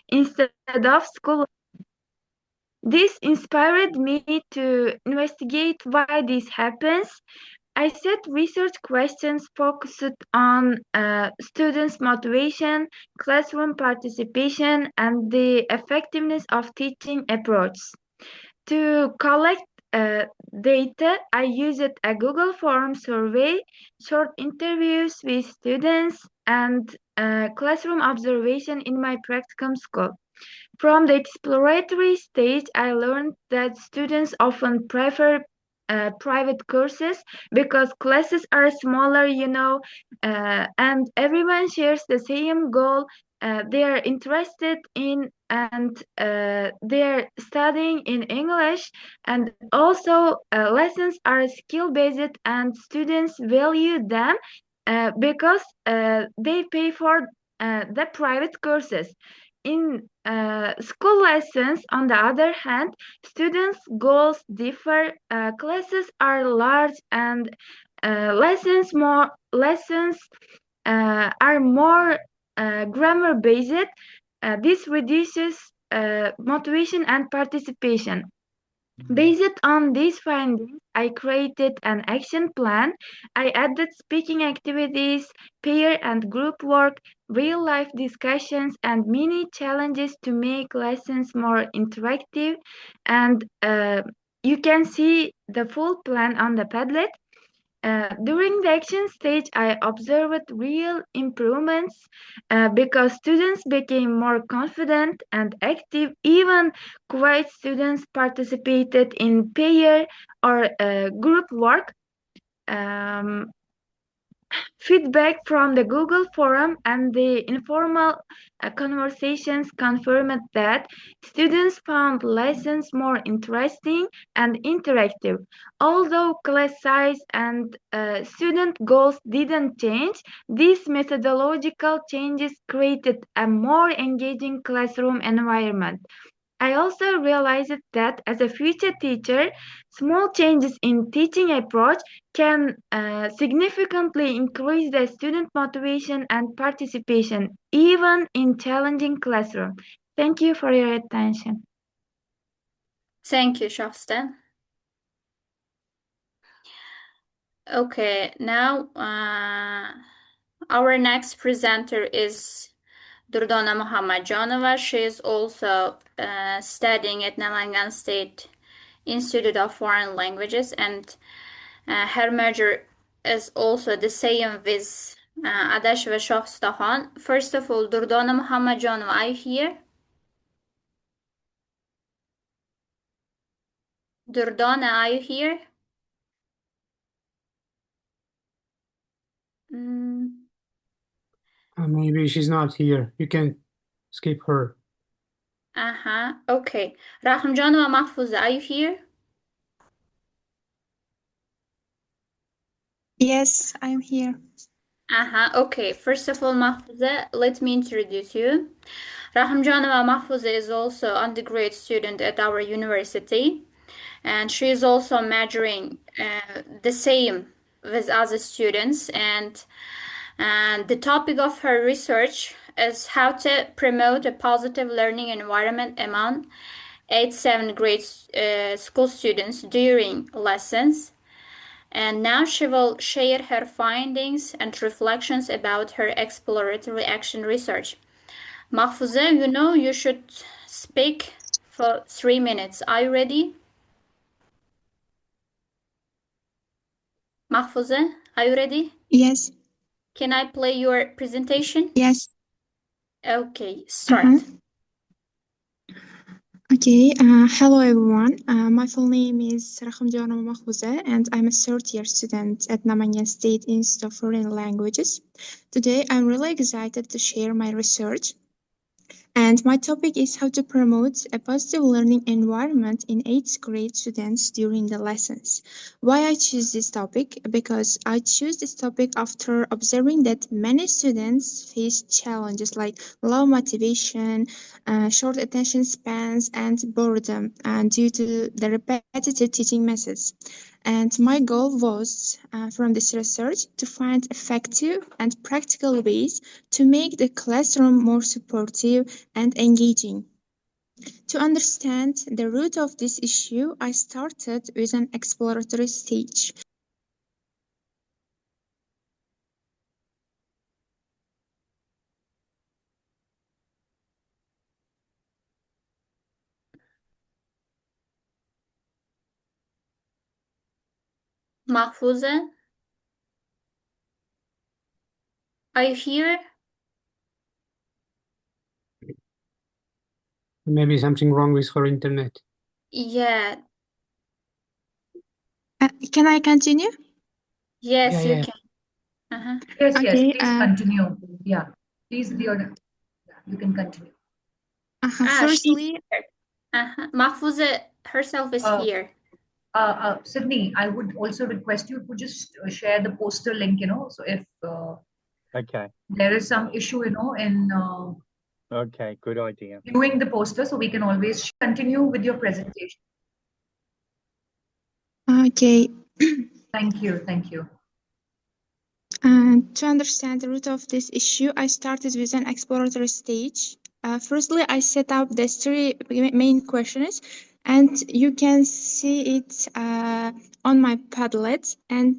instead of school. This inspired me to investigate why this happens. I set research questions focused on students' motivation, classroom participation, and the effectiveness of teaching approaches. To collect data, I used a Google Form survey, short interviews with students, and classroom observation in my practicum school. From the exploratory stage, I learned that students often prefer private courses because classes are smaller, and everyone shares the same goal. They are interested in, and they're studying in English, and also lessons are skill based, and students value them because they pay for the private courses. In school lessons, on the other hand, students' goals differ. Classes are large, and lessons are more grammar based. This reduces motivation and participation. Based on these findings, I created an action plan. I added speaking activities, peer and group work, real life discussions, and mini challenges to make lessons more interactive. And you can see the full plan on the Padlet. During the action stage, I observed real improvements because students became more confident and active. Even quiet students participated in peer or group work. Um, Feedback from the Google forum and the informal conversations confirmed that students found lessons more interesting and interactive. Although class size and student goals didn't change, these methodological changes created a more engaging classroom environment. I also realized that as a future teacher, small changes in teaching approach can significantly increase the student motivation and participation, even in challenging classroom. Thank you for your attention. Thank you, Shafstan. Okay, now our next presenter is Durdona Muhammadjanova. She is also studying at Nalangan State Institute of Foreign Languages, and her major is also the same with Adasheva Shohstahan. First of all, Durdona Muhammadjanova, are you here? Durdona, are you here? Maybe she's not here. You can skip her. Okay. Rahmjanova Mahfuza, are you here? Yes, I'm here. Okay. First of all, Mahfuza, let me introduce you. Rahmjanova Mahfuza is also undergrad student at our university, and she is also majoring the same with other students, and the topic of her research is how to promote a positive learning environment among 8th-7th grade school students during lessons. And now she will share her findings and reflections about her exploratory action research. Mahfuza, you should speak for 3 minutes. Are you ready? Mahfuza, are you ready? Yes. Can I play your presentation? Yes. Okay, start. Okay, hello everyone. My full name is Diyora Qodirova and I'm a third-year student at Nalangan State Institute of Foreign Languages. Today, I'm really excited to share my research. And my topic is how to promote a positive learning environment in 8th grade students during the lessons. Why I choose this topic? Because I choose this topic after observing that many students face challenges like low motivation, short attention spans, and boredom due to the repetitive teaching methods. And my goal was, from this research, to find effective and practical ways to make the classroom more supportive and engaging. To understand the root of this issue, I started with an exploratory stage. Mahfuza, are you here? Maybe something wrong with her internet. Yeah. Can I continue? Yes, Yeah, you yeah. can. Uh-huh. Yes, yes, Okay, please continue. Yeah, please, Diyora, you can continue. She's firstly, here. Mahfuza herself is Uh, here. Sydney, I would also request you to just share the poster link, so if Okay. there is some issue, in Okay. Good idea. viewing the poster, so we can always continue with your presentation. okay. Thank you, thank you. To understand the root of this issue, I started with an exploratory stage. Firstly, I set up the three main questions, and you can see it on my Padlet. And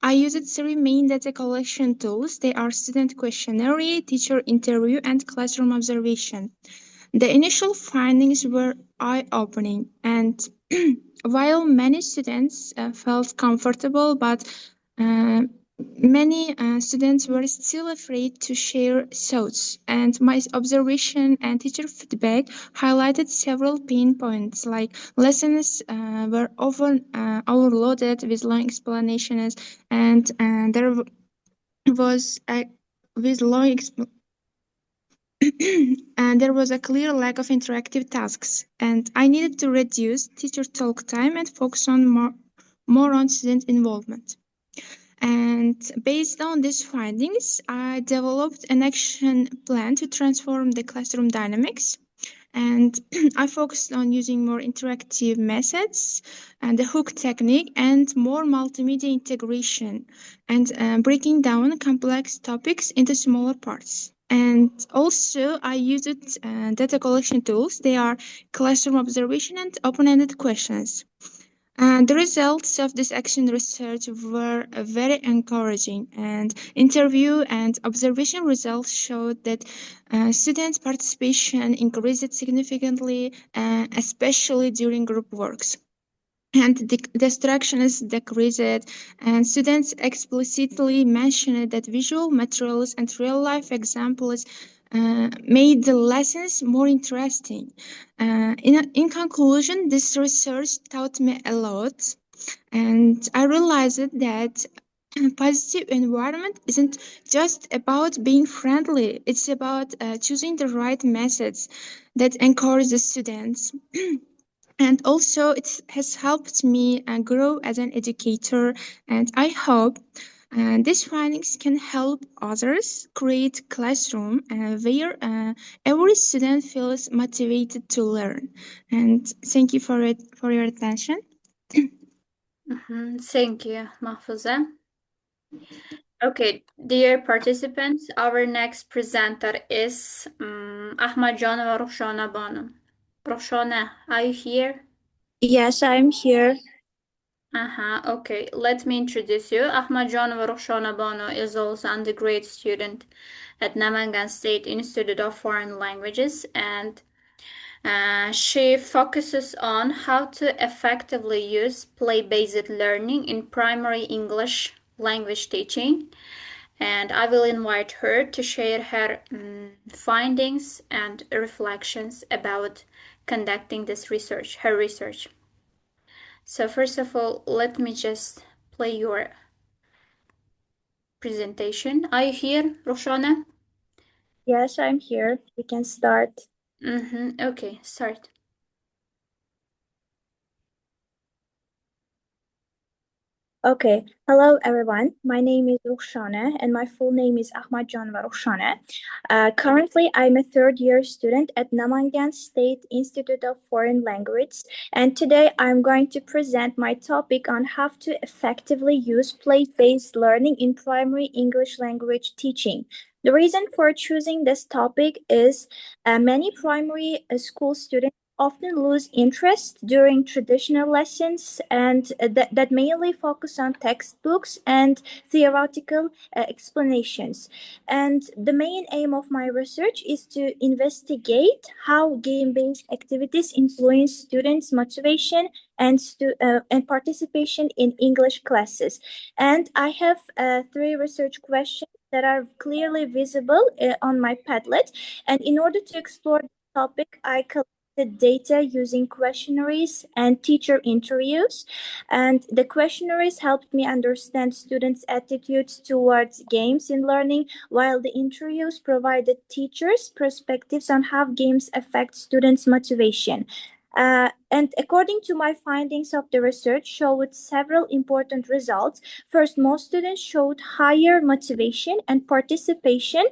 I used three main data collection tools. They are student questionnaire, teacher interview, and classroom observation. The initial findings were eye-opening, and while many students felt comfortable, but uh, many students were still afraid to share thoughts, and my observation and teacher feedback highlighted several pain points, like lessons were often overloaded with long explanations, and there was a with long and there was a clear lack of interactive tasks, and I needed to reduce teacher talk time and focus on more on student involvement. And based on these findings, I developed an action plan to transform the classroom dynamics. And I focused on using more interactive methods and the hook technique and more multimedia integration and breaking down complex topics into smaller parts. And also, I used data collection tools. They are classroom observation and open-ended questions. And the results of this action research were very encouraging, and interview and observation results showed that student participation increased significantly, especially during group works. And the distractions decreased, and students explicitly mentioned that visual materials and real-life examples made the lessons more interesting. In conclusion, this research taught me a lot, and I realized that a positive environment isn't just about being friendly, it's about choosing the right methods that encourage the students. And also, it has helped me grow as an educator, and I hope these findings can help others create classroom where every student feels motivated to learn. And thank you for your attention. Thank you, Mahfuza. Okay, dear participants, our next presenter is Ahmadjanova Rukhshana Banu. Rukhshana, are you here? Yes, I'm here. Okay, let me introduce you. Ahmadjanova Rukhshana Banu is also undergraduate student at Namangan State Institute of Foreign Languages, and she focuses on how to effectively use play-based learning in primary English language teaching. And I will invite her to share her findings and reflections about conducting this research, her research. So first of all, let me just play your presentation. Are you here, Roshana? Yes, I'm here. We can start. Okay, start. Okay. Hello, everyone. My name is Rachanee, and my full name is Ahmadjanova Rachanee. Currently, I'm a third-year student at Namangan State Institute of Foreign Language, and today I'm going to present my topic on how to effectively use play-based learning in primary English language teaching. The reason for choosing this topic is many primary school students often lose interest during traditional lessons and that mainly focus on textbooks and theoretical explanations. And the main aim of my research is to investigate how game-based activities influence students' motivation and participation in English classes. And I have three research questions that are clearly visible on my Padlet. And in order to explore the topic, I collected data using questionnaires and teacher interviews. And the questionnaires helped me understand students' attitudes towards games in learning, while the interviews provided teachers' perspectives on how games affect students' motivation. And according to my findings of the research showed several important results. First, most students showed higher motivation and participation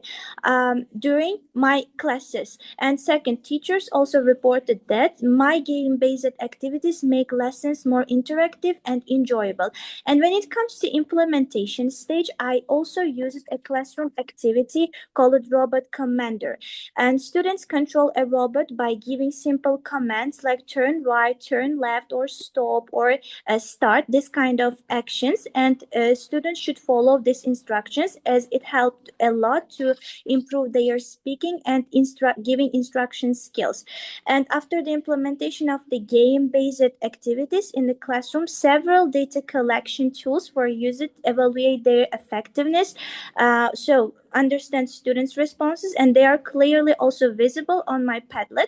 during my classes. And second, teachers also reported that my game-based activities make lessons more interactive and enjoyable. And when it comes to implementation stage, I also used a classroom activity called Robot Commander. And students control a robot by giving simple commands like turn right, turn left, or stop, or start, this kind of actions. And students should follow these instructions as it helped a lot to improve their speaking and giving instruction skills. And after the implementation of the game-based activities in the classroom, several data collection tools were used to evaluate their effectiveness. So understand students' responses, and they are clearly also visible on my Padlet.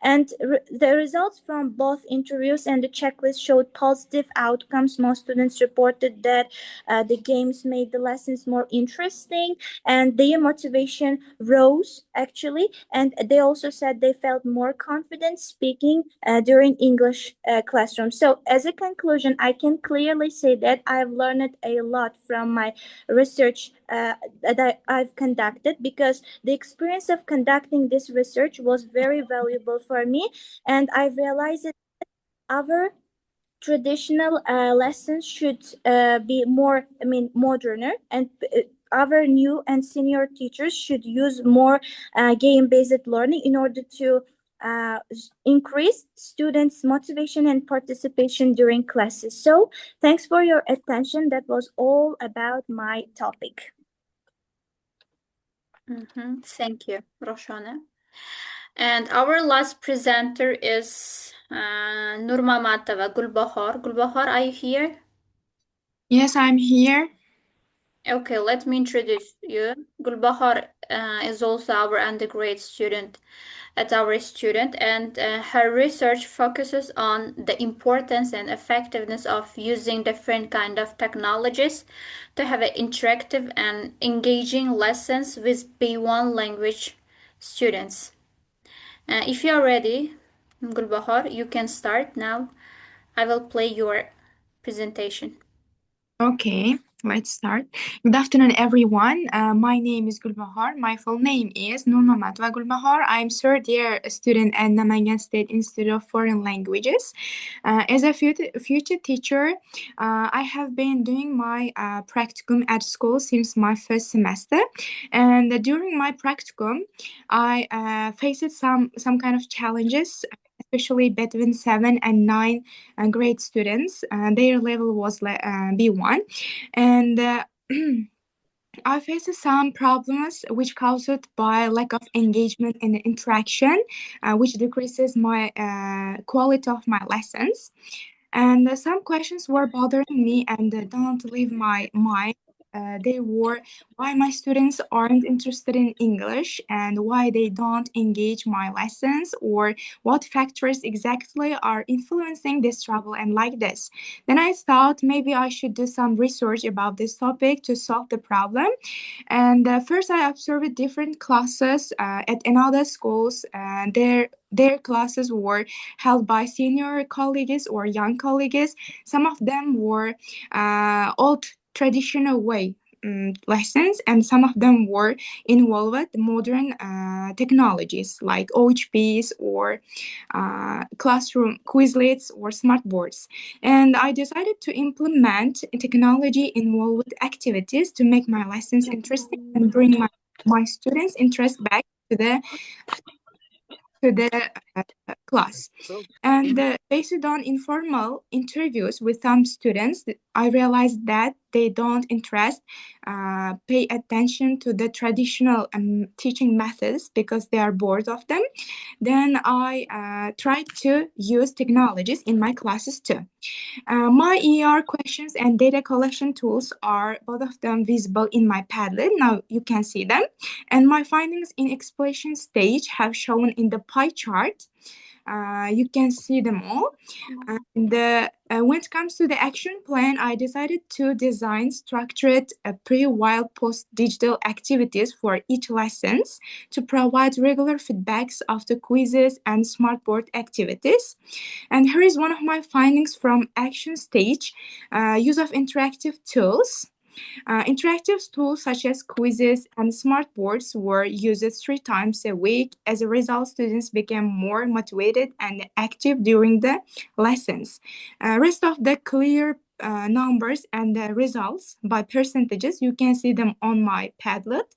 And the results from both interviews and the checklist showed positive outcomes. Most students reported that the games made the lessons more interesting, and their motivation rose actually. And they also said they felt more confident speaking during English classroom. So as a conclusion, I can clearly say that I've learned a lot from my research that I've conducted, because the experience of conducting this research was very valuable for me, and I realized that our traditional lessons should be more, moderner, and our new and senior teachers should use more game-based learning in order to increase students' motivation and participation during classes. So thanks for your attention. That was all about my topic. Thank you, Rachanee. And our last presenter is Nurmamatova Gulbahar. Gulbahar, are you here? Yes, I'm here. Okay, let me introduce you. Gulbahar is also our undergrad student at our student, and her research focuses on the importance and effectiveness of using different kind of technologies to have an interactive and engaging lessons with B1 language students. If you are ready, Gulbahar, you can start now. I will play your presentation. Okay, let's start. Good afternoon, everyone. My name is Gulbahar. My full name is Nurmamatova Gulbahar. I'm third year student at Namangan State Institute of Foreign Languages. As a future teacher, I have been doing my practicum at school since my first semester. And during my practicum, I faced some kind of challenges, especially between 7 and 9 grade students. Their level was B1, and I faced some problems which caused by lack of engagement and interaction, which decreases my quality of my lessons. And some questions were bothering me and don't leave my mind. they were why my students aren't interested in English and why they don't engage my lessons, or what factors exactly are influencing this trouble and like this. Then I thought maybe I should do some research about this topic to solve the problem. And first, I observed different classes at another schools, and their classes were held by senior colleagues or young colleagues. Some of them were old traditional way lessons, and some of them were involved modern technologies like OHPs or classroom Quizlets or smart boards. And I decided to implement technology involved activities to make my lessons interesting and bring my students' interest back to the class. And based on informal interviews with some students, I realized that they don't pay attention to the traditional teaching methods because they are bored of them. Then I tried to use technologies in my classes too. My ER questions and data collection tools are both of them visible in my Padlet. Now you can see them. And my findings in exploration stage have shown in the pie chart. You can see them all. And when it comes to the action plan, I decided to design structured pre-while post-digital activities for each lessons to provide regular feedbacks after quizzes and smartboard activities. And here is one of my findings from action stage, use of interactive tools. Interactive tools such as quizzes and smart boards were used 3 times a week. As a result, students became more motivated and active during the lessons. Rest of the clear numbers and the results by percentages, you can see them on my Padlet.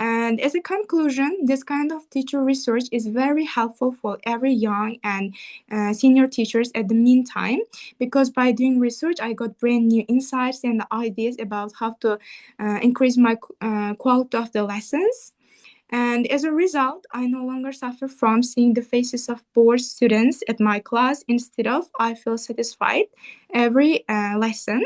And as a conclusion, this kind of teacher research is very helpful for every young and senior teachers at the meantime, because by doing research, I got brand new insights and ideas about how to increase my quality of the lessons. And as a result, I no longer suffer from seeing the faces of bored students at my class. Instead of, I feel satisfied every lesson.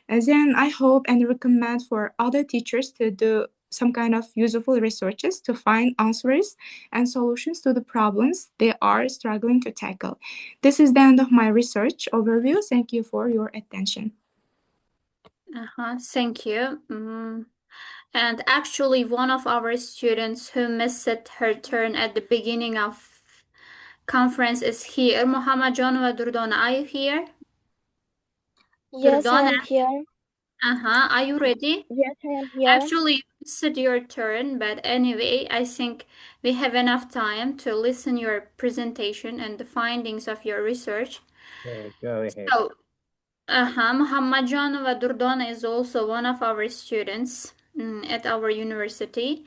And then I hope and recommend for other teachers to do some kind of useful researches to find answers and solutions to the problems they are struggling to tackle. This is the end of my research overview. Thank you for your attention. Thank you. And actually, one of our students who missed her turn at the beginning of conference is here. Muhammadjanova Durdona, are you here? Yes, I Durdona? am here. Are you ready? Yes, I am here. Actually, you missed your turn, but anyway, I think we have enough time to listen your presentation and the findings of your research. Yeah, go ahead. So, Muhammadjanova Durdona is also one of our students at our university.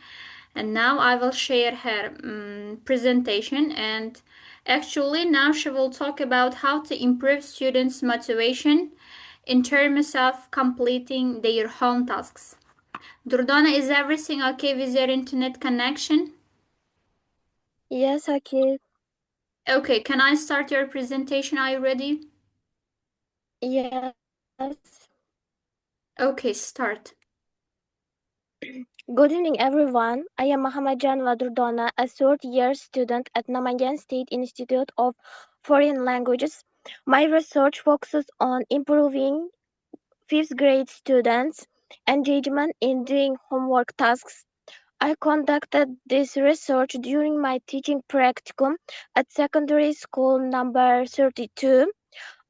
And now I will share her presentation, and actually now she will talk about how to improve students' motivation in terms of completing their home tasks. Durdona, is everything okay with your internet connection? Yes, okay. Okay, can I start your presentation? Are you ready? Yes. Okay, start. Good evening, everyone. I am Muhammadjanova Durdona, a third-year student at Namangan State Institute of Foreign Languages. My research focuses on improving fifth grade students' engagement in doing homework tasks. I conducted this research during my teaching practicum at secondary school number 32.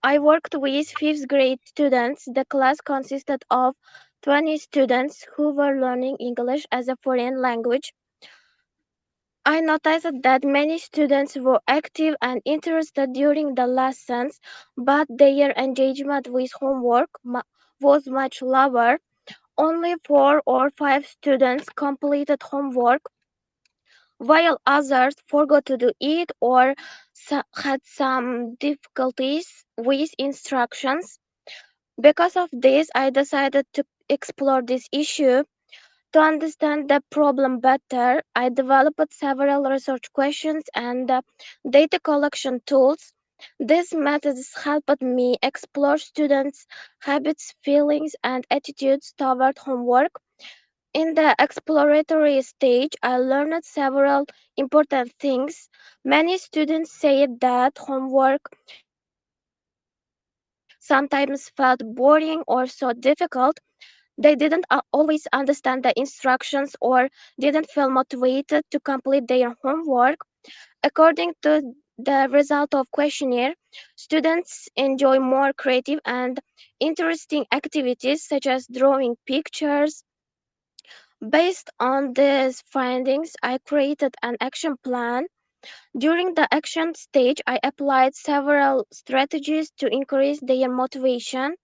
I worked with fifth grade students. The class consisted of 20 students who were learning English as a foreign language. I noticed that many students were active and interested during the lessons, but their engagement with homework was much lower. Only 4 or 5 students completed homework, while others forgot to do it or had some difficulties with instructions. Because of this, I decided to explore this issue. To understand the problem better, I developed several research questions and data collection tools. These methods helped me explore students' habits, feelings, and attitudes toward homework. In the exploratory stage, I learned several important things. Many students said that homework sometimes felt boring or so difficult. They didn't always understand the instructions or didn't feel motivated to complete their homework. According to the result of questionnaire, students enjoy more creative and interesting activities such as drawing pictures. Based on these findings, I created an action plan. During the action stage, I applied several strategies to increase their motivation.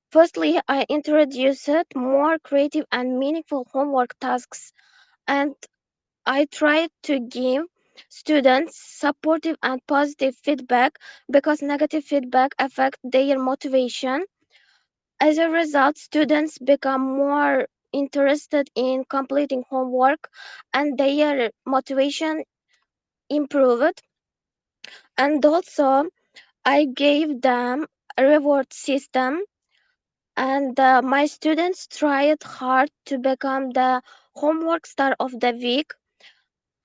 Firstly, I introduced more creative and meaningful homework tasks, and I tried to give students supportive and positive feedback because negative feedback affects their motivation. As a result, students become more interested in completing homework and their motivation improved. And also, I gave them a reward system, and my students tried hard to become the homework star of the week.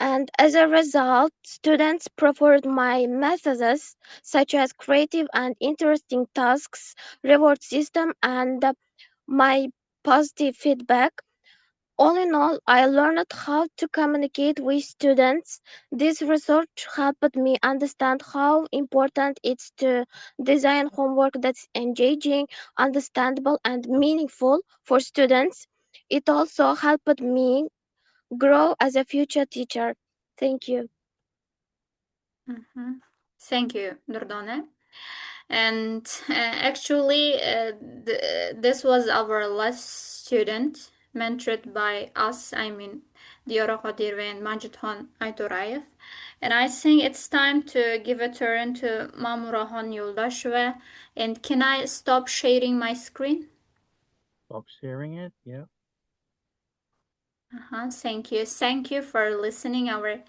And as a result, students preferred my methods such as creative and interesting tasks, reward system, and my positive feedback. All in all, I learned how to communicate with students. This research helped me understand how important it is to design homework that's engaging, understandable, and meaningful for students. It also helped me grow as a future teacher. Thank you. Thank you, Durdona. And actually, this was our last student mentored by us. I mean, Diyora Qodirova and Majid Ayturaev. And I think it's time to give a turn to Mamurahon Yuldasheva. And can I stop sharing my screen? Stop sharing it. Yeah. Thank you. Thank you for listening our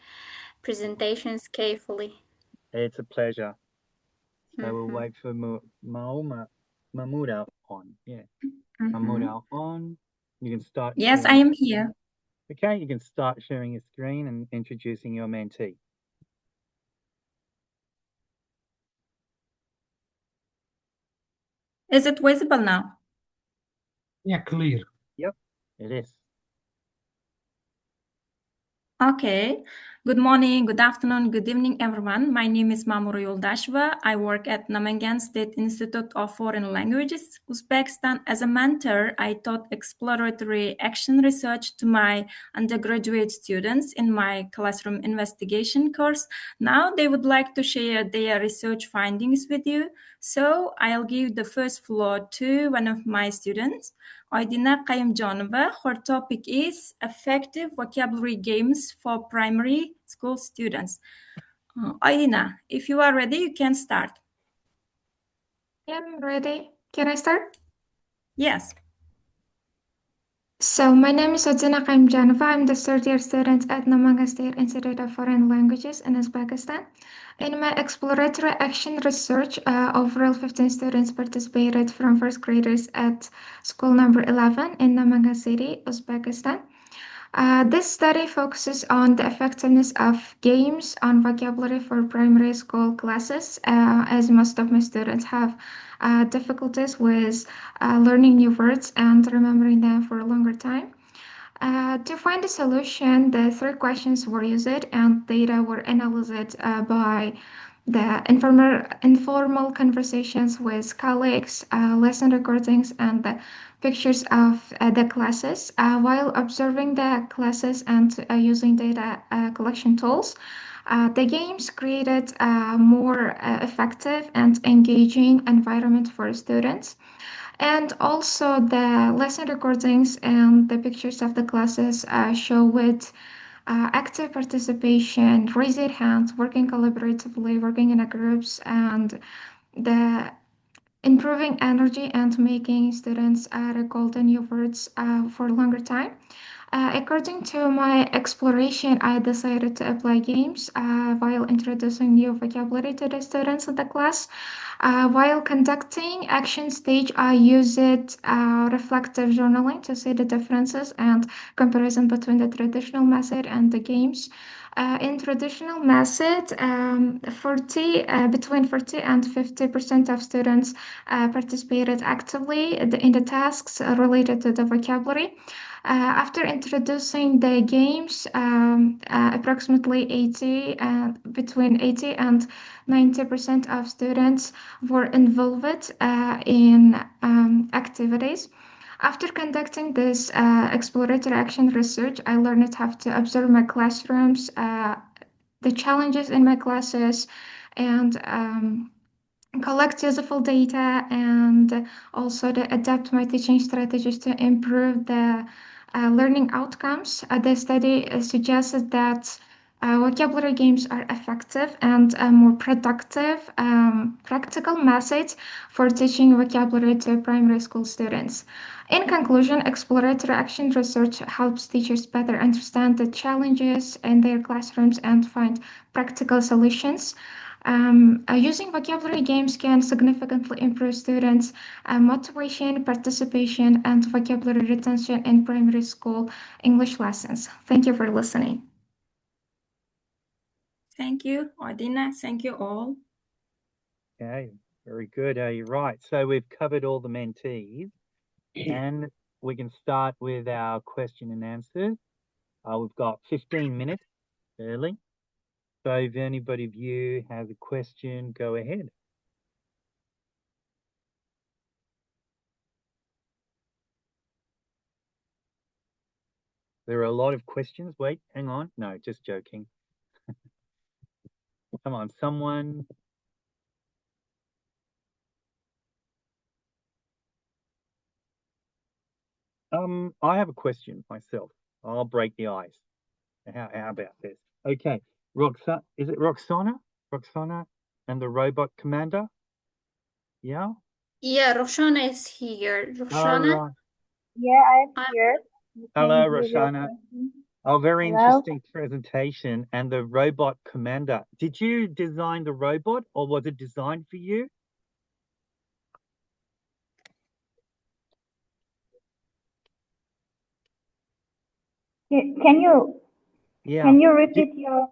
presentations carefully. It's a pleasure. So we'll wait for Mamurahon. Yeah. Mamurahon. You can start. Yes, I am here. Okay, you can start sharing your screen and introducing your mentee. Is it visible now? Yeah, clear. Yep, it is. Okay. Good morning, good afternoon, good evening, everyone. My name is Mamurahon Yuldasheva. I work at Namangan State Institute of Foreign Languages, Uzbekistan. As a mentor, I taught exploratory action research to my undergraduate students in my classroom investigation course. Now they would like to share their research findings with you. So I'll give the first floor to one of my students, Aydina Qayumjonova. Her topic is effective vocabulary games for primary school students. Aydina, if you are ready, you can start. Yeah, I'm ready. Can I start? Yes. So my name is Aydina Qayumjonova. I'm the third-year student at Namangan State Institute of Foreign Languages in Uzbekistan. In my exploratory action research, overall 15 students participated from first graders at school number 11 in Namangan City, Uzbekistan. This study focuses on the effectiveness of games on vocabulary for primary school classes, as most of my students have difficulties with learning new words and remembering them for a longer time. To find a solution, the three questions were used and data were analyzed by the informal conversations with colleagues, lesson recordings, and the pictures of the classes. While observing the classes and using data collection tools, the games created a more effective and engaging environment for students. And also the lesson recordings and the pictures of the classes show with active participation, raising hands, working collaboratively, working in a groups, and the improving energy and making students recall the new words for a longer time. According to my exploration, I decided to apply games while introducing new vocabulary to the students in the class. While conducting action stage, I used reflective journaling to see the differences and comparison between the traditional method and the games. In traditional method, between 40 and 50% of students participated actively in the tasks related to the vocabulary. After introducing the games, approximately between 80 and 90% of students were involved in activities. After conducting this exploratory action research, I learned how to observe my classrooms, the challenges in my classes, and collect useful data, and also to adapt my teaching strategies to improve the learning outcomes. The study suggested that vocabulary games are effective and more productive practical methods for teaching vocabulary to primary school students. In conclusion, exploratory action research helps teachers better understand the challenges in their classrooms and find practical solutions. Using vocabulary games can significantly improve students' motivation, participation, and vocabulary retention in primary school English lessons. Thank you for listening. Thank you, Adina. Thank you all. Okay, very good. You're right. So we've covered all the mentees, and we can start with our question and answers. We've got 15 minutes early. So if anybody of you has a question, go ahead. There are a lot of questions. Wait, hang on. No, just joking. Come on, someone. I have a question myself. I'll break the ice. How about this? Okay, is it Roxana? Roxana and the robot commander? Yeah? Yeah, Rachanee is here. All Rachanee? right. Yeah, I'm here. You Hello, can hear your Roxana. question. Oh, very Hello. interesting presentation. And the robot commander. Did you design the robot, or was it designed for you? Can you Yeah. repeat your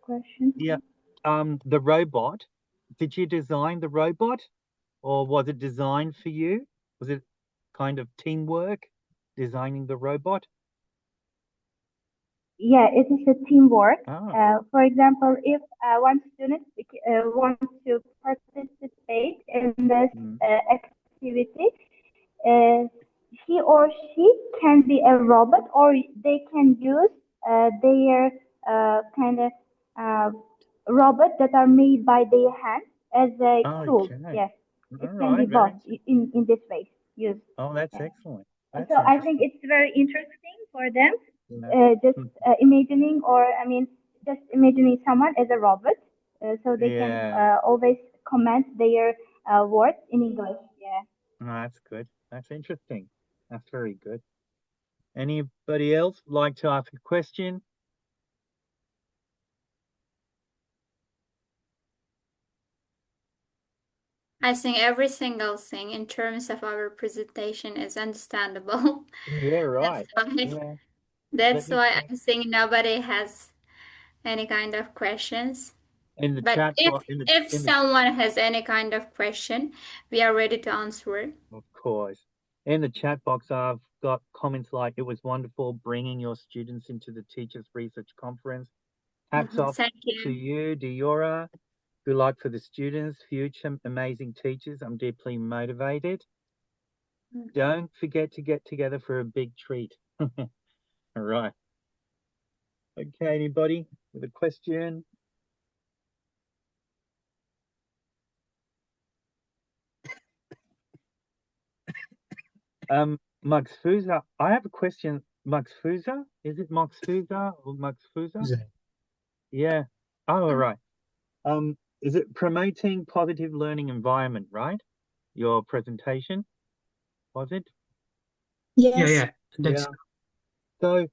question? Yeah. The robot. Did you design the robot, or was it designed for you? Was it kind of teamwork, designing the robot? Yeah, it is a teamwork. Oh. For example, if one student wants to participate in this activity, he or she can be a robot, or they can use their kind of robots that are made by their hands as a tool. Okay. Yes, it All can be right. both in this way used. Oh, that's Yeah. excellent. That's So I think interesting. it's very interesting for them, Yeah. just imagining, or I mean, just imagining someone as a robot, so they can Yeah. always comment their words in English. Yeah. Oh, that's good. That's interesting. That's very good. Anybody else like to ask a question? I think every single thing in terms of our presentation is understandable. Yeah, right. Yeah. That's Me why check. I think nobody has any kind of questions. In the But chat box, if someone has any kind of question, we are ready to answer. of course. In the chat box, I've got comments like, "It was wonderful bringing your students into the Teachers Research Conference. Hats off Thank to you, Diyora. Good luck for the students, future amazing teachers. I'm deeply motivated. Don't forget to get together for a big treat." All right. Okay, anybody with a question? Maxfusa, I have a question. Maxfusa? Is it Maxfusa or Maxfusa? Yeah. Oh, all right. Is it promoting positive learning environment, right? Your presentation, was it? Yes. Yeah, that's Yeah. So,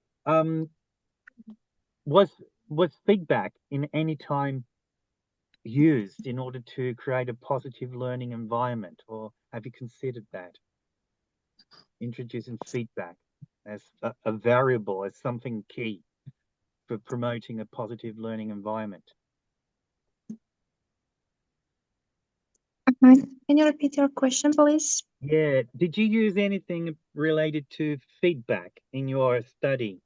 was feedback in any time used in order to create a positive learning environment, or have you considered that? Introducing feedback as a variable, as something key for promoting a positive learning environment. Can you repeat your question, please? Yeah. Did you use anything related to feedback in your study,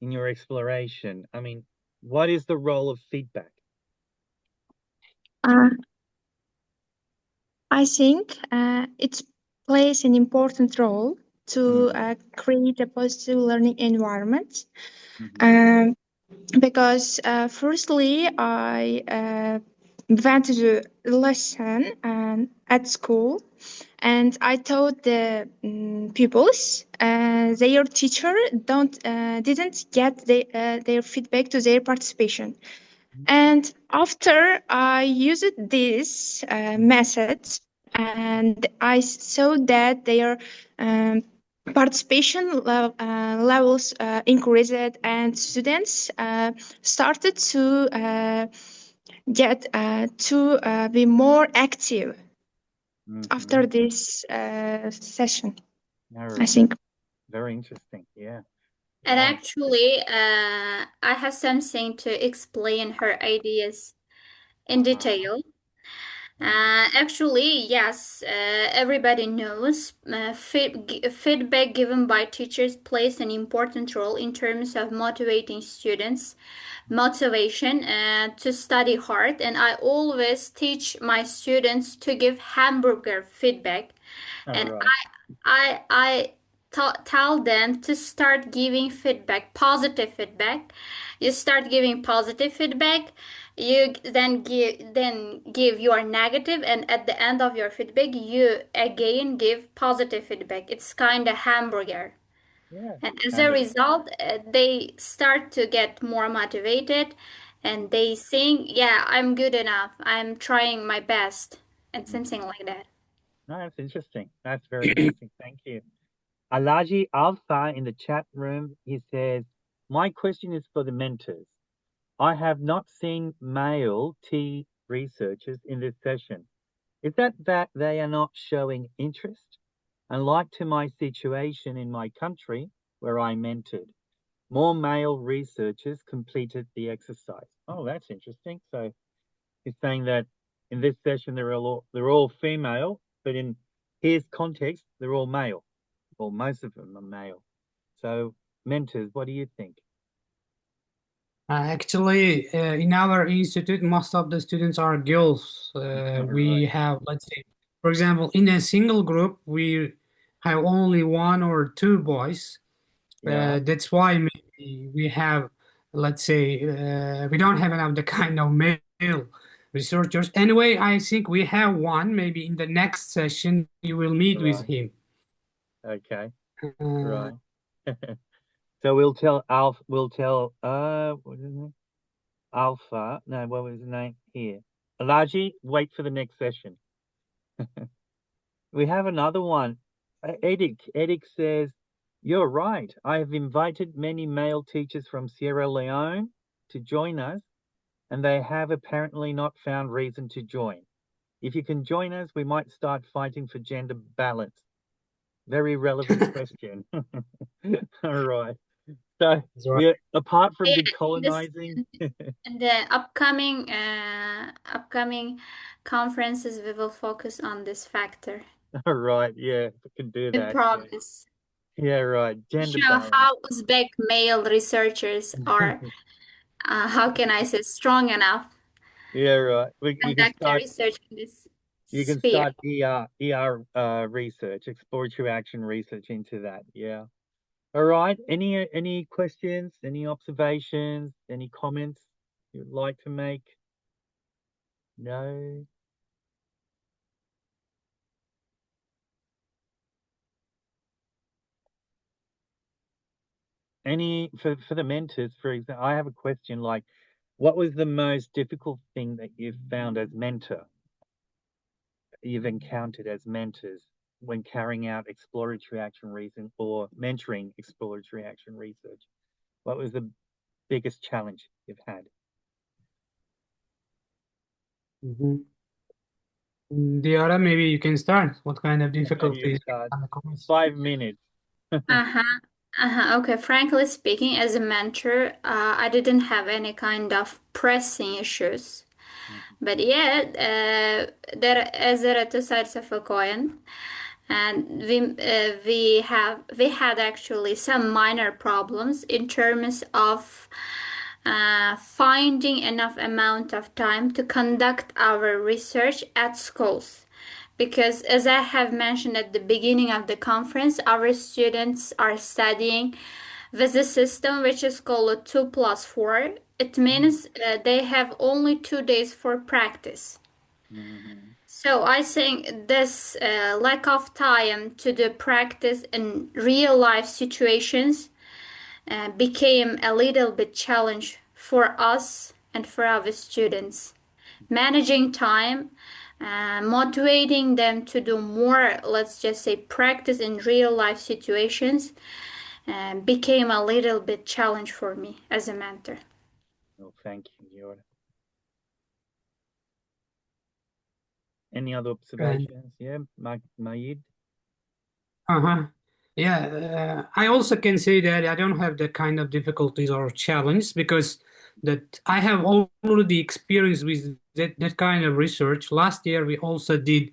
in your exploration? I mean, what is the role of feedback? I think it plays an important role to create a positive learning environment. Because firstly, I went to the lesson at school, and I taught the pupils. Their teacher didn't get their feedback to their participation. And after I used this method, and I saw that their participation levels increased, and students started to get to be more active after this session. I think. Very interesting. Yeah. And Right. actually, I have something to explain her ideas in detail. Actually, yes, everybody knows feedback given by teachers plays an important role in terms of motivating students, motivation to study hard. And I always teach my students to give hamburger feedback. And I tell them to start giving feedback, positive feedback. You start giving positive feedback, you then give your negative, and at the end of your feedback you again give positive feedback. It's kind of hamburger. Yeah. And as a result, they start to get more motivated, and they think, yeah, I'm good enough, I'm trying my best, and something like that. No, that's interesting. That's very interesting. Thank you. Alaji Alpha in the chat room, he says, my question is for the mentors. I have not seen male T researchers in this session. Is that they are not showing interest? Unlike to my situation in my country where I mentored, more male researchers completed the exercise. Oh, that's interesting. So he's saying that in this session they're all female, but in his context they're all male, or most of them are male. So mentors, what do you think? Actually, in our institute, most of the students are girls. We have, let's say, for example, in a single group, we have only one or two boys. That's why maybe we have, let's say, we don't have enough the kind of male researchers. Anyway, I think we have one. Maybe in the next session, you will meet with him. Okay. Right. So we'll tell Alpha, what is his name? Alpha. No, what was his name here? Alaji, wait for the next session. We have another one. Edik says, you're right. I have invited many male teachers from Sierra Leone to join us, and they have apparently not found reason to join. If you can join us, we might start fighting for gender balance. Very relevant question. All right. So, apart from decolonizing, in the upcoming conferences, we will focus on this factor. all right, yeah, we can do that. I promise. Yeah, right. Gender Show balance. how Uzbek male researchers are, how can I say, strong enough. Yeah, right. You can Conduct start research in this You can sphere. start ER research, exploratory action research into that. Yeah. All right. Any questions? Any observations? Any comments you'd like to make? No. Any for the mentors, for example, I have a question like, what was the most difficult thing that you've found as mentor? You've encountered as mentors? when carrying out exploratory action research or mentoring exploratory action research? What was the biggest challenge you've had? Diyora, maybe you can start. What kind of You difficulties? start. 5 minutes. Okay, frankly speaking, as a mentor, I didn't have any kind of pressing issues. But yeah, there as there are two sides of a coin, and we had actually some minor problems in terms of finding enough amount of time to conduct our research at schools. Because as I have mentioned at the beginning of the conference, our students are studying with a system which is called 2+4. It means they have only 2 days for practice. So I think this lack of time to do practice in real life situations became a little bit challenge for us and for our students. Managing time, motivating them to do more, let's just say, practice in real life situations became a little bit challenge for me as a mentor. Well, thank you, Diyora. Any other observations? Yeah, Majid? Yeah, I also can say that I don't have that kind of difficulties or challenge because that I have already experienced with that kind of research. Last year, we also did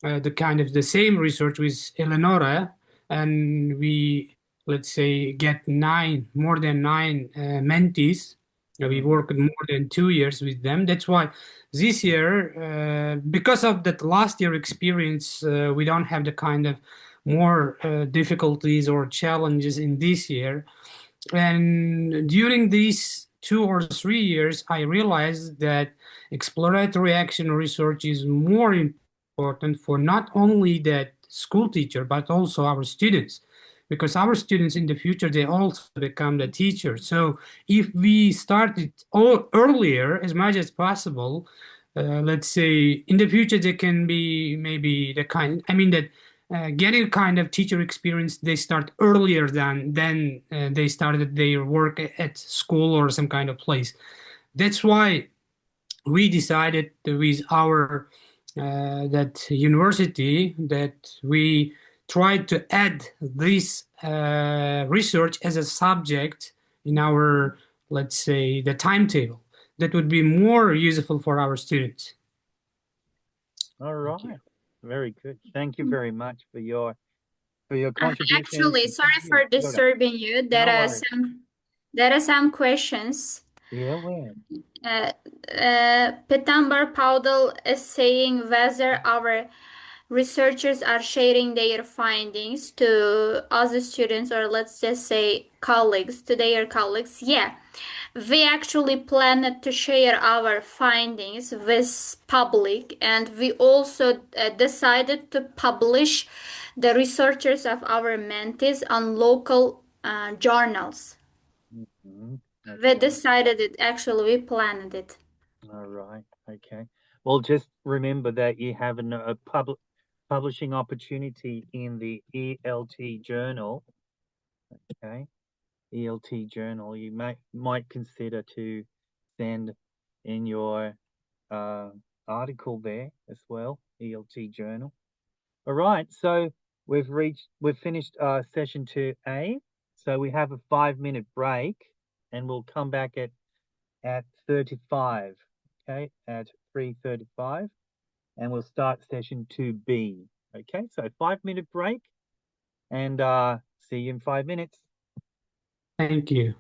the same research with Eleonora, and we, let's say, get more than nine mentees. We worked more than 2 years with them. That's why this year, because of that last year experience, we don't have the kind of more difficulties or challenges in this year. And during these 2 or 3 years, I realized that exploratory action research is more important for not only that school teacher, but also our students. Because our students in the future, they also become the teachers. So if we start it earlier, as much as possible, let's say in the future, they can be maybe that getting kind of teacher experience, they start earlier than they started their work at school or some kind of place. That's why we decided with our that university that we tried to add this research as a subject in our, let's say, the timetable that would be more useful for our students. All right. Very good. Thank you very much for your contribution. Actually, sorry for disturbing you. There are some questions. Yeah, where? Pitambar Paudel is saying whether our researchers are sharing their findings to other students, or let's just say colleagues, to their colleagues. Yeah, we actually planned to share our findings with public, and we also decided to publish the researchers of our mentees on local journals. We decided it, actually we planned it. All right. Okay. Well, just remember that you have a publishing opportunity in the ELT journal. Okay. ELT journal. You might consider to send in your article there as well. ELT journal. All right. So we've finished session 2A. So we have a 5-minute break, and we'll come back at 35. Okay, at 3:35, and we'll start session 2B. Okay, so 5-minute break, and see you in 5 minutes. Thank you.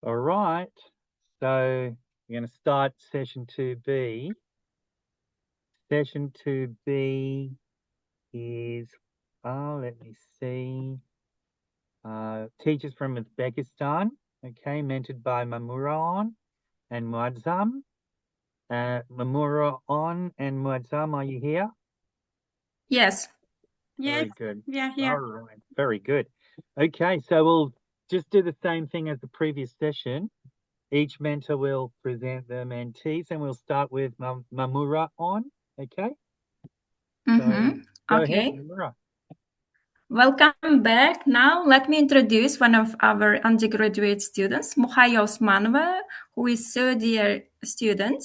All right. So we're going to start session 2B. Session 2B is, let me see, teachers from Uzbekistan, okay, mentored by Mamurahon and Muazzam. Mamurahon and Muazzam, are you here? Yes. Very good. we are here. All right, very good. Okay, so we'll just do the same thing as the previous session. Each mentor will present the mentees, and we'll start with Mamurahon, okay? So go ahead, Mamura. Welcome back. Now let me introduce one of our undergraduate students, Muhayya Osmanova, who is third-year student.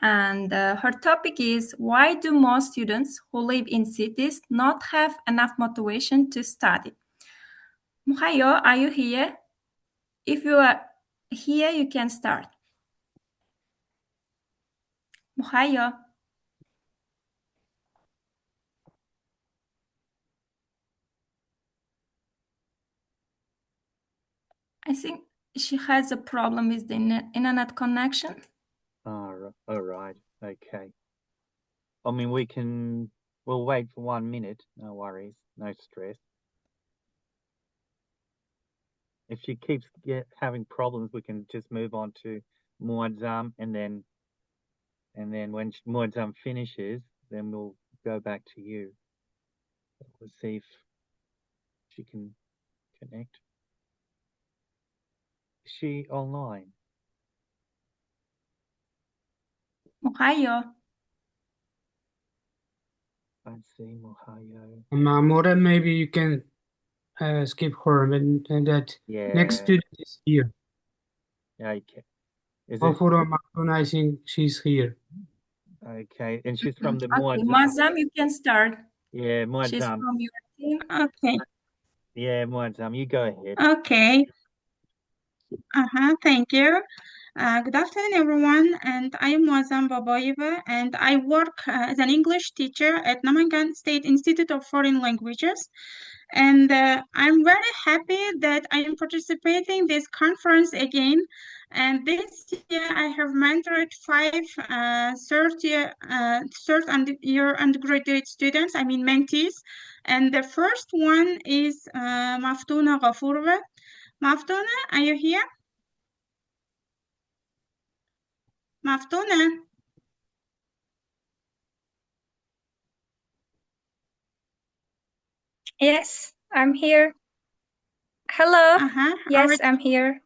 And her topic is, why do most students who live in cities not have enough motivation to study? Muhayya, are you here? If you are here, you can start. Muhayya. I think she has a problem with the internet connection. All right, okay. I mean, we'll wait for 1 minute. No worries, no stress. If she keeps having problems, we can just move on to Muazzam, and then when Muazzam finishes, then we'll go back to you. We'll see if she can connect. Is she online? Muhayya. I see Muhayya. Mamura, maybe you can skip her, and that next student is here. Okay. Ghafura Maktun, I think she's here. Okay, and she's from the Okay, Muazzam. Muazzam, you can start. Yeah, Muazzam. She's from your team. Okay. Yeah, Muazzam, you go ahead. Okay. Thank you. Good afternoon, everyone. And I am Muazzam Boboyeva, and I work as an English teacher at Namangan State Institute of Foreign Languages. And I'm very happy that I am participating in this conference again. And this year I have mentored 5 third-year undergraduate students, I mean mentees. And the first one is Maftuna Ghafurova. Maftuna, are you here? Maftuna? Yes, I'm here. Hello. Yes, I'm here.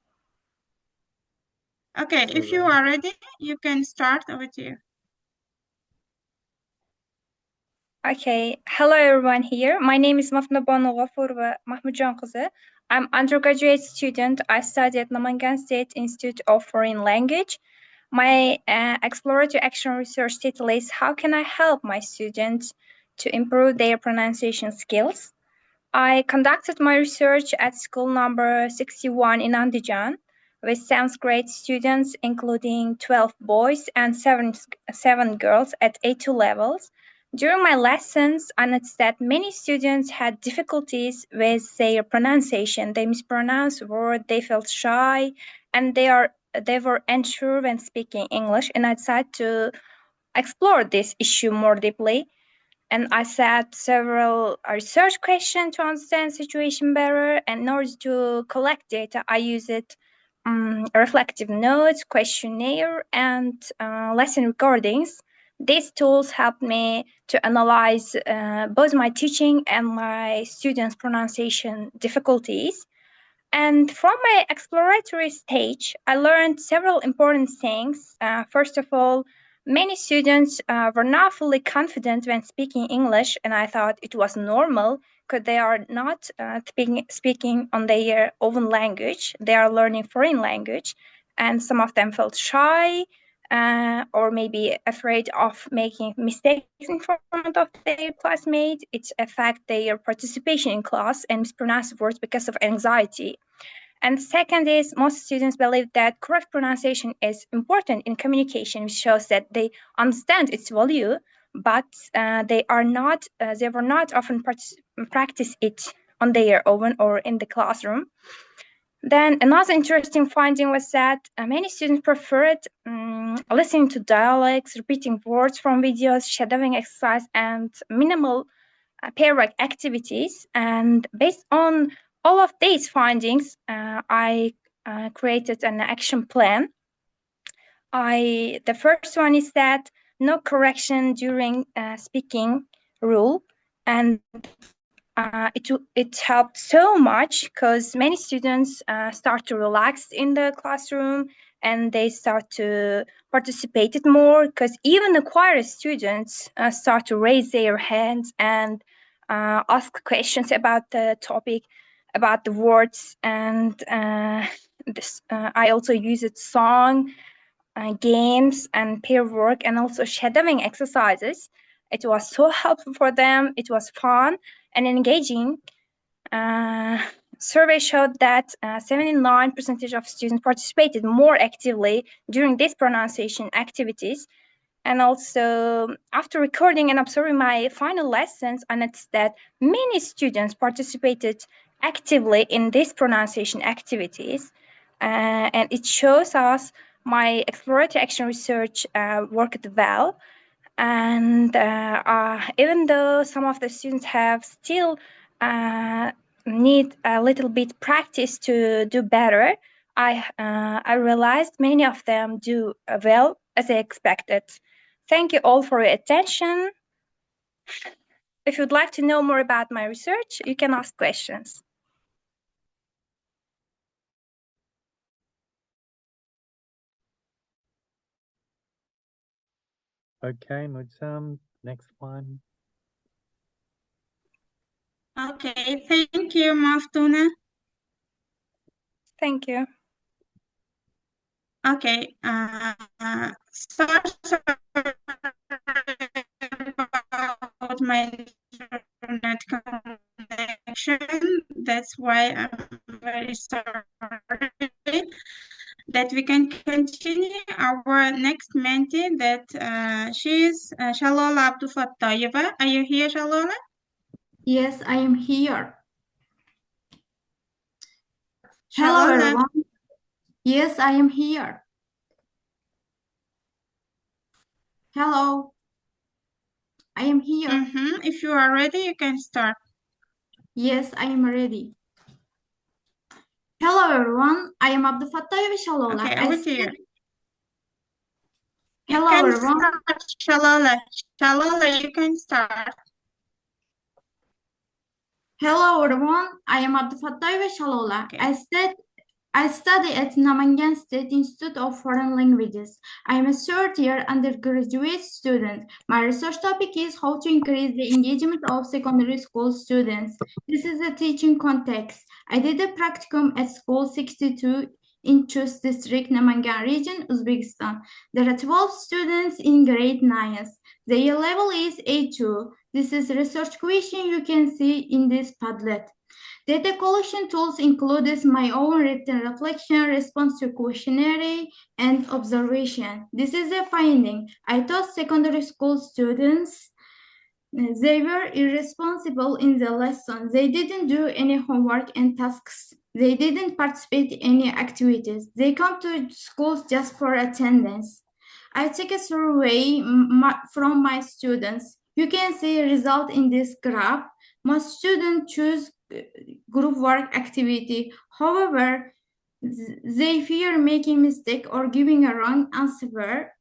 Okay, if you are ready, you can start with you. Okay. Hello, everyone here. My name is Mafnabanu Ghafurova Mahmoudjan Qızı. I'm undergraduate student. I study at Namangan State Institute of Foreign Language. My exploratory action research title is How can I help my students to improve their pronunciation skills? I conducted my research at school number 61 in Andijan with 7th grade students, including 12 boys and 7 girls at A2 levels. During my lessons, I noticed that many students had difficulties with their pronunciation. They mispronounced words, they felt shy, and they were unsure when speaking English. And I decided to explore this issue more deeply. And I set several research questions to understand the situation better. And in order to collect data, I used reflective notes, questionnaire, and lesson recordings. These tools helped me to analyze both my teaching and my students' pronunciation difficulties. And from my exploratory stage, I learned several important things. First of all, many students were not fully confident when speaking English, and I thought it was normal because they are not speaking on their own language. They are learning foreign language, and some of them felt shy or maybe afraid of making mistakes in front of their classmates. It affects their participation in class and mispronounce words because of anxiety. And second is most students believe that correct pronunciation is important in communication, which shows that they understand its value, but they were not often practice it on their own or in the classroom. Then another interesting finding was that many students preferred listening to dialogues, repeating words from videos, shadowing exercise, and minimal pair work activities. And based on all of these findings, I created an action plan. The first one is that no correction during speaking rule, and it helped so much because many students start to relax in the classroom and they start to participate it more, because even the quiet students start to raise their hands and ask questions about the topic, about the words. And I also used song, games, and pair work, and also shadowing exercises. It was so helpful for them. It was fun and engaging. Survey showed that 79% of students participated more actively during these pronunciation activities. And also, after recording and observing my final lessons, I noticed that many students participated actively in these pronunciation activities. And it shows us my exploratory action research worked well. And even though some of the students have still need a little bit practice to do better, I realized many of them do well as I expected. Thank you all for your attention. If you'd like to know more about my research, you can ask questions. Okay, Muazzam, next one. Okay, thank you, Maftuna. Thank you. Okay, sorry about my internet connection. That's why I'm very sorry. That we can continue our next mentee. That she is Shalola Abdufattayeva. Are you here, Shalola? Yes, I am here. Hello, Shalola. everyone. Yes, I am here. Hello. I am here. If you are ready, you can start. Yes, I am ready. Hello, everyone. I am Abdufattayeva Shalola. Okay, over to you. Hello, You can everyone. start, Shalola. Shalola, you can start. Hello, everyone. I am Abdufattayeva Shalola. Okay. I study at Namangan State Institute of Foreign Languages. I am a third-year undergraduate student. My research topic is how to increase the engagement of secondary school students. This is a teaching context. I did a practicum at School 62 in Chus District, Namangan Region, Uzbekistan. There are 12 students in grade 9. Their level is A2. This is research question you can see in this Padlet. Data collection tools includes my own written reflection, response to questionnaire, and observation. This is a finding. I taught secondary school students. They were irresponsible in the lesson. They didn't do any homework and tasks. They didn't participate in any activities. They come to schools just for attendance. I took a survey from my students. You can see a result in this graph. Most students choose group work activity. However, they fear making mistake or giving a wrong answer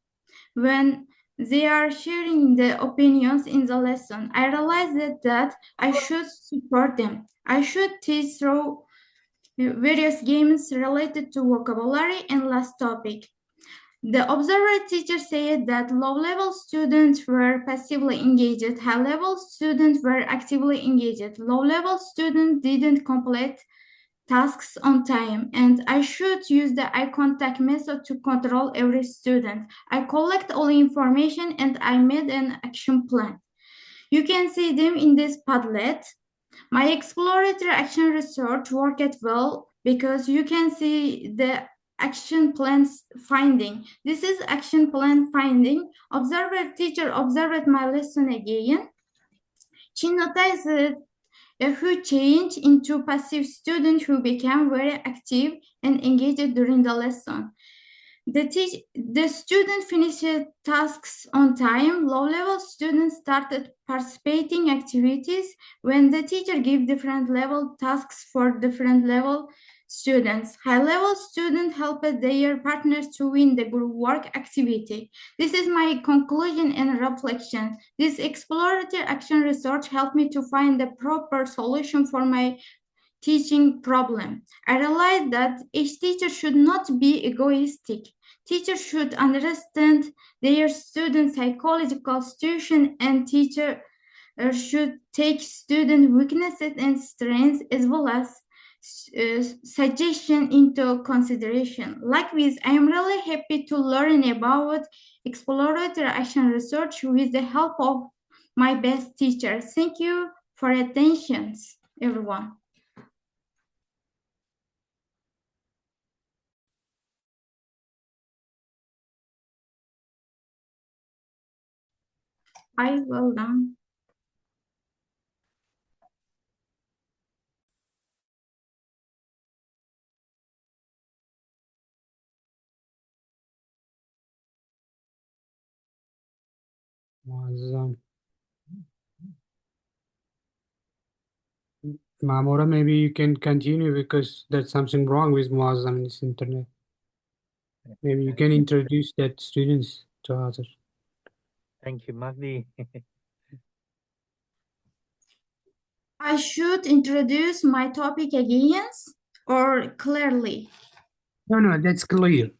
when they are sharing the opinions in the lesson. I realized that I should support them. I should teach through various games related to vocabulary and last topic. The observer teacher said that low-level students were passively engaged, high-level students were actively engaged. Low-level students didn't complete tasks on time, and I should use the eye contact method to control every student. I collect all information and I made an action plan. You can see them in this Padlet. My exploratory action research worked well because you can see the action plan's finding. This is action plan finding. Observer teacher observed my lesson again. She noticed who changed into passive student who became very active and engaged during the lesson. The student finished tasks on time. Low-level students started participating activities when the teacher gave different level tasks for different level students. High-level students helped their partners to win the group work activity. This is my conclusion and reflection. This exploratory action research helped me to find the proper solution for my teaching problem. I realized that each teacher should not be egoistic. Teachers should understand their students' psychological situation, and teacher should take student weaknesses and strengths as well as suggestion into consideration. Likewise, I am really happy to learn about exploratory action research with the help of my best teacher. Thank you for attention, everyone. Well done. Muazzam. Mamura, maybe you can continue because there's something wrong with Muazzam in this internet. Maybe you can introduce that students to others. Thank you, Mahdi. I should introduce my topic again or clearly? No, that's clear.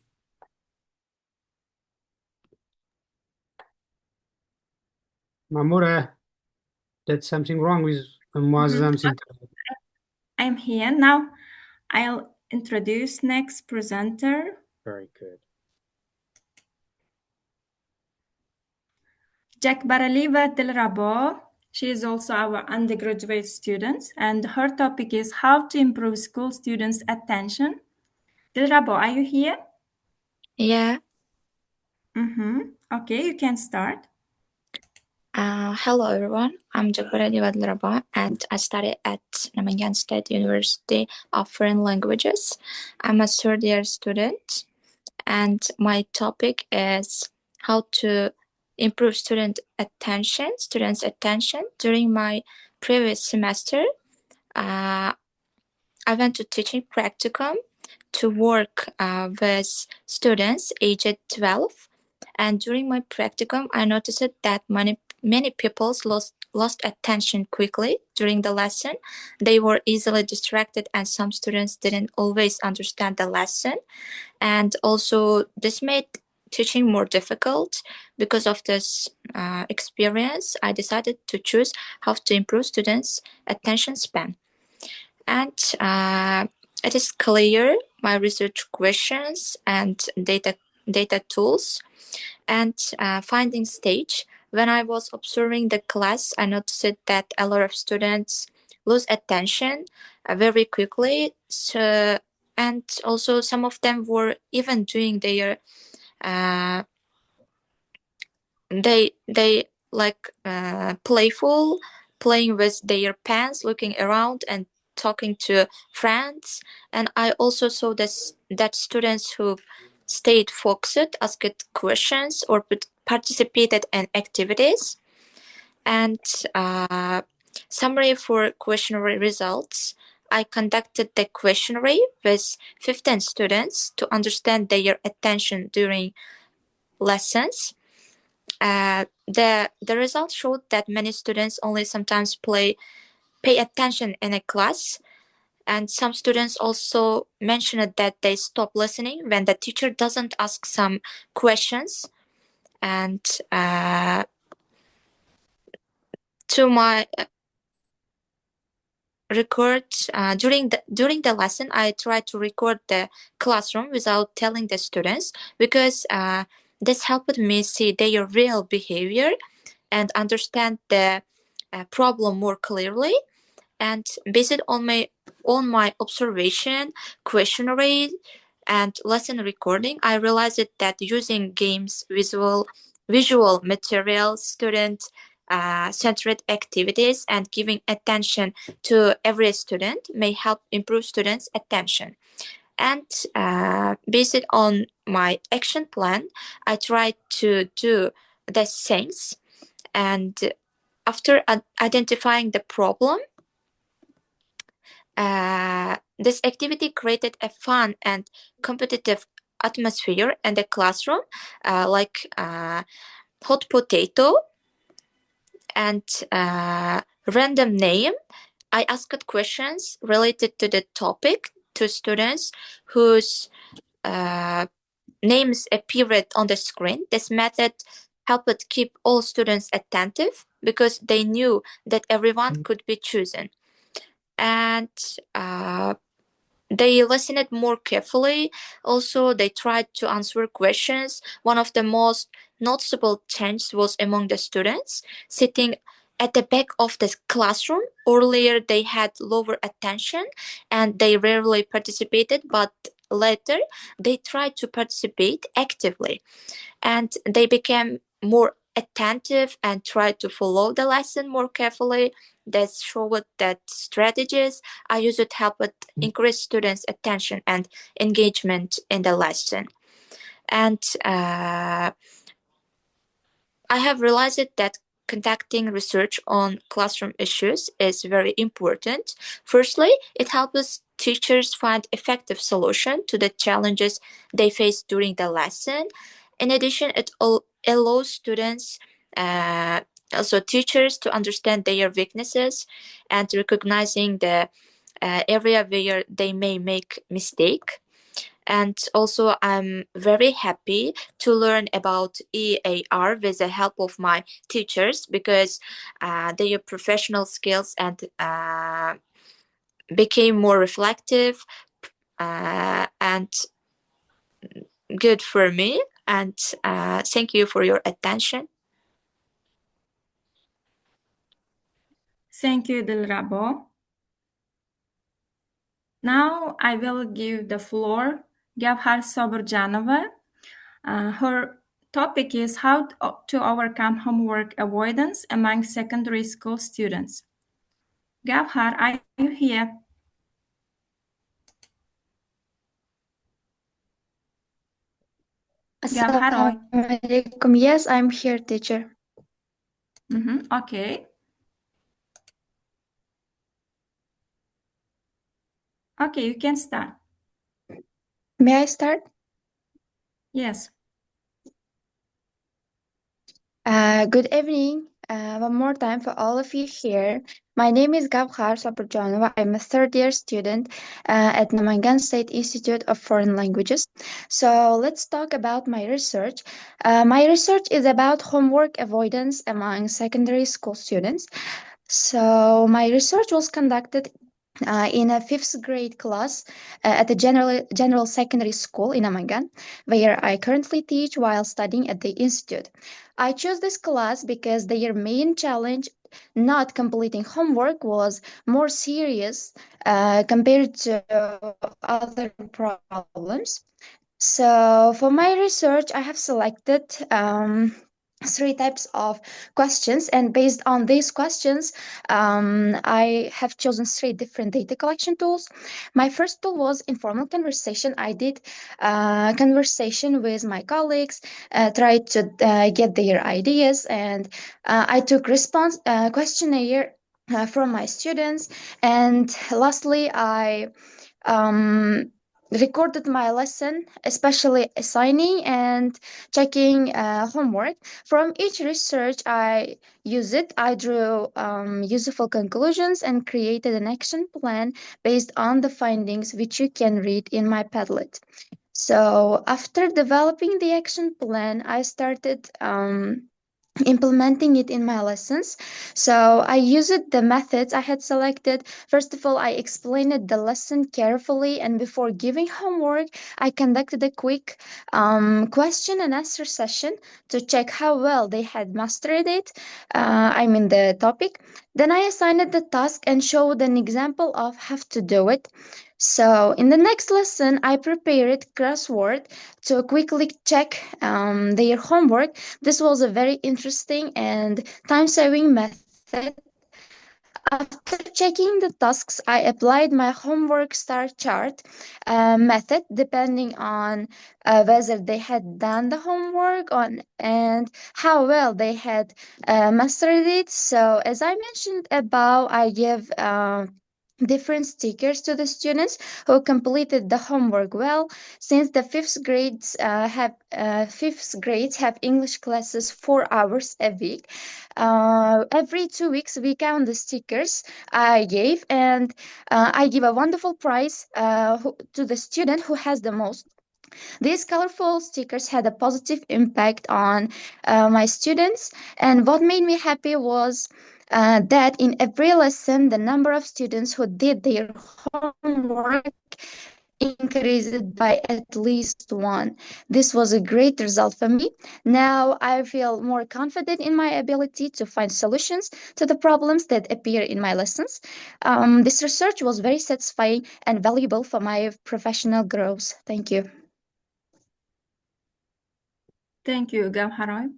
Mamura, that's something wrong with Muazzam's internet. I'm here now. I'll introduce next presenter. Very good. Jakbaralieva Dilrabo. She is also our undergraduate student, and her topic is how to improve school students' attention. Dilrabo, are you here? Yeah. Okay, you can start. Hello everyone, I'm Diyora Qodirova and I study at Namagan State University of Foreign Languages. I'm a third year student and my topic is how to improve students' attention. During my previous semester, I went to teaching practicum to work with students aged 12. And during my practicum, I noticed that many people lost attention quickly during the lesson. They were easily distracted and some students didn't always understand the lesson. And also this made teaching more difficult. Because of this experience, I decided to choose how to improve students' attention span. And it is clear my research questions and data tools and finding stage. When I was observing the class, I noticed that a lot of students lose attention very quickly. So, and also some of them were even doing their they like playful, playing with their pens, looking around and talking to friends. And I also saw that students who stayed focused, asked questions, or participated in activities. And summary for questionnaire results. I conducted the questionnaire with 15 students to understand their attention during lessons. The results showed that many students only sometimes pay attention in a class, and some students also mentioned that they stop listening when the teacher doesn't ask some questions. And to my record during the lesson, I tried to record the classroom without telling the students because this helped me see their real behavior and understand the problem more clearly. And based on my observation, questionnaire, and lesson recording, I realized that using games, visual materials, students centered activities and giving attention to every student may help improve students' attention. And based on my action plan, I tried to do the things. And after identifying the problem, this activity created a fun and competitive atmosphere in the classroom, like hot potato and random name. I asked questions related to the topic to students whose names appeared on the screen. This method helped keep all students attentive because they knew that everyone could be chosen. And they listened more carefully. Also, they tried to answer questions. One of the most noticeable changes was among the students sitting at the back of the classroom. Earlier, they had lower attention and they rarely participated, but later they tried to participate actively. And they became more attentive and tried to follow the lesson more carefully. That showed that strategies I used helped increase students' attention and engagement in the lesson. And I have realized that conducting research on classroom issues is very important. Firstly, it helps teachers find effective solutions to the challenges they face during the lesson. In addition, it allows students, also teachers, to understand their weaknesses and recognizing the area where they may make mistake. And also, I'm very happy to learn about EAR with the help of my teachers because their professional skills and became more reflective and good for me. And thank you for your attention. Thank you, Dilrabo. Now I will give the floor Gavhar Sabirjanova. Her topic is how to overcome homework avoidance among secondary school students. Gavhar, are you here? Gavhar, Assalamualaikum. Yes, I'm here, teacher. Okay. Okay, you can start. May I start? Yes. Good evening. One more time for all of you here. My name is Gavhar Sabirjanova. I'm a third-year student at Namangan State Institute of Foreign Languages. So let's talk about my research. My research is about homework avoidance among secondary school students. So my research was conducted in a fifth grade class at the general secondary school in Namangan, where I currently teach while studying at the institute. I chose this class because their main challenge, not completing homework, was more serious compared to other problems. So for my research, I have selected three types of questions, and based on these questions, I have chosen three different data collection tools. My first tool was informal conversation. I did conversation with my colleagues, tried to get their ideas, and I took response questionnaire from my students, and lastly I recorded my lesson, especially assigning and checking homework. From each research I used, I drew useful conclusions and created an action plan based on the findings, which you can read in my Padlet. So after developing the action plan, I started implementing it in my lessons. So I used the methods I had selected. First of all, I explained the lesson carefully, and before giving homework, I conducted a quick question and answer session to check how well they had mastered it. The topic. Then I assigned the task and showed an example of how to do it. So in the next lesson, I prepared crossword to quickly check their homework. This was a very interesting and time-saving method. After checking the tasks, I applied my homework star chart method depending on whether they had done the homework on and how well they had mastered it. So as I mentioned above, I give different stickers to the students who completed the homework well. Since the fifth grades have English classes 4 hours a week, every 2 weeks we count the stickers I gave, and I give a wonderful prize to the student who has the most. These colorful stickers had a positive impact on my students, and what made me happy was that in every lesson, the number of students who did their homework increased by at least one. This was a great result for me. Now I feel more confident in my ability to find solutions to the problems that appear in my lessons. This research was very satisfying and valuable for my professional growth. Thank you. Thank you, Gavharoy.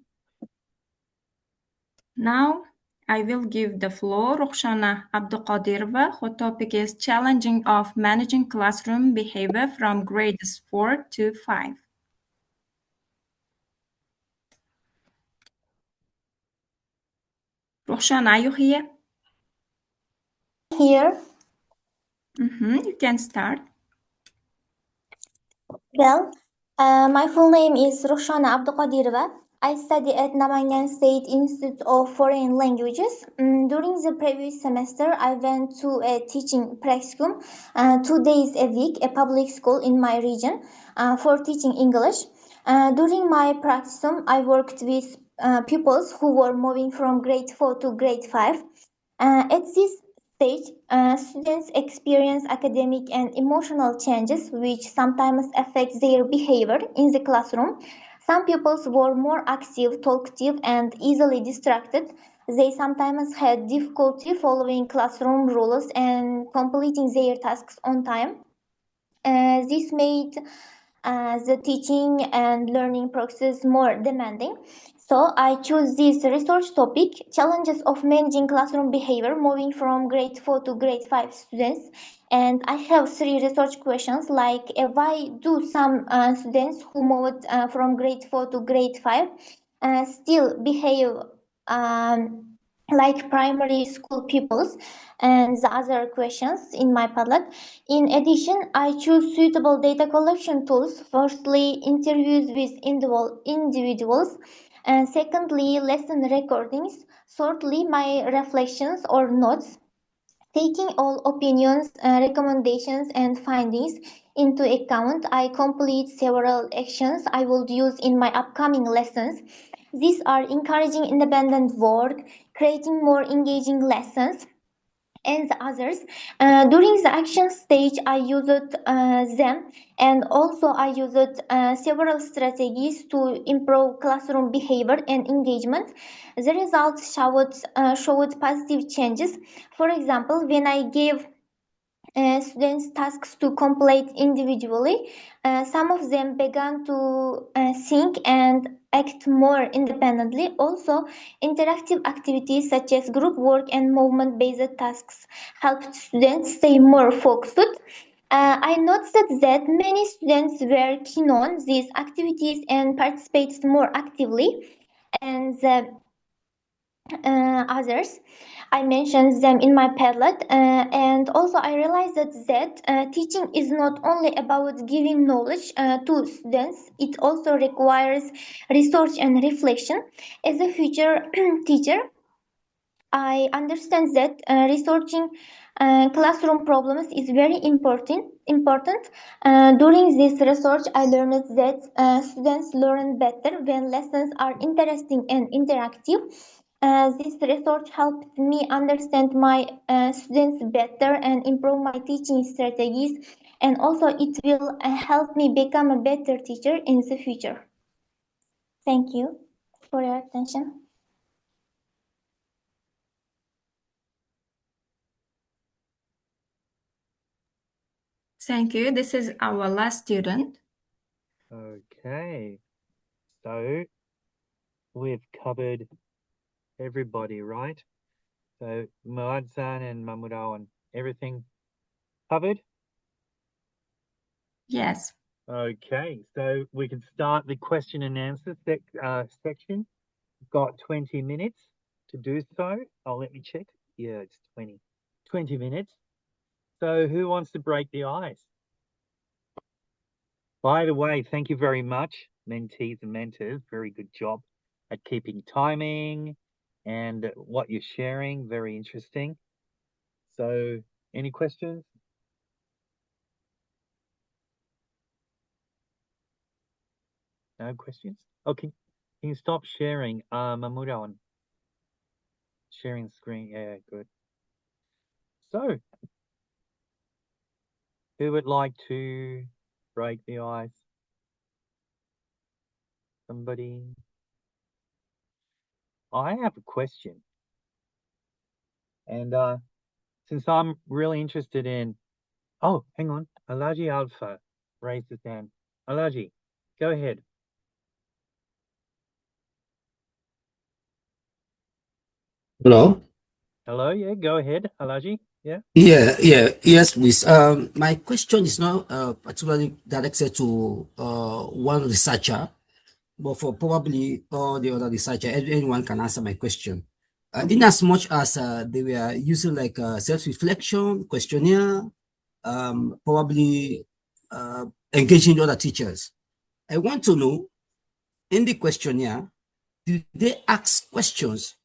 Now, I will give the floor to Rachanee Dersingh. Her topic is Challenging of Managing Classroom Behavior from Grades 4 to 5. Rachanee, are you here? Here. You can start. Well, my full name is Rachanee Dersingh. I study at Namangan State Institute of Foreign Languages. During the previous semester, I went to a teaching practicum 2 days a week, a public school in my region, for teaching English. During my practicum, I worked with pupils who were moving from grade 4 to grade 5. At this stage, students experience academic and emotional changes which sometimes affect their behavior in the classroom. Some pupils were more active, talkative, and easily distracted. They sometimes had difficulty following classroom rules and completing their tasks on time. This made the teaching and learning process more demanding. So I chose this research topic, challenges of managing classroom behavior moving from grade 4 to grade 5 students. And I have 3 research questions like why do some students who moved from grade 4 to grade 5 still behave like primary school pupils, and the other questions in my Padlet. In addition, I choose suitable data collection tools. Firstly, interviews with individuals, and secondly, lesson recordings. Thirdly, my reflections or notes. Taking all opinions, recommendations, and findings into account, I complete several actions I will use in my upcoming lessons. These are encouraging independent work, creating more engaging lessons, and the others. During the action stage, I used them, and also I used several strategies to improve classroom behavior and engagement. The results showed positive changes. For example, when I gave students tasks to complete individually, some of them began to think and act more independently. Also, interactive activities such as group work and movement based tasks helped students stay more focused. I noticed that many students were keen on these activities and participated more actively, and the others. I mentioned them in my Padlet, and also I realized that teaching is not only about giving knowledge to students, it also requires research and reflection. As a future teacher, I understand that researching classroom problems is very important. During this research, I learned that students learn better when lessons are interesting and interactive. This research helped me understand my students better and improve my teaching strategies, and also it will help me become a better teacher in the future. Thank you for your attention. Thank you. This is our last student. Okay. So we've covered everybody, right? So Muazzam and Mamurahon, everything covered? Yes. Okay, so we can start the question and answer section. We've got 20 minutes to do so. Oh, let me check. Yeah, it's 20 minutes. So who wants to break the ice? By the way, thank you very much, mentees and mentors. Very good job at keeping timing and what you're sharing. Very interesting. So any questions? No questions? Okay. Can you stop sharing? Mamurahon. Sharing screen. Yeah, good. So, who would like to break the ice? Somebody? I have a question. And since I'm really interested in... Oh, hang on. Alaji Alpha raised his hand. Alaji, go ahead. Hello? Hello, yeah, go ahead, Alaji. Yeah. Yes, please. My question is not particularly directed to one researcher, but for probably all the other researchers, anyone can answer my question. In as much as they were using like self-reflection, questionnaire, probably engaging other teachers. I want to know, in the questionnaire, did they ask questions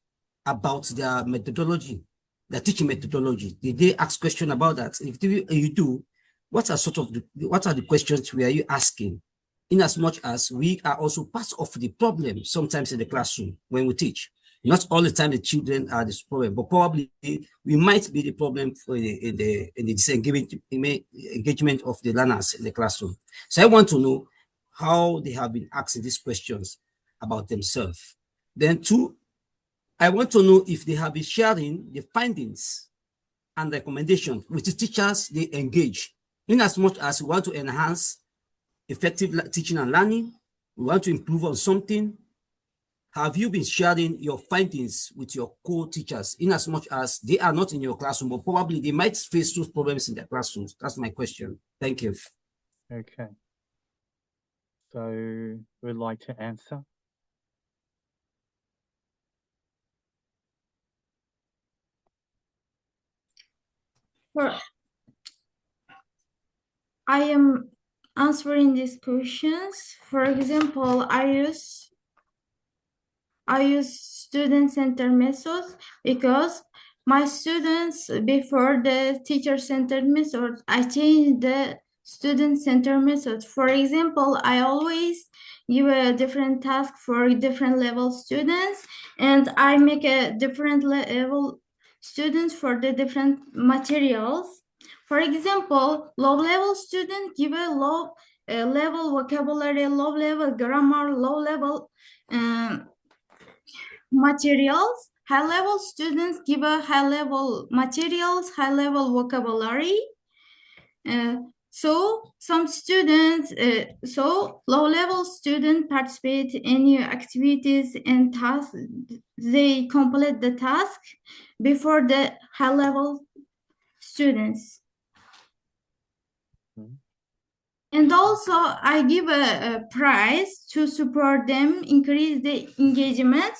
about their methodology, their teaching methodology? Did they ask questions about that? If you do, what are the questions were you asking? In as much as we are also part of the problem sometimes in the classroom when we teach. Not all the time the children are the problem, but probably we might be the problem for in the engagement of the learners in the classroom. So I want to know how they have been asking these questions about themselves. Then two, I want to know if they have been sharing the findings and recommendations with the teachers they engage. In as much as we want to enhance effective teaching and learning, we want to improve on something, have you been sharing your findings with your co-teachers in as much as they are not in your classroom, but probably they might face those problems in their classrooms? That's my question. Thank you. Okay. So, would like to answer? I am answering these questions. For example, I use student-centered methods because my students, before the teacher-centered method, I changed the student-centered method. For example, I always give a different task for different level students, and I make a different level students for the different materials. For example, low-level student give a low level vocabulary, low-level grammar, low-level materials. High-level students give a high-level materials, high-level vocabulary. So some students, so low-level students participate in new activities and tasks. They complete the task before the high-level students. And also, I give a prize to support them, increase the engagement.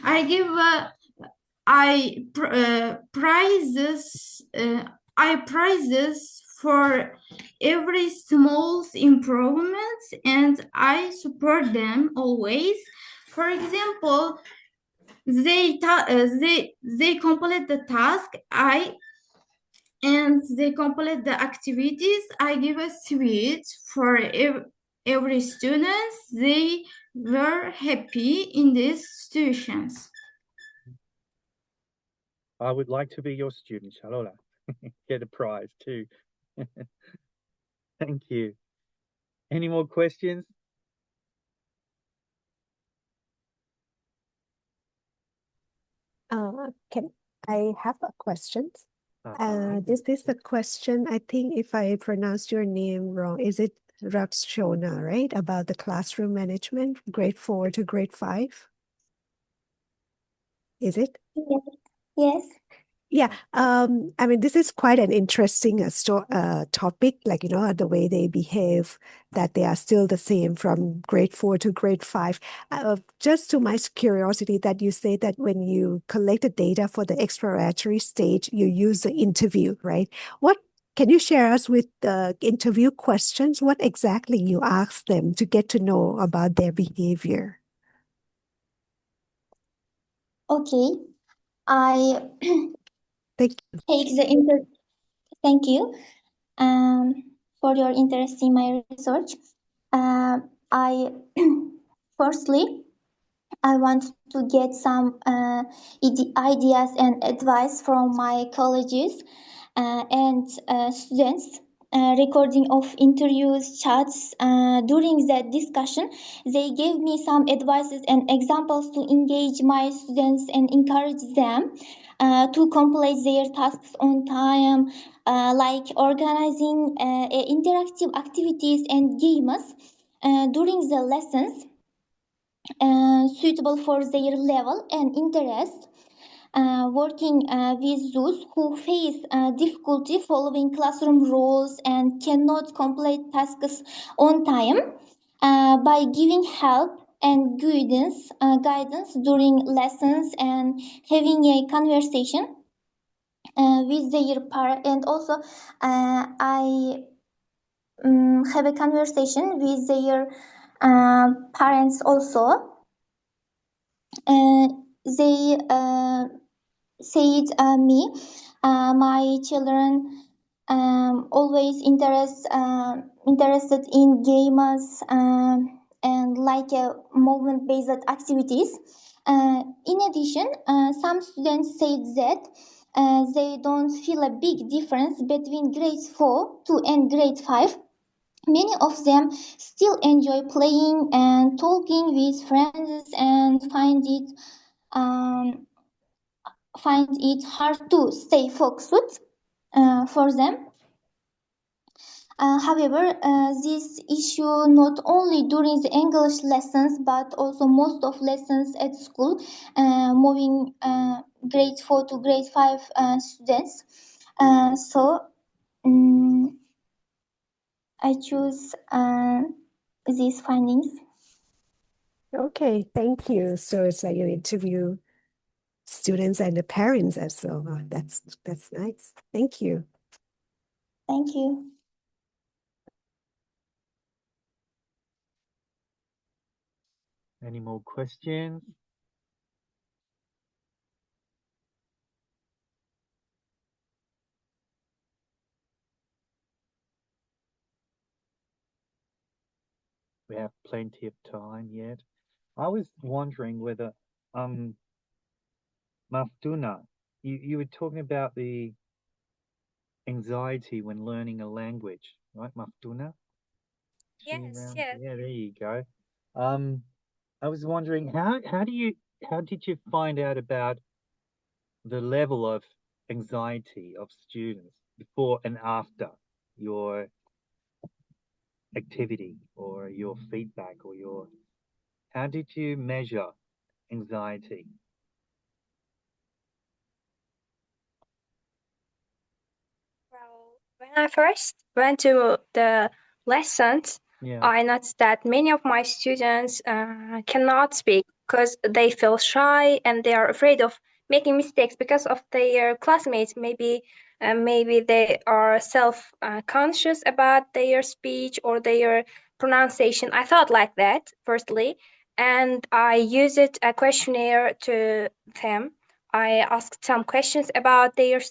I give prizes for every small improvement, and I support them always. For example, they complete the task, and they complete the activities. I give a sweet for every student. They were happy in these situations. I would like to be your student, Shalola. Get a prize too. Thank you. Any more questions? Can I have a question? This is the question. I think if I pronounced your name wrong, is it Rachanee, right? About the classroom management, grade 4 to grade 5? Is it? Yes. Yeah, I mean, this is quite an interesting topic, like, the way they behave, that they are still the same from grade 4 to grade 5. Just to my curiosity, that you say that when you collect the data for the exploratory stage, you use the interview, right? Can you share us with the interview questions? What exactly you ask them to get to know about their behavior? Okay. I Thank you. Thank you for your interest in my research. I firstly, I want to get some ideas and advice from my colleagues and students. Recording of interviews, chats. During that discussion, they gave me some advices and examples to engage my students and encourage them to complete their tasks on time, like organizing interactive activities and games during the lessons suitable for their level and interest. Working with those who face difficulty following classroom rules and cannot complete tasks on time by giving help and guidance during lessons and having a conversation with their parent. And also I have a conversation with their parents also. They said me, my children always interested in games and like movement-based activities. In addition, some students said that they don't feel a big difference between grade 4 to and grade 5. Many of them still enjoy playing and talking with friends and find it hard to stay focused for them. However, this issue not only during the English lessons but also most of lessons at school, moving grade 4 to grade 5 students. So I choose these findings. Okay, thank you. So it's like you interview students and the parents as well. That's nice. Thank you. Thank you. Any more questions? We have plenty of time yet. I was wondering whether, Maftuna, you were talking about the anxiety when learning a language, right, Maftuna? Yes. Yeah, there you go. I was wondering how did you find out about the level of anxiety of students before and after your activity or your feedback or how did you measure anxiety? When I first went to the lessons, I noticed that many of my students cannot speak because they feel shy and they are afraid of making mistakes because of their classmates. Maybe they are self-conscious about their speech or their pronunciation. I thought like that firstly, and I used a questionnaire to them. I asked some questions about their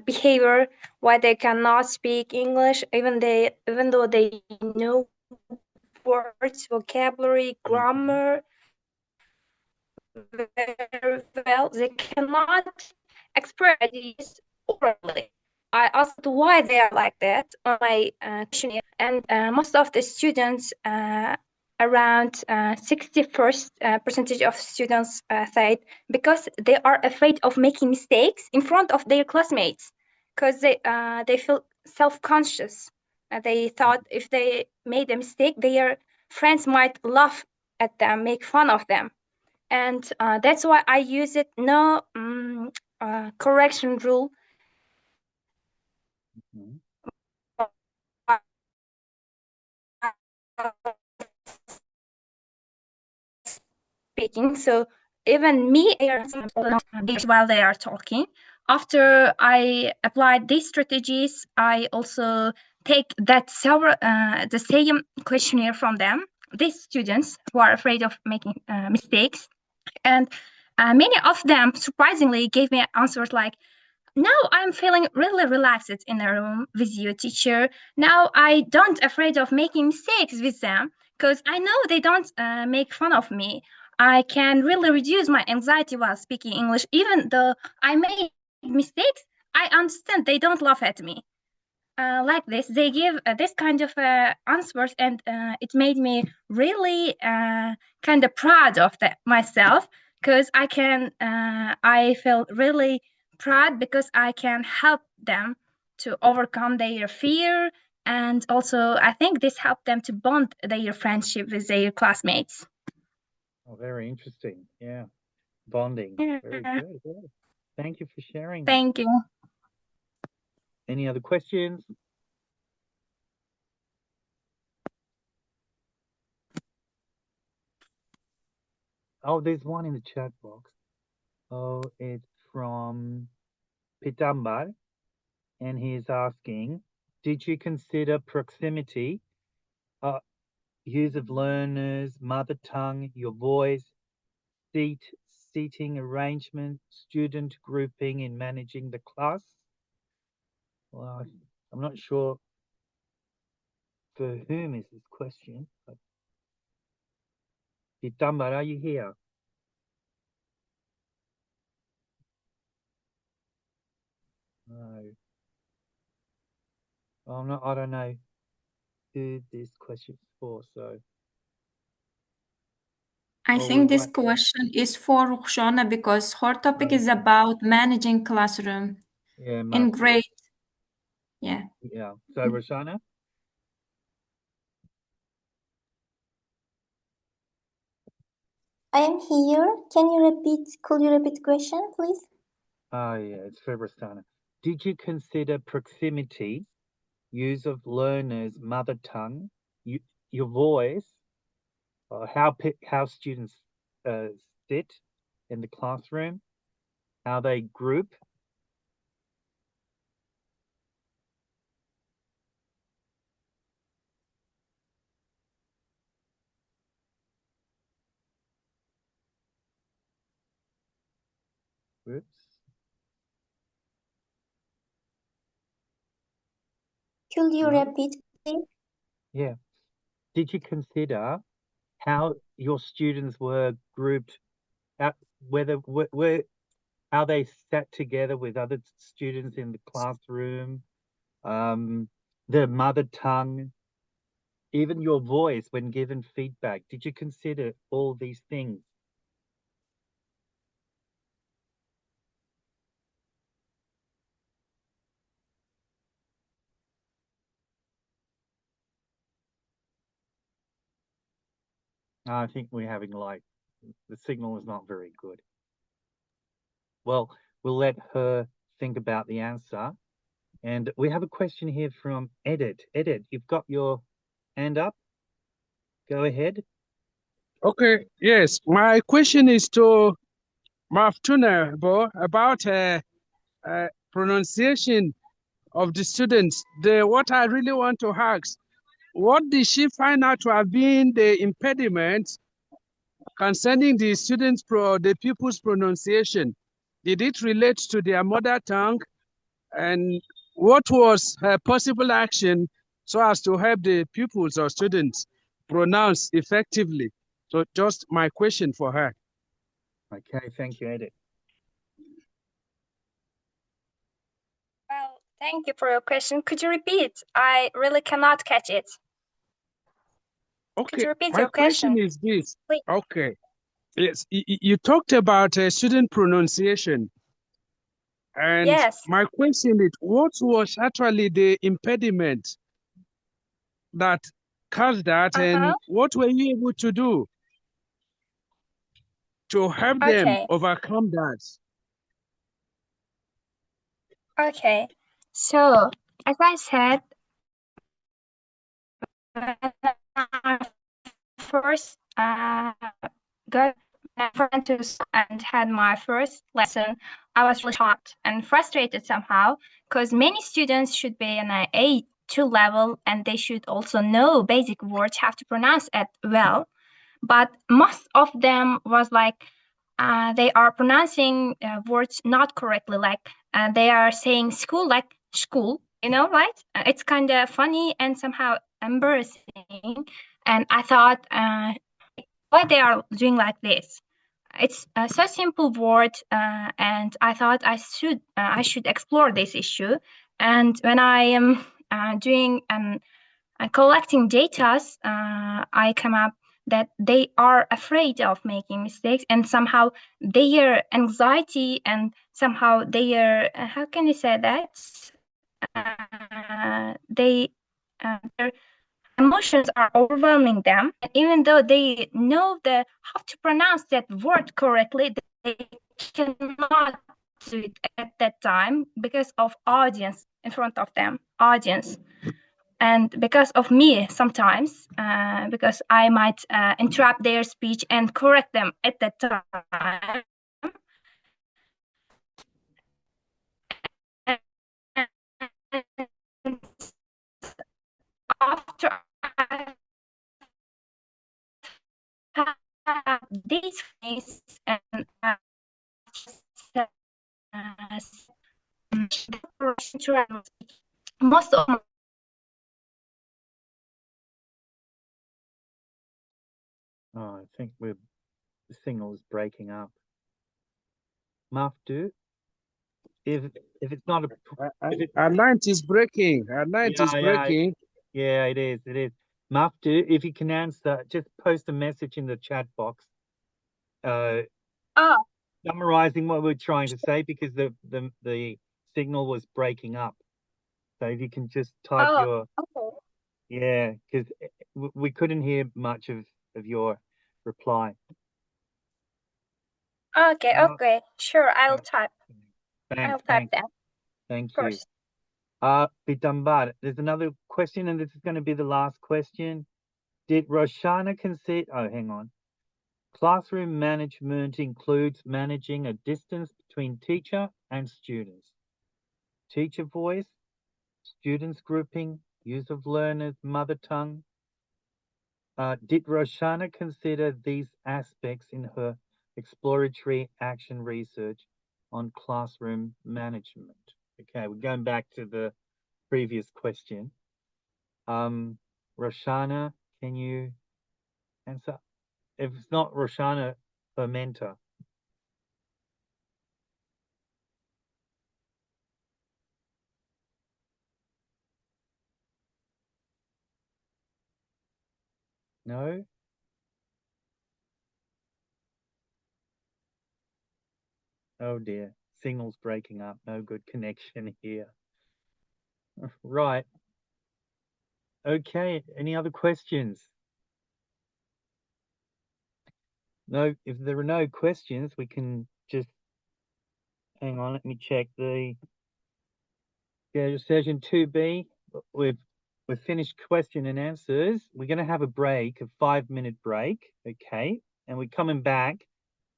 behavior, why they cannot speak English, even though they know words, vocabulary, grammar very well, they cannot express ideas orally. I asked why they are like that on my questionnaire, and most of the students, around 61% percentage of students said because they are afraid of making mistakes in front of their classmates. because they feel self-conscious. They thought if they made a mistake, their friends might laugh at them, make fun of them. And that's why I use it no correction rule. Speaking, so even me while they are talking. After I applied these strategies, I also take that the same questionnaire from them, these students who are afraid of making mistakes. And many of them surprisingly gave me answers like, now I'm feeling really relaxed in a room with you, teacher. Now I don't afraid of making mistakes with them because I know they don't make fun of me. I can really reduce my anxiety while speaking English. Even though I made mistakes, I understand they don't laugh at me. Like this, they give this kind of answers, and it made me really kind of proud of myself because I felt really proud because I can help them to overcome their fear, and also I think this helped them to bond their friendship with their classmates. Oh, very interesting. Yeah, bonding. Very good. Yeah. Thank you for sharing that. Thank you. Any other questions? Oh, there's one in the chat box. Oh, it's from Pitambar, and he's asking, did you consider proximity, use of learners, mother tongue, your voice, seating arrangement, student grouping in managing the class? Well, I'm not sure for whom is this question, but Pitambar, are you here? No. I don't know who this question is for, so. I think this question is for Rachanee because her topic is about managing classroom in grade. Yeah. Yeah. So Rachanee? I am here. Could you repeat the question, please? Oh, yeah, it's for Rachanee. Did you consider proximity, use of learners' mother tongue, your voice, how students sit in the classroom, how they group? Groups. Could you repeat, please? Yeah. Did you consider how your students were grouped, how they sat together with other students in the classroom, their mother tongue, even your voice when given feedback? Did you consider all these things? I think we're having the signal is not very good. Well, we'll let her think about the answer. And we have a question here from Edit. Edit, you've got your hand up. Go ahead. Okay, yes. My question is to Maftuna about pronunciation of the students. What I really want to ask, what did she find out to have been the impediment concerning the the pupils' pronunciation? Did it relate to their mother tongue? And what was her possible action so as to help the pupils or students pronounce effectively? So just my question for her. Okay, thank you, Edit. Well, thank you for your question. Could you repeat? I really cannot catch it. Okay, could you repeat my your question is this. Please. Okay, yes, you talked about student pronunciation, And Yes. my question is, what was actually the impediment that caused that, and what were you able to do to help them Okay. overcome that? Okay. So, as I said, when I first got went to school and had my first lesson, I was really shocked and frustrated somehow because many students should be in an A2 level and they should also know basic words, have to pronounce it well. But most of them was like they are pronouncing words not correctly, like they are saying school like school, right? It's kind of funny and somehow embarrassing. And I thought, why they are doing like this? It's such a simple word, and I thought I should explore this issue. And when I am doing collecting data, I come up that they are afraid of making mistakes, and somehow their anxiety and somehow their how can you say that their emotions are overwhelming them, and even though they know how to pronounce that word correctly, they cannot do it at that time because of audience in front of them, audience. And because of me sometimes, because I might interrupt their speech and correct them at that time. And after I have these things and most of my Oh, I think the signal is breaking up. Mafdu, if it's not a Our line is breaking. Our line is breaking. Yeah, it is. It is. Mafdu, if you can answer, just post a message in the chat box. Summarizing what we're trying to say, because the signal was breaking up. So if you can just type your because we couldn't hear much of your reply. Okay, sure, I'll type. Thanks. That. Thank you. Pitambar, there's another question, and this is going to be the last question. Did Roshana consider? Oh, hang on. Classroom management includes managing a distance between teacher and students. Teacher voice, students grouping, use of learner's mother tongue. Did Roshana consider these aspects in her exploratory action research on classroom management? Okay, we're going back to the previous question. Roshana, can you answer? If it's not Roshana, her mentor. No? Oh dear, signal's breaking up. No good connection here. Right. Okay, any other questions? No, if there are no questions, we can just hang on, let me check the session 2B. We've finished question and answers. We're going to have a break, a 5-minute break, okay? And we're coming back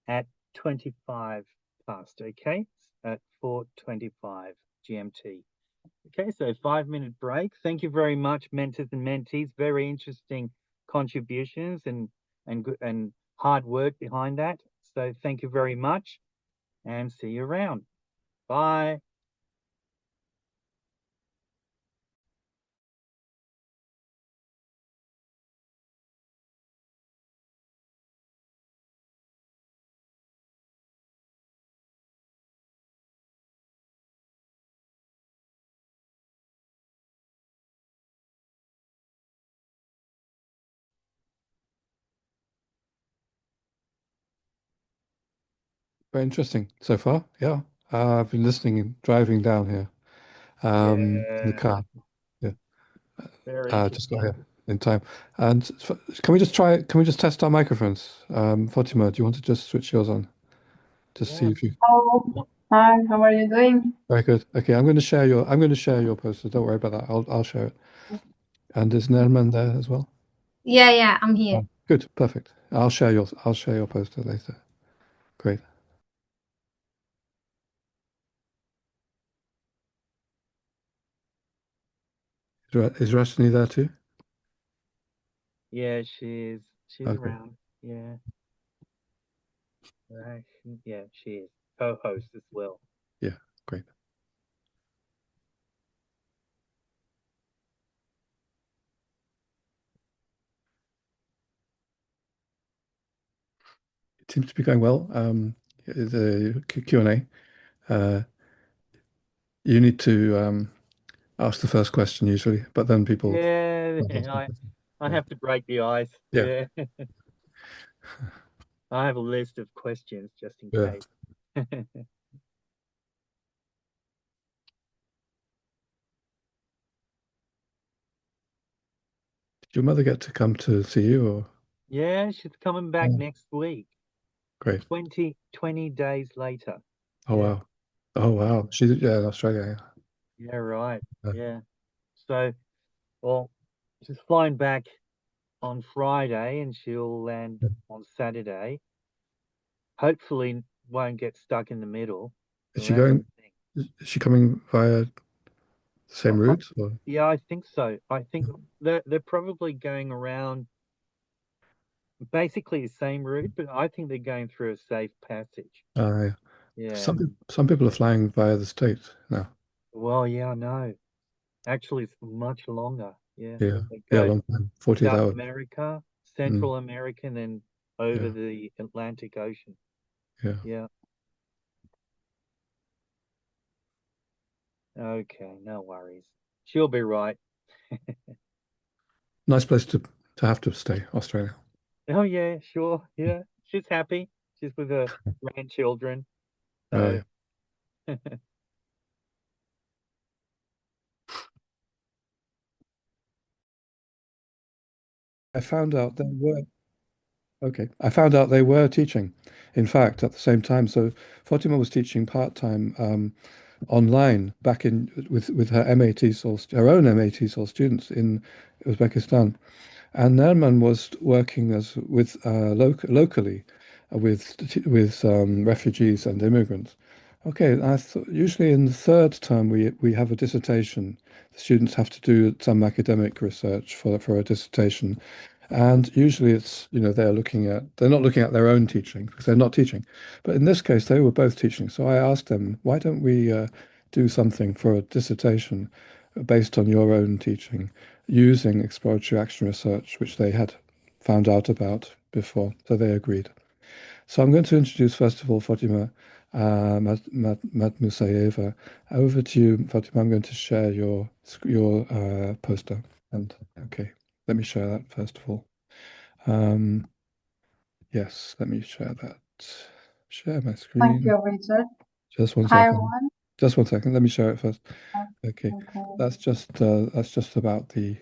at 25 past, okay? At 4:25 GMT. Okay, so 5-minute break. Thank you very much, mentors and mentees. Very interesting contributions and hard work behind that. So thank you very much, and see you around. Bye. Very interesting so far. Yeah. I've been listening, driving down here, in the Yeah, car. Yeah, very just got interesting. here in time. And can we just test our microphones? Fatima, do you want to just switch yours on? Just see Yeah. if you. Oh, hi, how are you doing? Very good. Okay, I'm going to share your poster. Don't worry about that. I'll share it. And is Nerman there as well? Yeah, I'm here. Good, perfect. I'll share your poster later. Great. Is Rachanee there too? Yeah, she's Okay. around. Yeah. Right. Yeah, she is. Co-host as well. Yeah, great. It seems to be going well. The Q&A. You need to ask the first question usually, but then people. Yeah, I have to break the ice. Yeah. Yeah. I have a list of questions just in Yeah. case. Did your mother get to come to see you or? Yeah, she's coming back next week. Great. 20 days later. Oh, Yeah. wow. Oh, wow. She's in Australia. Yeah, right. Yeah. Yeah. So, well, she's flying back on Friday and she'll land on Saturday. Hopefully won't get stuck in the middle. Is So she that's going? the thing. Is she coming via the same route? Or? Yeah, I think so. I think they're probably going around basically the same route, but I think they're going through a safe passage. Yeah. Yeah. Some people are flying via the States now. Well, yeah, I know. Actually, it's much longer. Yeah. Yeah. They Yeah, go long time. 48 South hours. America, Central America, and then over Yeah. the Atlantic Ocean. Yeah. Yeah. Okay, no worries. She'll be right. Nice place to have to stay, Australia. Oh yeah, sure. Yeah. She's happy. She's with her grandchildren. Right. So I found out they were I found out they were teaching, in fact, at the same time. So Fatima was teaching part-time online back in with her her own MATESOL students in Uzbekistan, and Nerman was working locally with refugees and immigrants. Okay, I thought usually in the third term we have a dissertation. The students have to do some academic research for a dissertation, and usually it's they're not looking at their own teaching because they're not teaching, but in this case they were both teaching. So I asked them, why don't we do something for a dissertation based on your own teaching, using exploratory action research, which they had found out about before. So they agreed. So I'm going to introduce, first of all, Fatima Musaeva. Over to you, Fatima. I'm going to share your poster. And okay, let me share that first of all. Yes, let me share that. Share my screen. Thank you, Richard. Just one Hi, second. everyone. Just one second. Let me share it first. Okay. Okay. That's just about the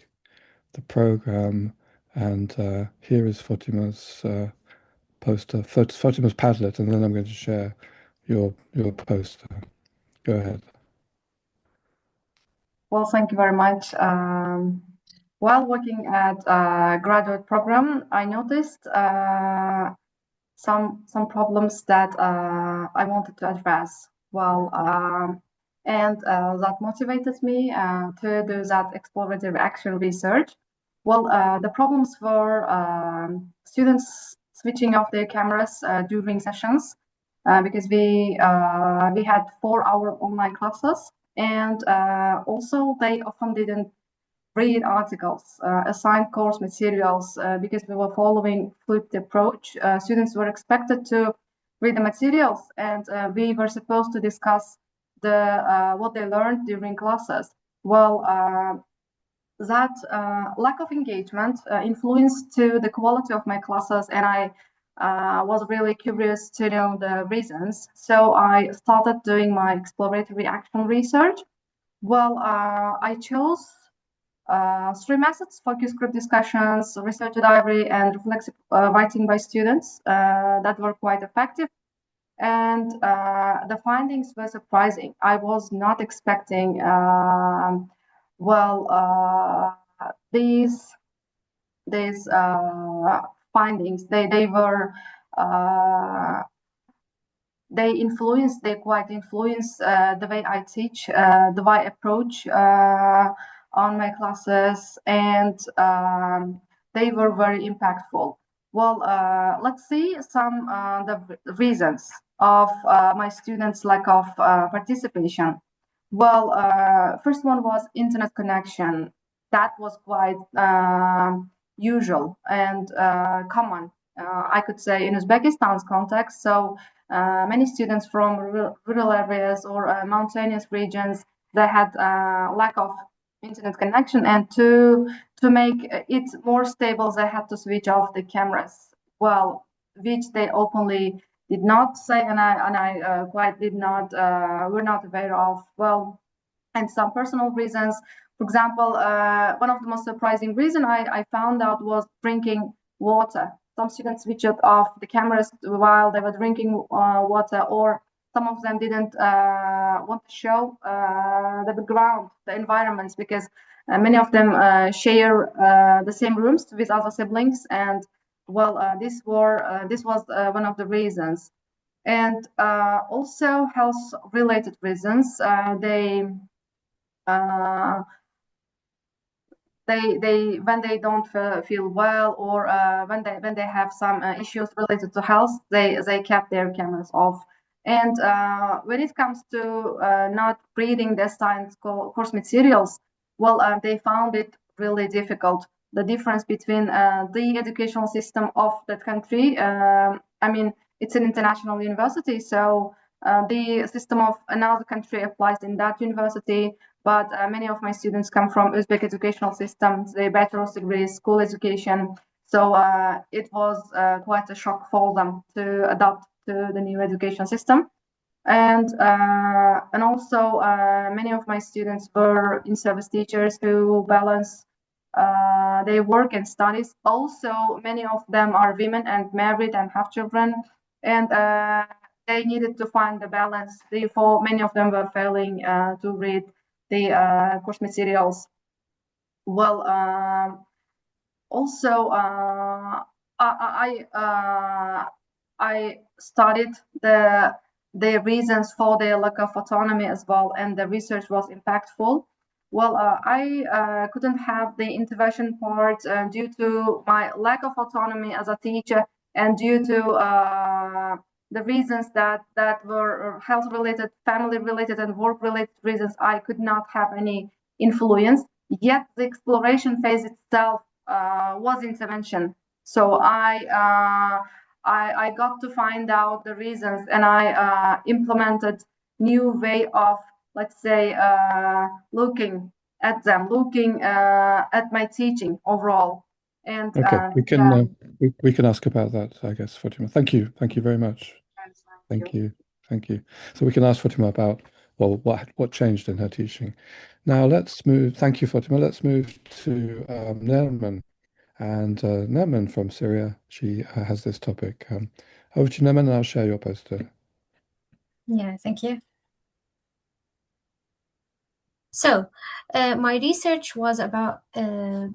program, and here is Fatima's poster, Fatima's Padlet, and then I'm going to share your poster. Go ahead. Well, thank you very much. While working at a graduate program, I noticed some problems that I wanted to address. Well, and that motivated me to do that exploratory action research. Well, the problems were students switching off their cameras during sessions because we had 4-hour online classes, and also they often didn't read articles, assigned course materials, because we were following flipped approach. Students were expected to read the materials, and we were supposed to discuss what they learned during classes. Well, that lack of engagement influenced to the quality of my classes, and I was really curious to know the reasons. So I started doing my exploratory action research. Well, I chose 3 methods: focus group discussions, research diary, and reflexive writing by students that were quite effective. And the findings were surprising. I was not expecting, these findings. They were they quite influence the way I teach, the way I approach on my classes, and they were very impactful. Well, let's see some the reasons of my students' lack of participation. Well, first one was internet connection. That was quite usual and common, I could say, in Uzbekistan's context. So many students from rural areas or mountainous regions, they had lack of internet connection, and to make it more stable, they had to switch off the cameras. Well, which they openly did not say, and I quite did not were not aware of. Well, and some personal reasons. For example, one of the most surprising reason I found out was drinking water. Some students switched off the cameras while they were drinking water, or some of them didn't want to show the background, the environments, because many of them share the same rooms with other siblings, and well, this was one of the reasons. And also health-related reasons. They when they don't feel well, or when they have some issues related to health, they kept their cameras off. And when it comes to not reading the science course materials, well, they found it really difficult. The difference between the educational system of that country. I mean, it's an international university, so the system of another country applies in that university. But many of my students come from Uzbek educational systems, the bachelor's degrees, school education. So it was quite a shock for them to adapt to the new education system. And also many of my students were in-service teachers who balance their work and studies. Also, many of them are women and married and have children, and they needed to find the balance. Therefore, many of them were failing to read the course materials. Well, also I studied the reasons for their lack of autonomy as well, and the research was impactful. Well, I couldn't have the intervention part due to my lack of autonomy as a teacher, and due to the reasons that were health-related, family-related, and work-related reasons. I could not have any influence. Yet the exploration phase itself was intervention. So I got to find out the reasons, and I implemented new way of, let's say, looking at them, looking at my teaching overall. And okay, we can ask about that, I guess, Fatima. Thank you very much. Thank you. So we can ask Fatima about, well, what changed in her teaching. Now let's move. Thank you, Fatima. Let's move to Nerman. And Nerman from Syria, she has this topic. Over to Nerman, and I'll share your poster. Yeah, thank you. So my research was about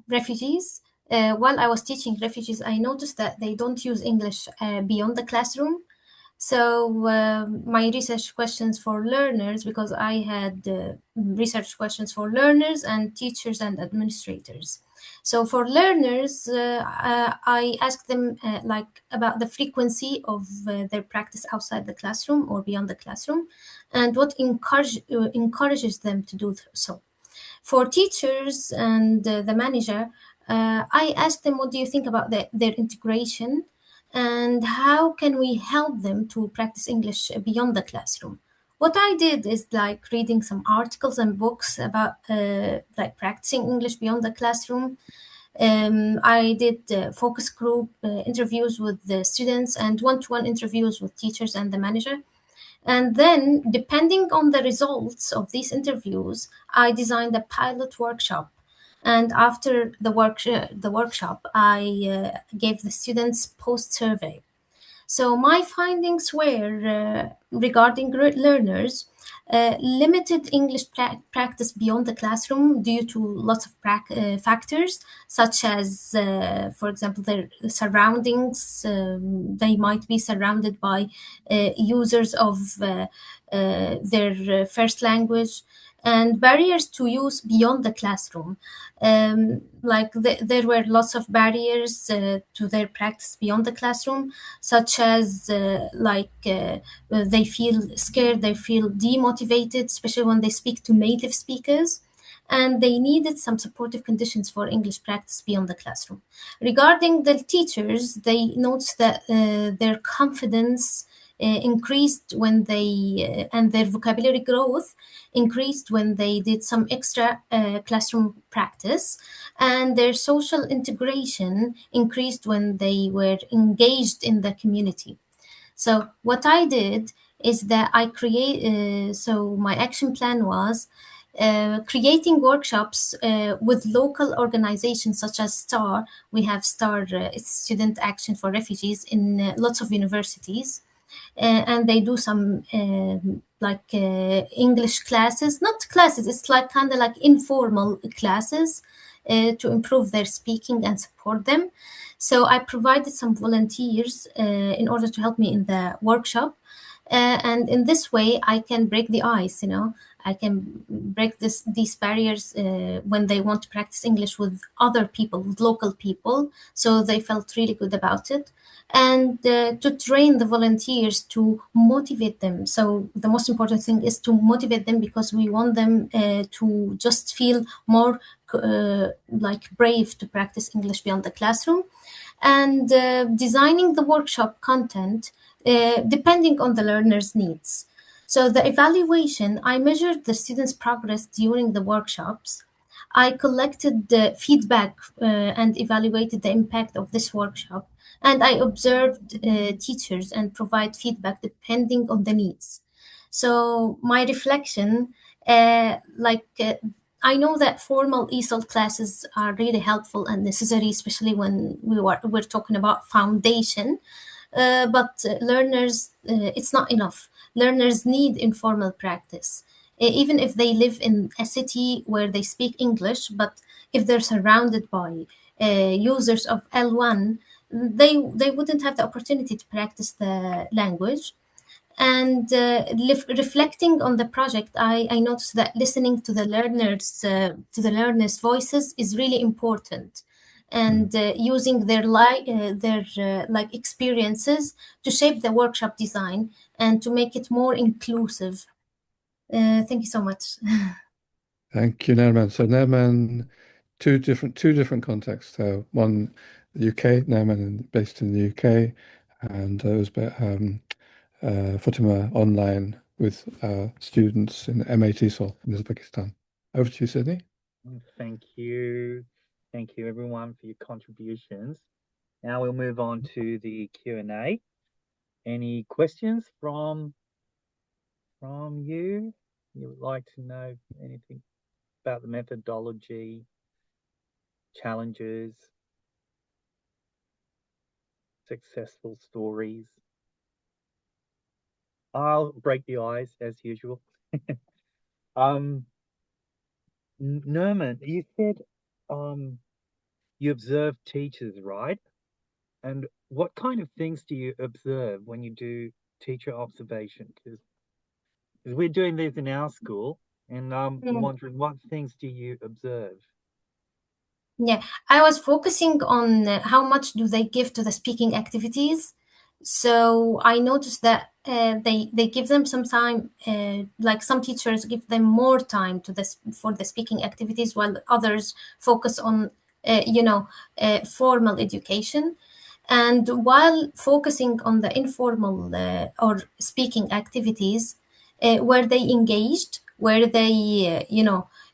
refugees. While I was teaching refugees, I noticed that they don't use English beyond the classroom. So my research questions for learners, because I had research questions for learners and teachers and administrators. So for learners, I asked them about the frequency of their practice outside the classroom or beyond the classroom, and what encourages them to do so. For teachers and the manager, I asked them, what do you think about their integration, and how can we help them to practice English beyond the classroom? What I did is reading some articles and books about practicing English beyond the classroom. I did focus group interviews with the students and one-to-one interviews with teachers and the manager. And then, depending on the results of these interviews, I designed a pilot workshop. And after the workshop, I gave the students post-survey. So my findings were regarding learners, limited English practice beyond the classroom due to lots of factors, such as, for example, their surroundings. They might be surrounded by users of their first language, and barriers to use beyond the classroom. There were lots of barriers to their practice beyond the classroom, such as they feel scared, they feel demotivated, especially when they speak to native speakers, and they needed some supportive conditions for English practice beyond the classroom. Regarding the teachers, they noticed that their confidence increased when they and their vocabulary growth increased when they did some extra classroom practice, and their social integration increased when they were engaged in the community. So what I did is that so my action plan was creating workshops with local organizations such as STAR. We have STAR, it's Student Action for Refugees, in lots of universities. And they do some English classes, not classes, it's kind of like informal classes to improve their speaking and support them. So I provided some volunteers in order to help me in the workshop. And in this way, I can break the ice, I can break these barriers when they want to practice English with other people, with local people. So they felt really good about it. And to train the volunteers to motivate them. So the most important thing is to motivate them, because we want them to just feel more brave to practice English beyond the classroom. And designing the workshop content depending on the learner's needs. So the evaluation, I measured the students' progress during the workshops. I collected the feedback and evaluated the impact of this workshop. And I observed teachers and provide feedback depending on the needs. So my reflection, I know that formal ESOL classes are really helpful and necessary, especially when we're talking about foundation. But learners, it's not enough. Learners need informal practice. Even if they live in a city where they speak English, but if they're surrounded by users of L1, they wouldn't have the opportunity to practice the language. And reflecting on the project, I noticed that listening to the learners' voices is really important, and using their experiences to shape the workshop design and to make it more inclusive. Thank you so much. Thank you, Nerman. So Nerman, two different contexts. So one, the UK, Nerman based in the UK, and Fatima online with students in MATEFL in Uzbekistan. Over to you, Sydney. Thank you. Thank you, everyone, for your contributions. Now we'll move on to the Q&A. Any questions from you? You would like to know anything about the methodology, challenges, successful stories? I'll break the ice as usual. Nerman, you said you observe teachers, right? And what kind of things do you observe when you do teacher observation? Because we're doing these in our school, and I'm wondering, what things do you observe? Yeah, I was focusing on how much do they give to the speaking activities. So I noticed that they give them some time, like some teachers give them more time for the speaking activities, while others focus on formal education. And while focusing on the informal or speaking activities, were they engaged? Were they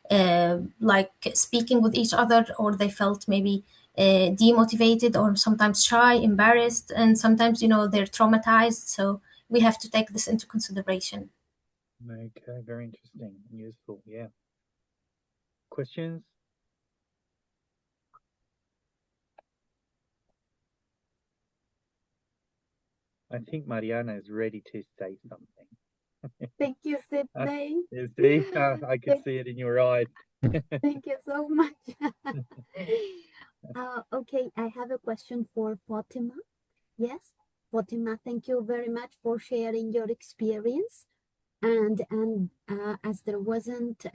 like speaking with each other, or they felt maybe demotivated, or sometimes shy, embarrassed, and sometimes, they're traumatized. So we have to take this into consideration. Okay, very interesting and useful. Yeah. Questions? I think Mariana is ready to say something. Thank you, Sydney. You see, I can see it in your eyes. Thank you so much. Okay, I have a question for Fatima. Yes, Fatima, thank you very much for sharing your experience. And as there wasn't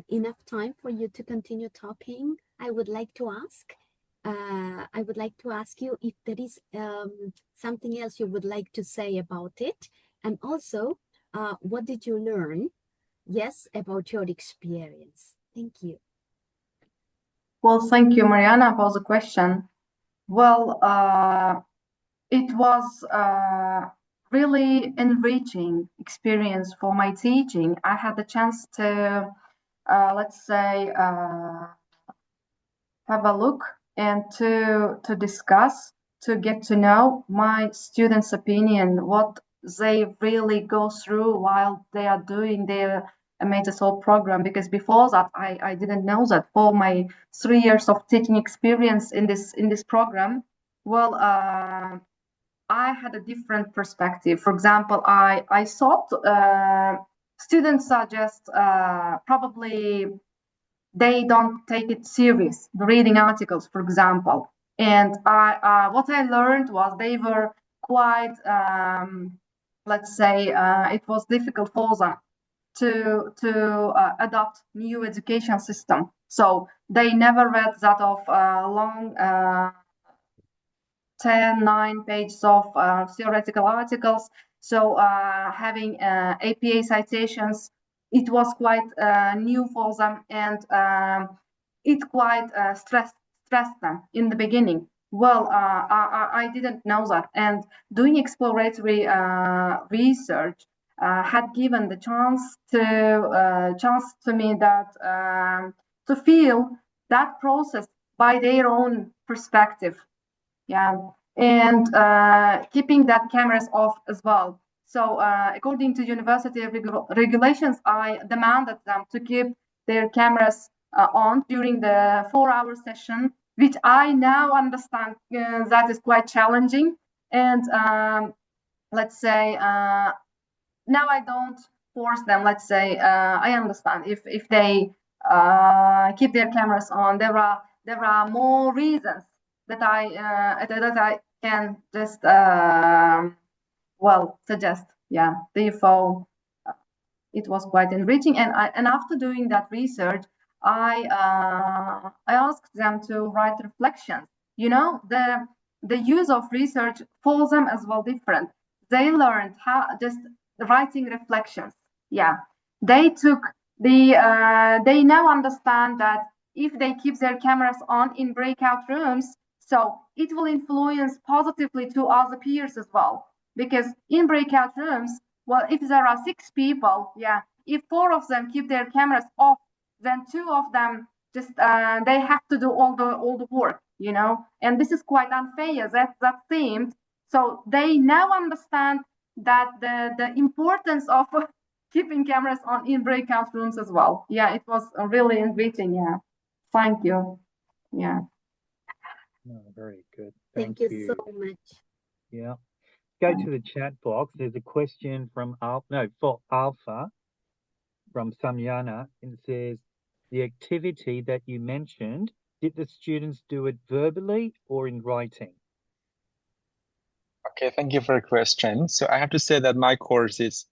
enough time for you to continue talking, I would like to ask you if there is something else you would like to say about it, and also what did you learn, yes, about your experience? Thank you. Well, thank you, Mariana, for the question. Well, it was really enriching experience for my teaching. I had the chance to, let's say, have a look and to discuss, to get to know my students' opinion, what they really go through while they are doing their MenTRnet program. Because before that, I didn't know that. For my 3 years of teaching experience in this program, well, I had a different perspective. For example, I thought students are just probably they don't take it serious, the reading articles, for example. And what I learned was they were quite, let's say, it was difficult for them to adopt new education system. So they never read that of long 9 pages of theoretical articles. So having APA citations, it was quite new for them, and it quite stressed them in the beginning. Well, I didn't know that, and doing exploratory research had given the chance to me that to feel that process by their own perspective. Yeah, and keeping that cameras off as well. So according to university regulations, I demanded them to keep their cameras on during the 4-hour session, which I now understand that is quite challenging. And let's say now I don't force them. Let's say I understand if they keep their cameras on. There are more reasons that I can just well suggest. Yeah, therefore it was quite enriching. And after doing that research, I asked them to write reflections. You know, the use of research for them as well different. They learned how just writing reflections. Yeah, they took they now understand that if they keep their cameras on in breakout rooms, so it will influence positively to other peers as well. Because in breakout rooms, well, if there are 6 people, yeah, if 4 of them keep their cameras off, then 2 of them just they have to do all the work, you know, and this is quite unfair. That seemed. So they now understand that the importance of keeping cameras on in breakout rooms as well. Yeah, it was really enriching. Yeah, thank you. Yeah. No, very good. Thank you so much. Yeah. Go to the chat box. There's a question from for Alpha from Samyana, and it says, the activity that you mentioned, did the students do it verbally or in writing? Okay, thank you for your question. So I have to say that my course is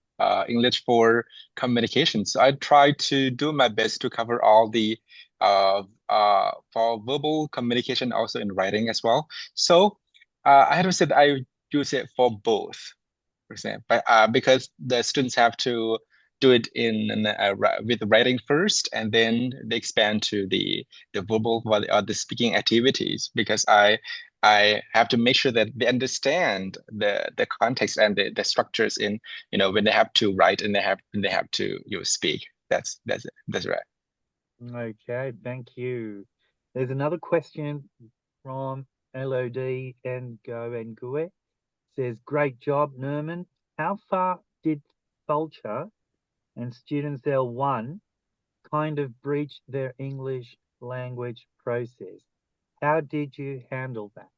English for communication. So I try to do my best to cover all the for verbal communication, also in writing as well. So I have to say that I use it for both, for example, because the students have to do it with writing first, and then they expand to the verbal or the speaking activities, because I have to make sure that they understand the context and the structures in, when they have to write and they have to speak. That's it. That's right. Okay, thank you. There's another question from LOD and Go and Gue. Says, great job, Nerman. How far did Fulcher and students L1 kind of breach their English language process? How did you handle that?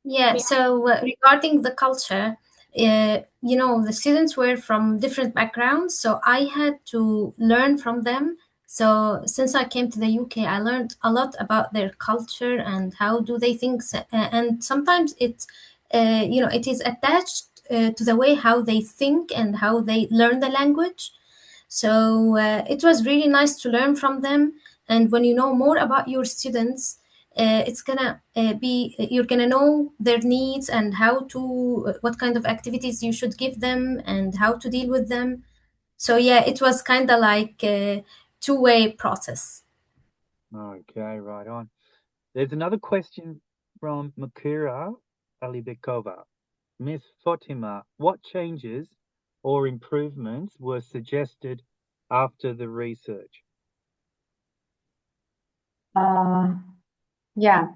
Yeah, so regarding the culture, the students were from different backgrounds, so I had to learn from them. So since I came to the UK, I learned a lot about their culture and how do they think, and sometimes it is attached to the way how they think and how they learn the language. So it was really nice to learn from them. And when you know more about your students, it's gonna you're gonna know their needs and what kind of activities you should give them and how to deal with them. So yeah, it was kind of like a two-way process. Okay, right on. There's another question from Makira Alibekova. Miss Fatima, what changes or improvements were suggested after the research? Yeah,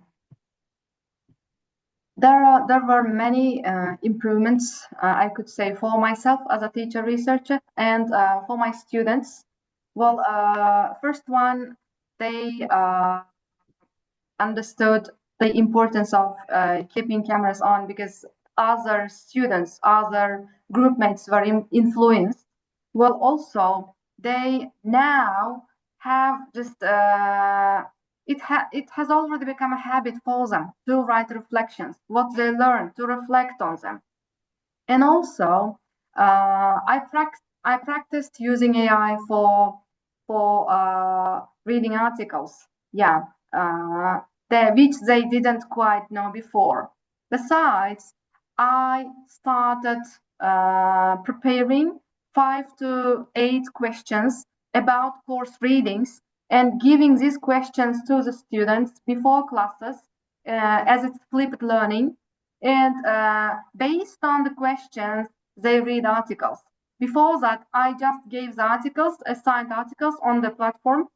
there were many improvements, I could say, for myself as a teacher researcher and for my students. Well, first one, they understood the importance of keeping cameras on because other students, other group mates were influenced. Well, also, they now have just it has already become a habit for them to write reflections, what they learn, to reflect on them. And also, I practiced using AI for reading articles. Yeah, which they didn't quite know before. Besides, I started preparing 5 to 8 questions about course readings and giving these questions to the students before classes as it's flipped learning. And based on the questions, they read articles. Before that, I just gave the articles, assigned articles on the platform,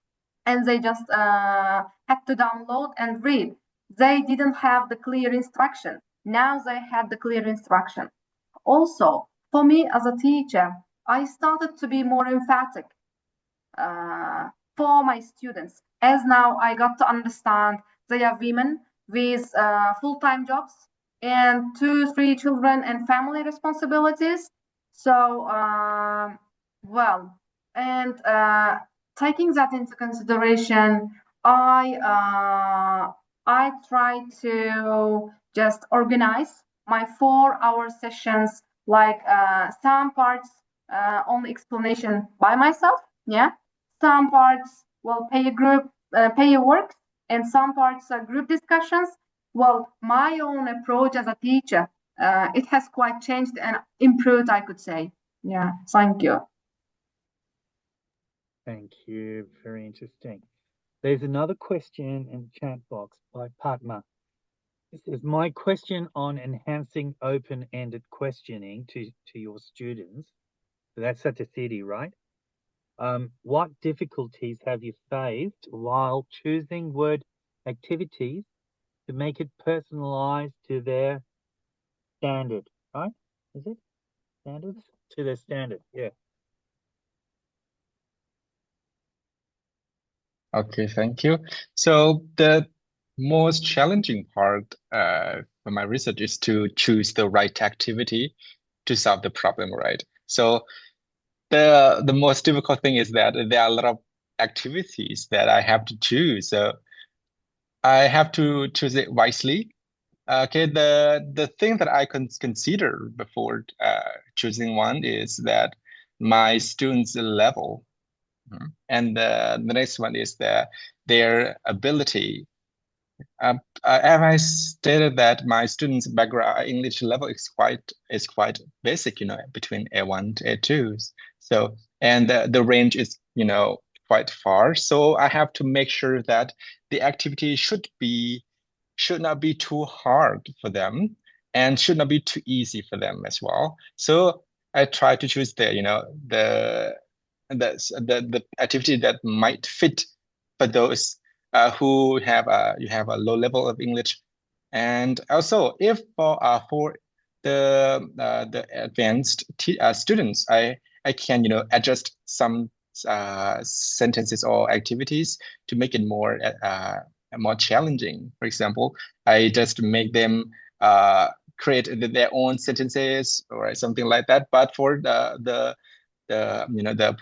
and they just had to download and read. They didn't have the clear instruction. Now they had the clear instruction. Also, for me as a teacher, I started to be more emphatic for my students, as now I got to understand they are women with full-time jobs and 2-3 children and family responsibilities. So, well, and taking that into consideration, I try to just organize my 4-hour sessions, like some parts only explanation by myself, yeah. Some parts will pay a work, and some parts are group discussions. Well, my own approach as a teacher, it has quite changed and improved, I could say. Yeah, thank you. Thank you. Very interesting. There's another question in the chat box by Padma. This is my question on enhancing open-ended questioning to your students. So that's at the city, right? What difficulties have you faced while choosing word activities to make it personalized to their standard, right? Is it standards? To their standard, yeah. Okay, thank you. So the most challenging part for my research is to choose the right activity to solve the problem, right? So the most difficult thing is that there are a lot of activities that I have to choose. So I have to choose it wisely. Okay, the thing that I consider before choosing one is that my students' level. And the next one is their ability. As I stated that my students' background English level is quite basic, between A1 to A2. So, and the range is, quite far. So I have to make sure that the activity should not be too hard for them and should not be too easy for them as well. So I try to choose the the activity that might fit for those who have you have a low level of English. And also, if for the advanced students, I can adjust some sentences or activities to make it more challenging. For example, I just make them create their own sentences or something like that. But for the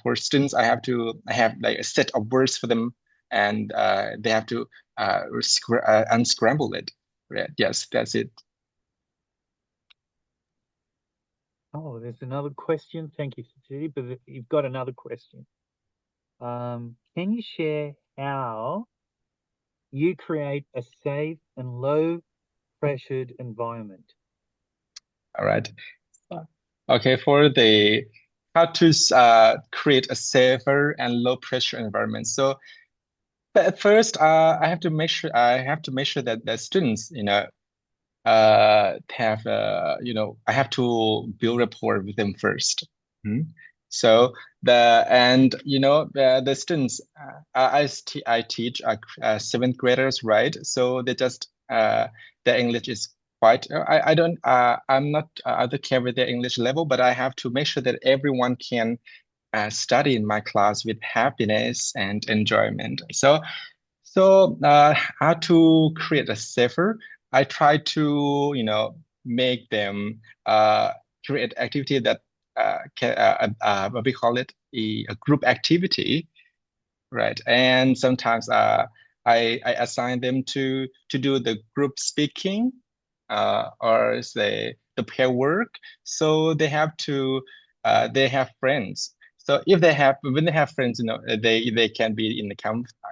poor students, I have like a set of words for them, and they have to unscramble it. Right. Yes, that's it. Oh, there's another question. Thank you, Sachiti, but you've got another question. Can you share how you create a safe and low-pressured environment? All right. Okay, for the how to create a safer and low-pressure environment. So, but at first, I have to make sure that the students, have I have to build rapport with them first. So the students I teach seventh graders, right? So they just their English is quite I'm not I don't care with their English level, but I have to make sure that everyone can study in my class with happiness and enjoyment. So how to create a safer? I try to, make them create activity that what we call it a group activity, right? And sometimes I assign them to do the group speaking or say the pair work. So they have friends. So when they have friends, they can be in the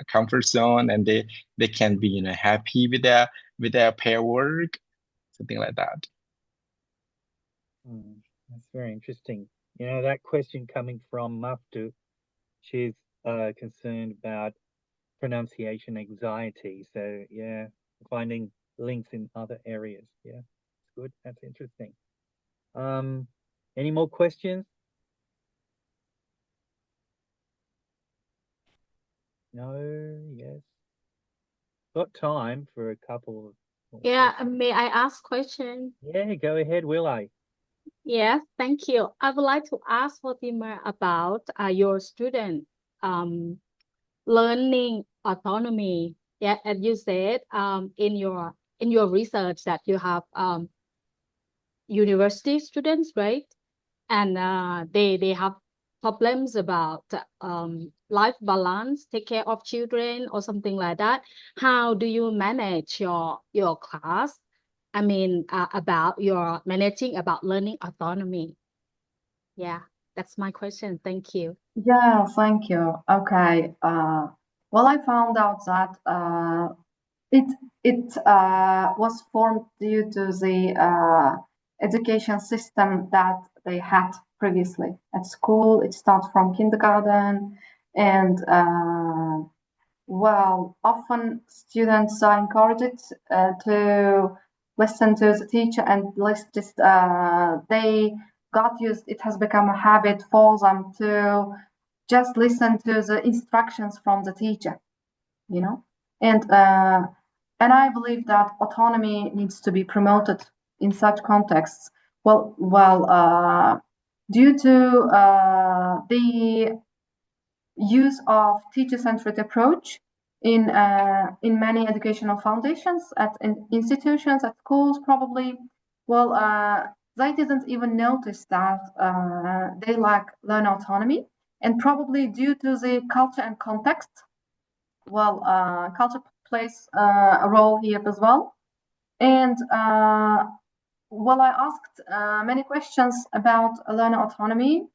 comfort zone, and they can be happy with their pair work, something like that. That's very interesting. That question coming from Maftu, she's concerned about pronunciation anxiety. So yeah, finding links in other areas. Yeah, it's good. That's interesting. Any more questions? No, yes. Got time for a couple of Yeah, may I ask question? Yeah, go ahead, will I? Yes, thank you. I would like to ask Fatima about your student learning autonomy. Yeah, as you said in your research that you have university students, right? And they have problems about life balance, take care of children or something like that. How do you manage your class? I mean, about your managing about learning autonomy. Yeah, that's my question. Thank you. Yeah, thank you. Okay. Well, I found out that it was formed due to the education system that they had previously at school. It starts from kindergarten, and well, often students are encouraged to listen to the teacher, and they got used. It has become a habit for them to just listen to the instructions from the teacher, and I believe that autonomy needs to be promoted in such contexts. Due to the use of teacher-centered approach in many educational foundations, at institutions, at schools, probably. They didn't even notice that they lack learner autonomy, and probably due to the culture and context. Culture plays a role here as well. And I asked many questions about learner autonomy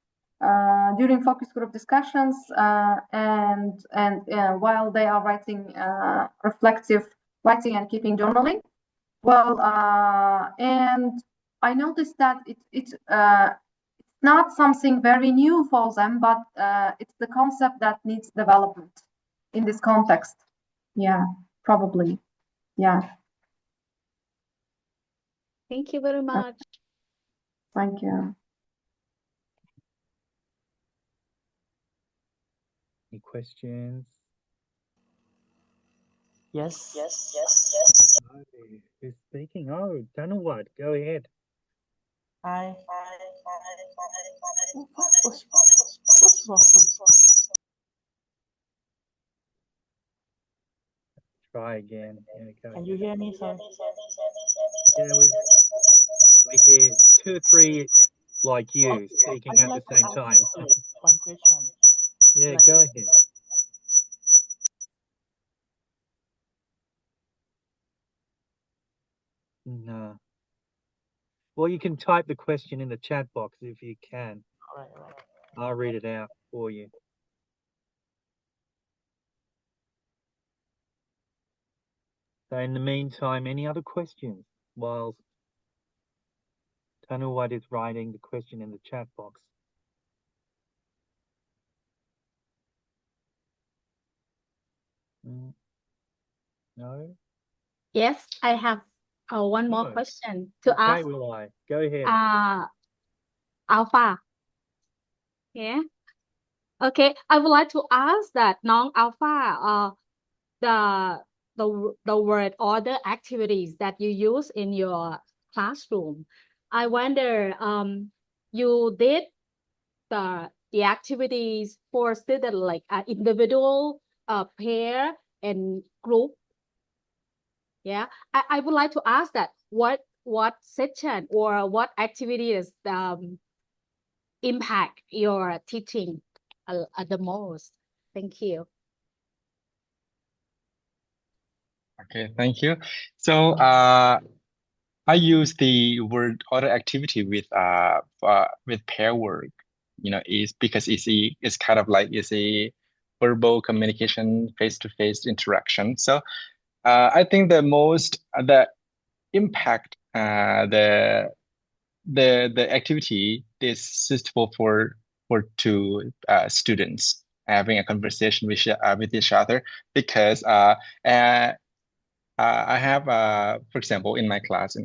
during focus group discussions and while they are writing reflective writing and keeping journaling. And I noticed that it's not something very new for them, but it's the concept that needs development in this context. Yeah, probably. Yeah. Thank you very much. Thank you. Any questions? Yes. Oh, who's speaking? Oh, Tanawad, go ahead. I. What's wrong? Try again. Yeah, go Can you hear me? Sorry. Yeah, we hear 2 or 3 like you speaking I at would the like to same ask time. you one question. Yeah, Like, go ahead. No. Well, you can type the question in the chat box if you can. all right. I'll read it out for you. So in the meantime, any other questions while Tanawad is writing the question in the chat box? No? Yes, I have one more No. question to Okay, ask. will I? Go ahead. Alpha. Yeah. Okay, I would like to ask thatน้อง Alpha, the word or the activities that you use in your classroom. I wonder, you did the activities for student like individual, pair, and group. Yeah, I would like to ask that what section or what activities impact your teaching the most? Thank you. Okay, thank you. So I use the word other activity with pair work. Is because it's kind of like it's a verbal communication, face-to-face interaction. So I think the impact the activity is suitable for two students having a conversation with each other, because I have for example, in my class,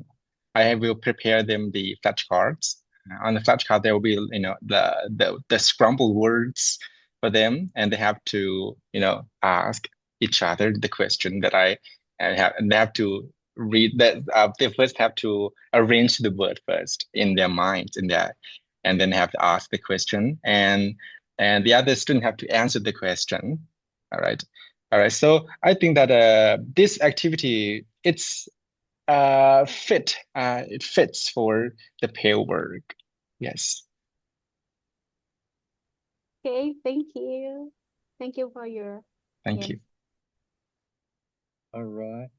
I will prepare them the flashcards. On the flashcard there will be the scrambled words for them, and they have to ask each other the question that I have, and they have to read that. They first have to arrange the word first in their minds, and then have to ask the question, and the other student have to answer the question. All right. So I think that this activity, it fits for the pair work. Yes. Okay, thank you. Thank you for your Thank you. All right.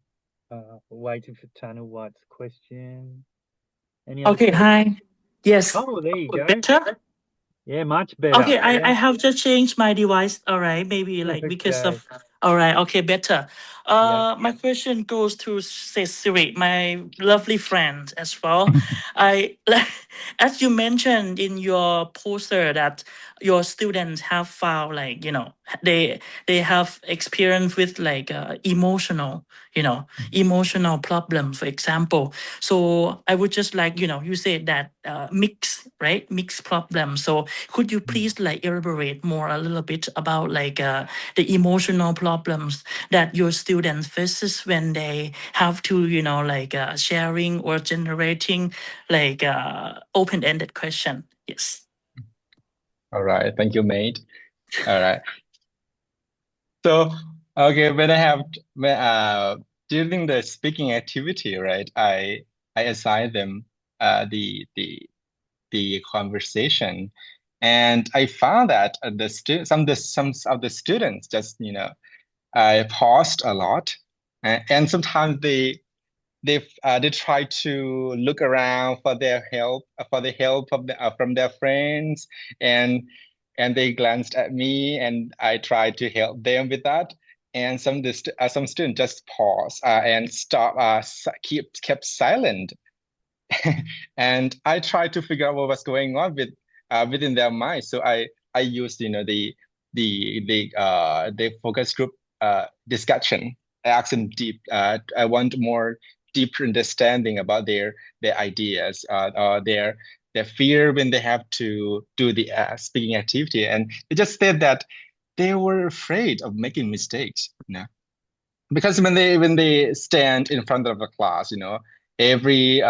Waiting for Tanuwad's question. Any Okay, other hi. Yes. Oh, there you go. Better? Yeah, much better. Okay, I Yeah. have just changed my device. All right, maybe like because Okay. of all right, okay, better. Yeah. My question goes to Cecily, my lovely friend as well. I as you mentioned in your poster that your students have found like, they have experience with like emotional problem, for example. So I would just like, you said that mixed problem. So could you please like elaborate more a little bit about like the emotional problems that your students faces when they have to, sharing or generating like open-ended question? Yes. All right. Thank you, mate. All right. So, okay, during the speaking activity, right, I assign them the conversation, and I found that some of the students just paused a lot, and sometimes they try to look around for their help from their friends, and they glanced at me, and I tried to help them with that. And some students just pause and stop kept silent. And I tried to figure out what was going on within their mind. So I used the focus group discussion. I asked them I want more deeper understanding about their ideas, their fear when they have to do the speaking activity. And they just said that they were afraid of making mistakes, because when they stand in front of a class, every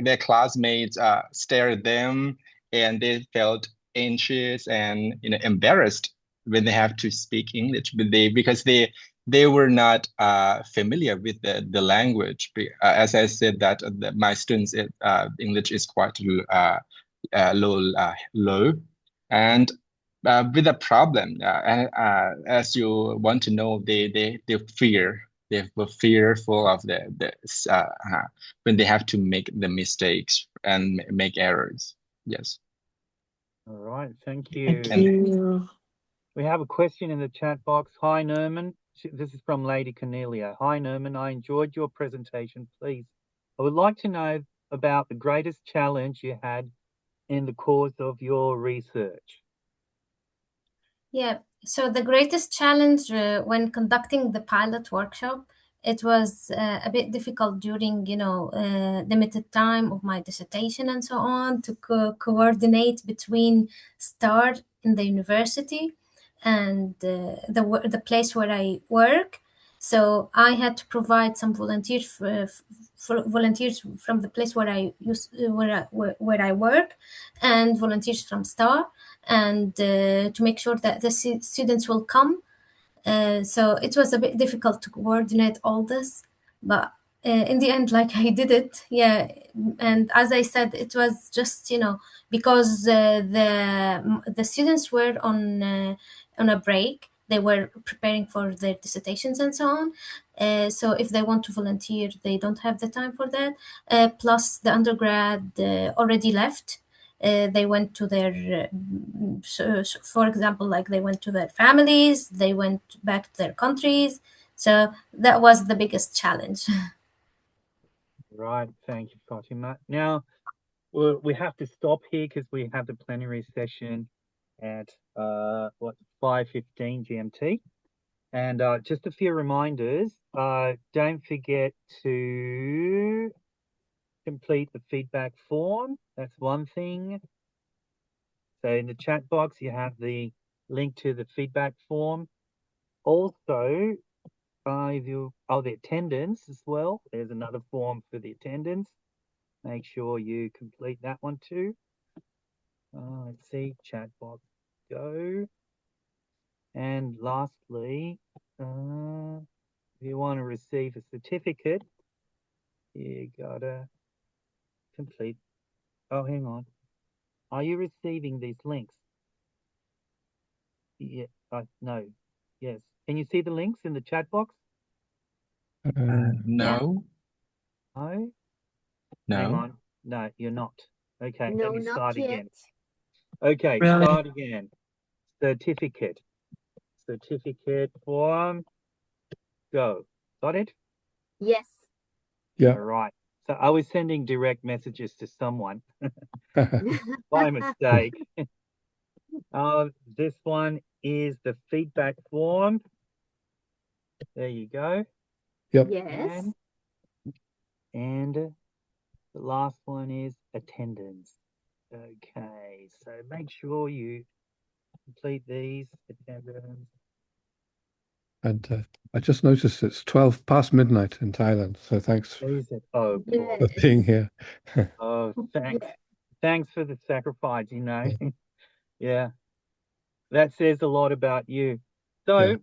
their classmates stare at them, and they felt anxious and embarrassed when they have to speak English, but because they were not familiar with the language. As I said, that my students' English is quite low, and with a problem, as you want to know, they fear. They were fearful of when they have to make the mistakes and make errors. Yes. All right, thank you. Thank you. We have a question in the chat box. Hi, Nerman. This is from Lady Cornelia. Hi, Nerman. I enjoyed your presentation. Please, I would like to know about the greatest challenge you had in the course of your research. Yeah, so the greatest challenge when conducting the pilot workshop, it was a bit difficult during, limited time of my dissertation and so on to coordinate between STAR in the university and the place where I work. So I had to provide some volunteers volunteers from the place where I work, and volunteers from STAR, and to make sure that the students will come. So it was a bit difficult to coordinate all this, but in the end, like, I did it. Yeah, and as I said, it was just because the students were on a break. They were preparing for their dissertations and so on. So if they want to volunteer, they don't have the time for that. Plus, the undergrad already left. They went to their, for example, like they went to their families, they went back to their countries. So that was the biggest challenge. Right, thank you, Fatima. Now, we have to stop here because we have the plenary session at 5:15 GMT. And just a few reminders. Don't forget to complete the feedback form. That's one thing. So in the chat box, you have the link to the feedback form. Also, the attendance as well. There's another form for the attendance. Make sure you complete that one too. Let's see, chat box, go. And lastly, if you want to receive a certificate, you gotta complete. Oh, hang on. Are you receiving these links? Yeah. No. Yes. Can you see the links in the chat box? No. No. No. Hang on. No, you're not. Okay. No, Let me not start yet. again. Okay. Really? Start again. Certificate. Certificate form. Go. Got it? Yes. Yeah. All right. So I was sending direct messages to someone by mistake. This one is the feedback form. There you go. Yep. Yes. And the last one is attendance. Okay, so make sure you complete these attendance. And I just noticed it's 12 past midnight in Thailand. So thanks Is it? Oh, for Yes. being here. oh, thanks. Yeah. Thanks for the sacrifice, Yeah, that says a lot about you. So,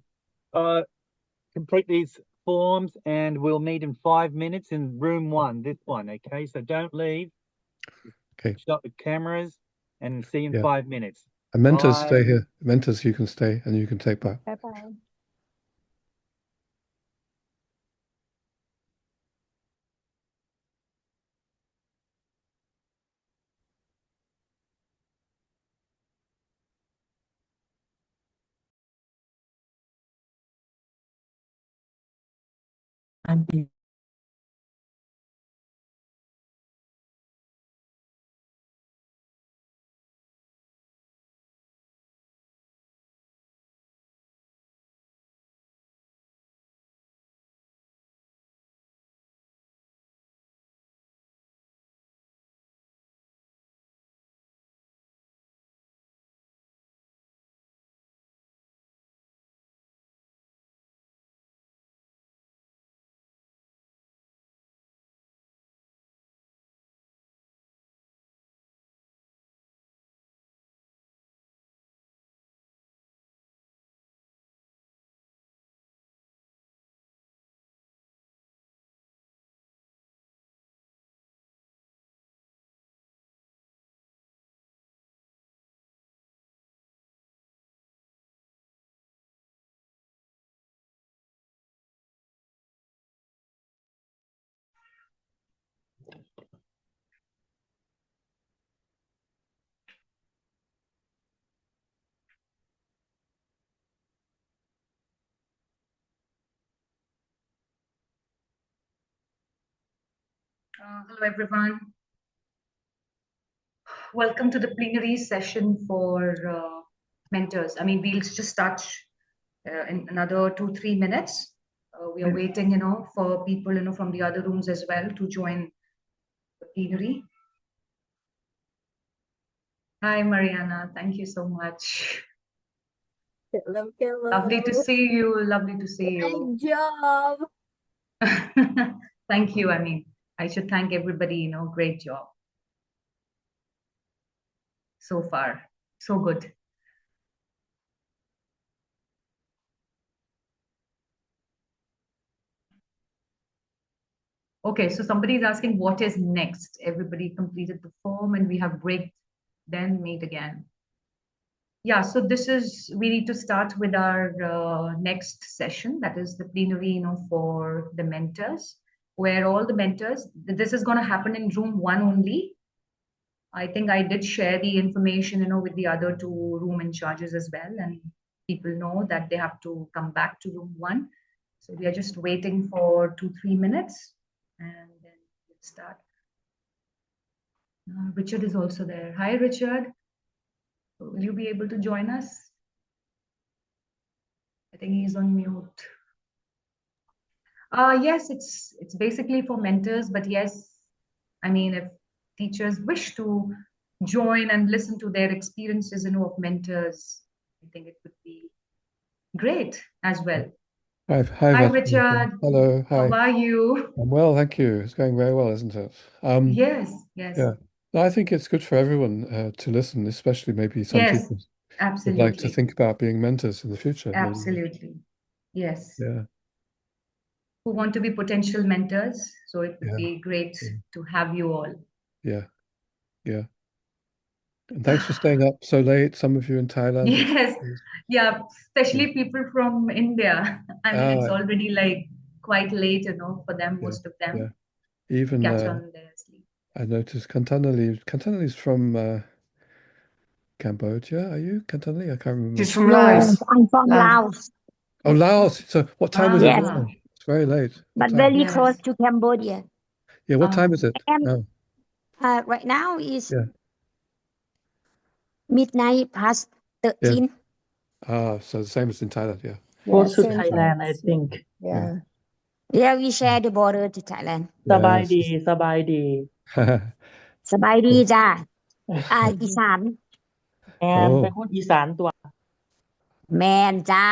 complete these forms and we'll meet in 5 minutes in room 1, this one, okay? So don't leave. Okay. Shut the cameras and see you in Yeah. 5 minutes. And mentors stay Bye. here. Mentors, you can stay and you can take part. Bye-bye. Thank you. Hello, everyone. Welcome to the plenary session for mentors. I mean, we'll just start in another 2-3 minutes. We are waiting, for people, from the other rooms as well to join the plenary. Hi, Mariana. Thank you so much. Hello, hello. Lovely to see you. Lovely to see you. Great job. Thank you. I mean, I should thank everybody, great job. So far, so good. Okay, so somebody is asking what is next. Everybody completed the form and we have break, then meet again. Yeah, so we need to start with our next session. That is the plenary, for the mentors, where all the mentors, this is going to happen in room 1 only. I think I did share the information, with the other 2 room in charges as well. And people know that they have to come back to room 1. So we are just waiting for 2-3 minutes and then we'll start. Richard is also there. Hi, Richard. Will you be able to join us? I think he's on mute. Yes, it's basically for mentors, but yes, I mean, if teachers wish to join and listen to their experiences, of mentors, I think it would be great as well. Hi, Hi, Richard. Hello, hi. How are you? I'm well, thank you. It's going very well, isn't it? Yes, yes. Yeah. No, I think it's good for everyone to listen, especially maybe some Yes, people would like to absolutely. think about being mentors in the future. Maybe. Absolutely. Yes. Yeah. Who want to be potential mentors. So it would be great to have you all. Yeah. Yeah. And thanks for staying up so late, some of you in Thailand. Yes. Yeah, especially people from India. I mean, it's already like quite late, for them, most of them. Yeah. Even Catch on their sleep. I noticed Kantanali's from Cambodia. Are you Kantanali? I can't remember. She's from Laos. I'm from Laos. Oh, Laos. So what time is it Yes. now? It's very late. But very close to Cambodia. Yeah, what time is it And now? right now is Yeah. midnight past 13. Ah, so the same as in Thailand, yeah. Close to Thailand, I think. Yeah. Yeah, we share the border to Thailand. สบายดีสบายดี สบายดีจ้าอีสาน แอนเป็นคนอีสานตัว แมนจ้า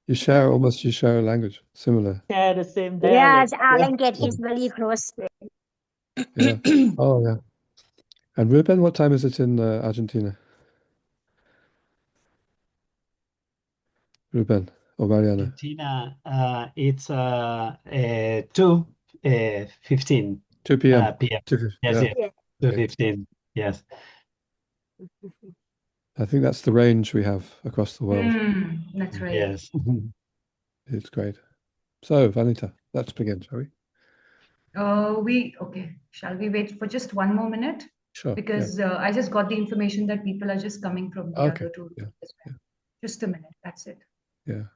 You share a language, similar. Share the same dialect. Yes, our language is very close. Yeah. Oh, yeah. And Ruben, what time is it in Argentina? Ruben or Mariana? Argentina, it's 2:15. 2 p.m. PM. Yes, Yes, 2:15. Yes. I think that's the range we have across the world. That's right. Yes. It's great. So, Vanita, let's begin, shall we? Okay. Shall we wait for just 1 more minute? Sure. Because I just got the information that people are just coming from the other 2 rooms as well. Just a minute. That's it. Yeah.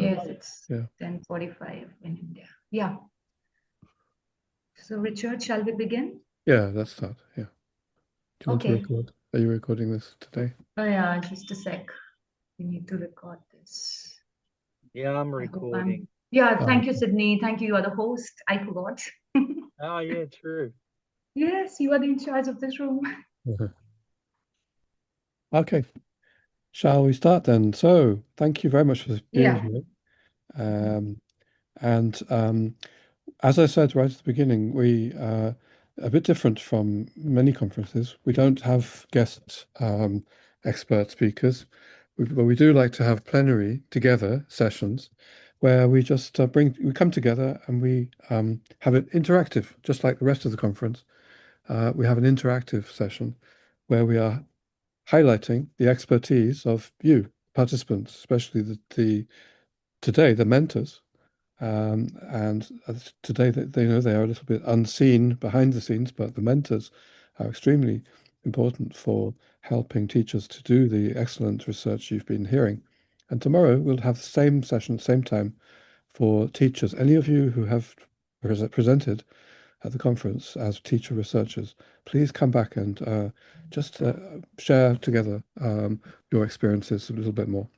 Yes, it's 10:45 in India. Yeah. So, Richard, shall we begin? Yeah, let's start. Yeah. Do you want to Okay. record? Are you recording this today? Oh, yeah, just a sec. We need to record this. Yeah, I'm recording. Yeah, thank you, Sydney. Thank you. You are the host. I forgot. Oh, yeah, true. Yes, you are in charge of this room. Okay. Shall we start then? So, thank you very much for being here. And as I said right at the beginning, we a bit different from many conferences. We don't have guest expert speakers, but we do like to have plenary together sessions where we just we come together and we have it interactive, just like the rest of the conference. We have an interactive session where we are highlighting the expertise of you participants, especially today the mentors. And today they know they are a little bit unseen behind the scenes, but the mentors are extremely important for helping teachers to do the excellent research you've been hearing. And tomorrow we'll have the same session, same time for teachers. Any of you who have presented at the conference as teacher researchers, please come back and just share together your experiences a little bit more.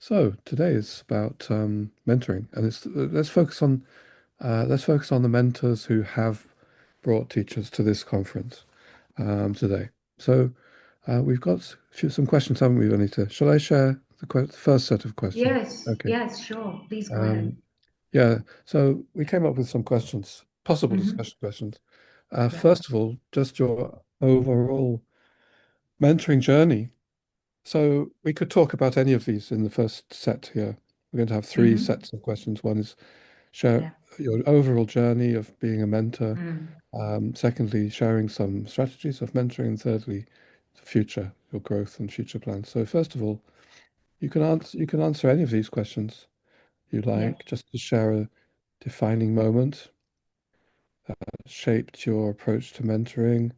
So today is about mentoring, and let's focus on the mentors who have brought teachers to this conference today. So we've got some questions, haven't we, Vanita? Shall I share the first set of questions? Yes, Okay. yes, sure. Please go ahead. Yeah, so we came up with some questions, possible discussion questions. First of all, just your overall mentoring journey. So we could talk about any of these in the first set here. We're going to have three sets of questions. One is share your overall journey of being a mentor. Secondly, sharing some strategies of mentoring. And thirdly, the future, your growth and future plans. So first of all, you can answer any of these questions you like, just to share a defining moment that shaped your approach to mentoring,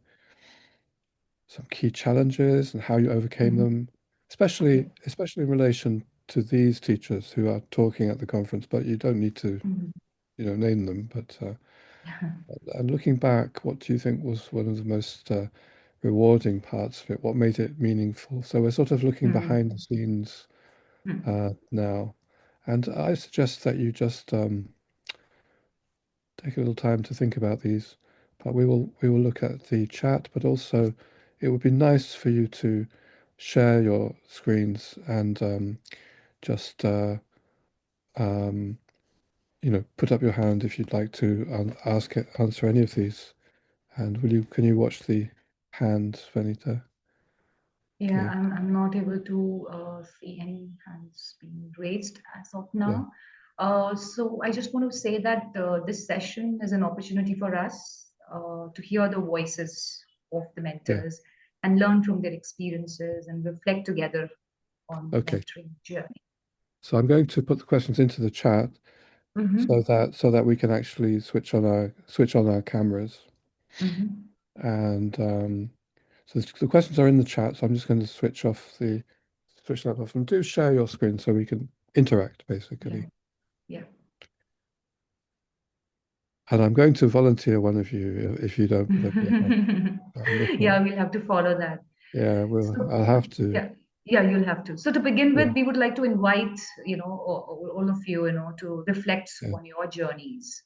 some key challenges and how you overcame them, especially in relation to these teachers who are talking at the conference, but you don't need to, name them. But and looking back, what do you think was one of the most rewarding parts of it? What made it meaningful? So we're sort of looking behind the scenes now, and I suggest that you just take a little time to think about these. But we will look at the chat, but also it would be nice for you to share your screens and just put up your hand if you'd like to answer any of these. And can you watch the hand, Vanita? Yeah, Okay. I'm not able to see any hands being raised as of now. So I just want to say that this session is an opportunity for us to hear the voices of the mentors and learn from their experiences and reflect together on the mentoring journey. So I'm going to put the questions into the chat so that we can actually switch on our cameras. And so the questions are in the chat, so I'm just going to switch that off, and do share your screen so we can interact, basically. Yeah. And I'm going to volunteer one of you if you don't. Yeah, we'll have to follow that. Yeah, I'll have to. Yeah, you'll have to. So to begin with, we would like to invite, all of you, to reflect on your journeys.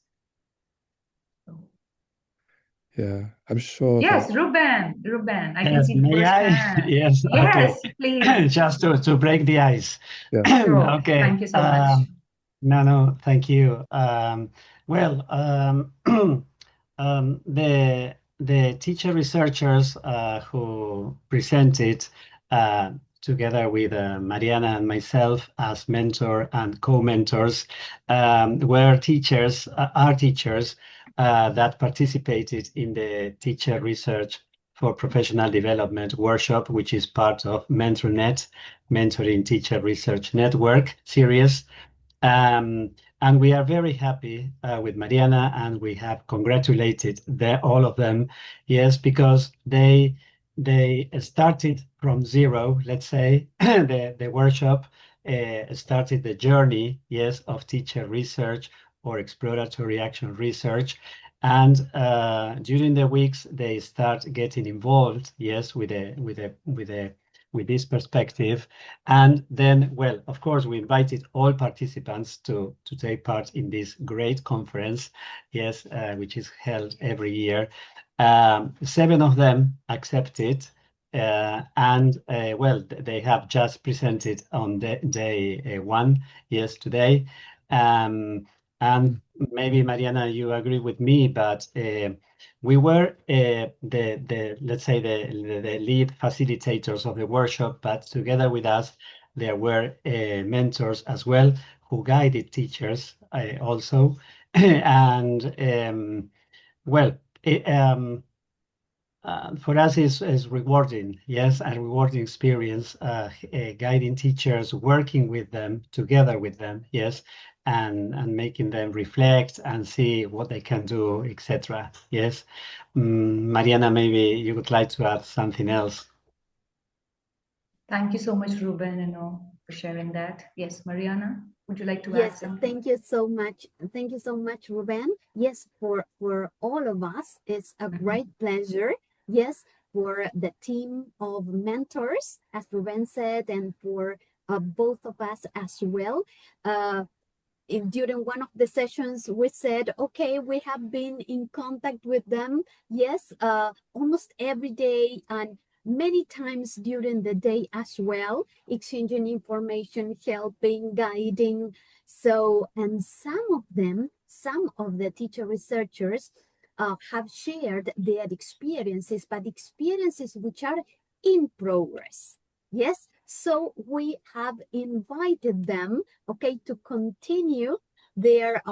Yeah, I'm sure. Yes, Ruben, I can see the May first I? hand. Yes, Yes, okay. please. Just to break the ice. Sure. Okay. Thank you so much. No, thank you. Well, the teacher researchers who presented together with Mariana and myself as mentor and co-mentors are teachers that participated in the teacher research for professional development workshop, which is part of MenTRnet, Mentoring Teacher Research Network series. And we are very happy with Mariana, and we have congratulated all of them, yes, because they started from zero, let's say. The workshop started the journey, yes, of teacher research or exploratory action research. And during the weeks, they start getting involved, yes, with this perspective. And then, well, of course, we invited all participants to take part in this great conference, yes, which is held every year. 7 of them accepted, and well, they have just presented on day 1, yes, today. And maybe Mariana, you agree with me, but we were let's say the lead facilitators of the workshop, but together with us there were mentors as well who guided teachers also, and well. For us is rewarding, yes, a rewarding experience, guiding teachers, working with them, together with them, yes, and making them reflect and see what they can do, etc. Yes. Mariana, maybe you would like to add something else. Thank you so much, Ruben, for sharing that. Yes, Mariana, would you like to add Yes, something? thank you so much. Thank you so much, Ruben. Yes, for all of us, it's a great pleasure. Yes, for the team of mentors, as Ruben said, and for both of us as well. During one of the sessions, we said, okay, we have been in contact with them, yes, almost every day and many times during the day as well, exchanging information, helping, guiding. So, and some of the teacher researchers have shared their experiences, but experiences which are in progress. Yes, so we have invited them, okay, to continue their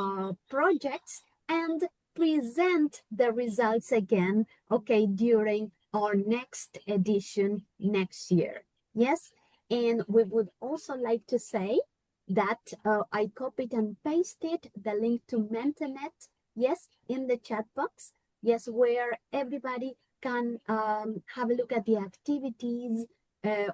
projects and present the results again, okay, during our next edition next year. Yes, and we would also like to say that I copied and pasted the link to MenTRnet, yes, in the chat box, yes, where everybody can have a look at the activities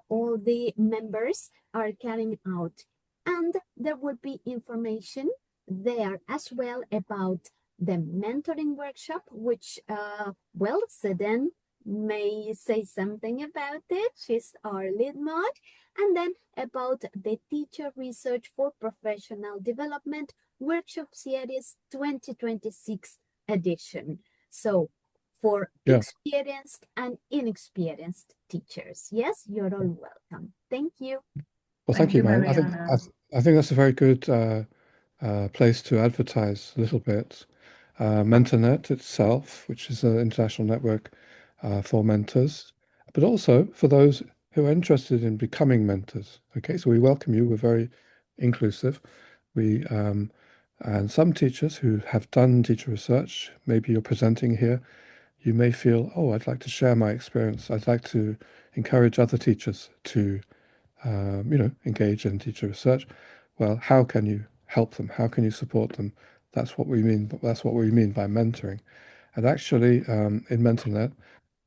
all the members are carrying out. And there will be information there as well about the mentoring workshop, which, well, Sedan may say something about it. She's our lead mod. And then about the Teacher Research for Professional Development Workshop Series 2026 edition. So for experienced and inexperienced teachers. Yes, you're all welcome. Thank you. Well, thank you, man. I think that's a very good place to advertise a little bit. MenTRnet itself, which is an international network for mentors, but also for those who are interested in becoming mentors. Okay, so we welcome you. We're very inclusive. And some teachers who have done teacher research, maybe you're presenting here, you may feel, oh, I'd like to share my experience. I'd like to encourage other teachers to, engage in teacher research. Well, how can you help them? How can you support them? That's what we mean. That's what we mean by mentoring. And actually, in MenTRnet,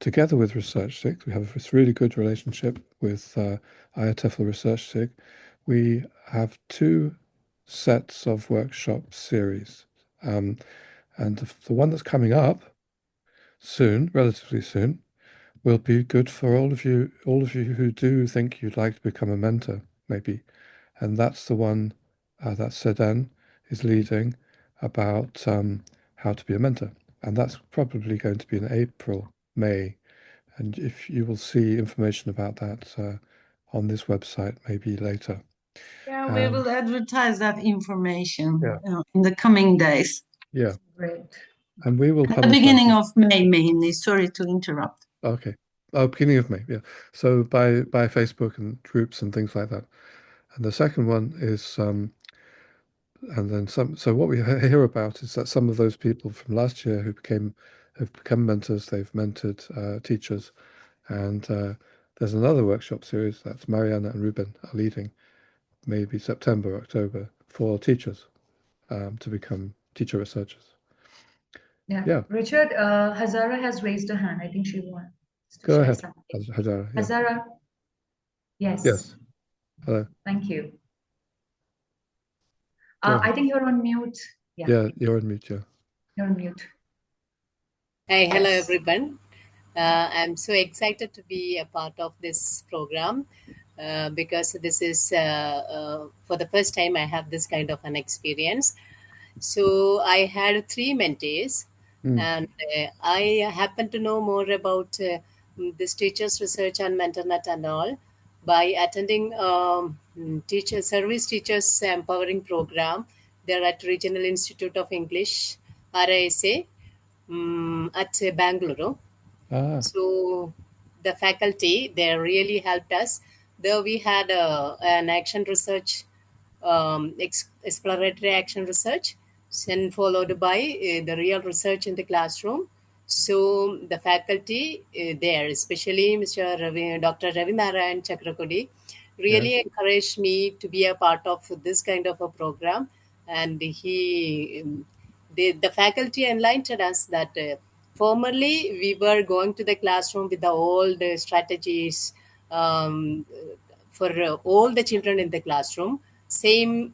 together with Research SIG, we have this really good relationship with IATEFL Research SIG. We have 2 sets of workshop series. And the one that's coming up soon, relatively soon, will be good for all of you who do think you'd like to become a mentor, maybe. And that's the one that Sedan is leading about how to be a mentor. And that's probably going to be in April, May. And if you will see information about that on this website, maybe later. Yeah, we will advertise that information in the coming days. Yeah. Great. And we will At the publish beginning of May, mainly. Sorry to interrupt. Okay. Oh, beginning of May, yeah. So by Facebook and groups and things like that. And the second one is, and then some. So what we hear about is that some of those people from last year have become mentors. They've mentored teachers, and there's another workshop series that Mariana and Ruben are leading, maybe September, October, for teachers to become teacher researchers. Yeah. Richard, Hazara has raised her hand. I think she wants to Go share ahead, something. Hazara. Yeah. Hazara. Yes. Yes. Hello. Thank you. Go I think you're on mute. Yeah, you're on mute, yeah. You're on mute. Hi, hello everyone. I'm so excited to be a part of this program because this is for the first time I have this kind of an experience. So I had 3 mentees and I happen to know more about this teachers research on MenTRnet and all by attending service teachers empowering program. They're at Regional Institute of English, RISA, at Bangalore. So the faculty, they really helped us. Though we had an action research, exploratory action research, and followed by the real research in the classroom. So the faculty there, especially Dr. Ravi Narayan Chakrakodi, really encouraged me to be a part of this kind of a program. And the faculty enlightened us that formerly we were going to the classroom with the old strategies for all the children in the classroom, same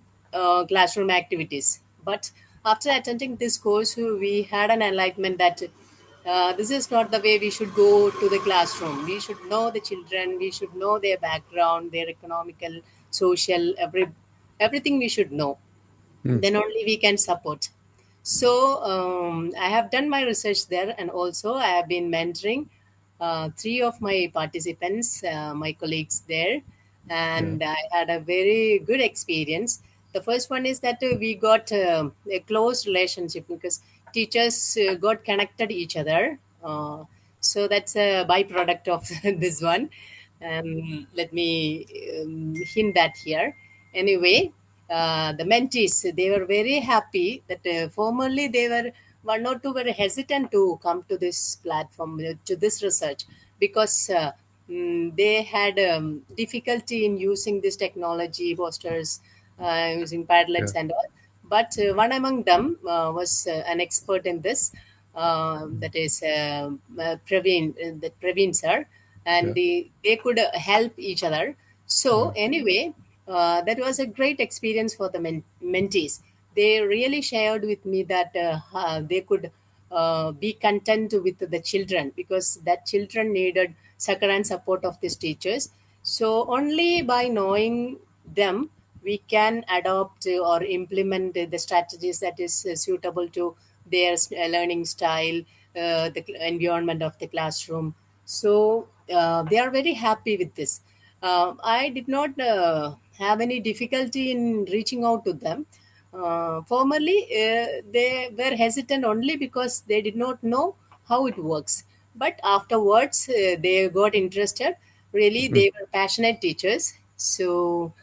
classroom activities. But after attending this course, we had an enlightenment that this is not the way we should go to the classroom. We should know the children, we should know their background, their economical, social, everything we should know. Then only we can support. So I have done my research there, and also I have been mentoring 3 of my participants, my colleagues there, and I had a very good experience. The first one is that we got a close relationship because teachers got connected each other. So that's a byproduct of this one. Let me hint that here. Anyway, the mentees, they were very happy that formerly they were 1 or 2 were hesitant to come to this platform, to this research, because they had difficulty in using this technology, posters, using Padlets and all. But one among them was an expert in this, that is Praveen sir, and they could help each other. So anyway, that was a great experience for the mentees. They really shared with me that they could be content with the children, because that children needed succor and support of these teachers. So only by knowing them, we can adopt or implement the strategies that is suitable to their learning style, the environment of the classroom. So they are very happy with this. I did not have any difficulty in reaching out to them. Formerly, they were hesitant only because they did not know how it works. But afterwards, they got interested. Really, they were passionate teachers. So,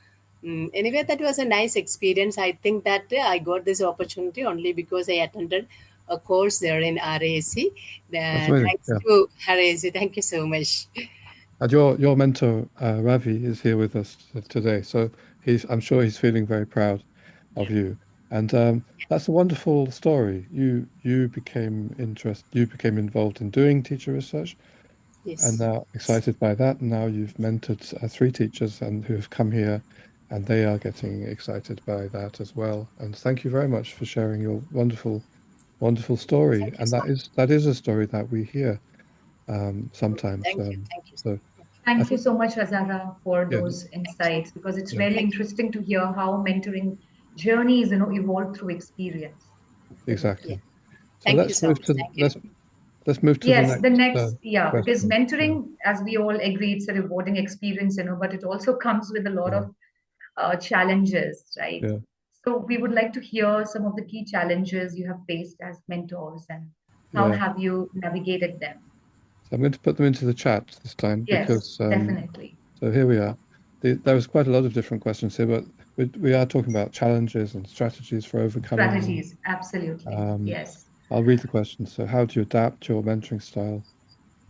anyway, that was a nice experience. I think that I got this opportunity only because I attended a course there in RAC. Thanks to RAC. Thank you so much. And your mentor, Ravi, is here with us today. So I'm sure he's feeling very proud of you. And that's a wonderful story. You became involved in doing teacher research. Yes. And now excited by that. And now you've mentored 3 teachers who have come here, and they are getting excited by that as well. And thank you very much for sharing your wonderful, wonderful story. And that is a story that we hear sometimes. Thank you. So thank you so much, Razara, for those insights, because it's really interesting to hear how mentoring journeys, evolve through experience. Exactly. So thank you so much. Let's move to the next question. because mentoring, as we all agree, it's a rewarding experience, but it also comes with a lot of challenges, right? So we would like to hear some of the key challenges you have faced as mentors, and how have you navigated them? So I'm going to put them into the chat this time, because definitely. So here we are. There was quite a lot of different questions here, but we are talking about challenges and strategies for overcoming them. Strategies, absolutely. Yes. I'll read the questions. So how do you adapt your mentoring style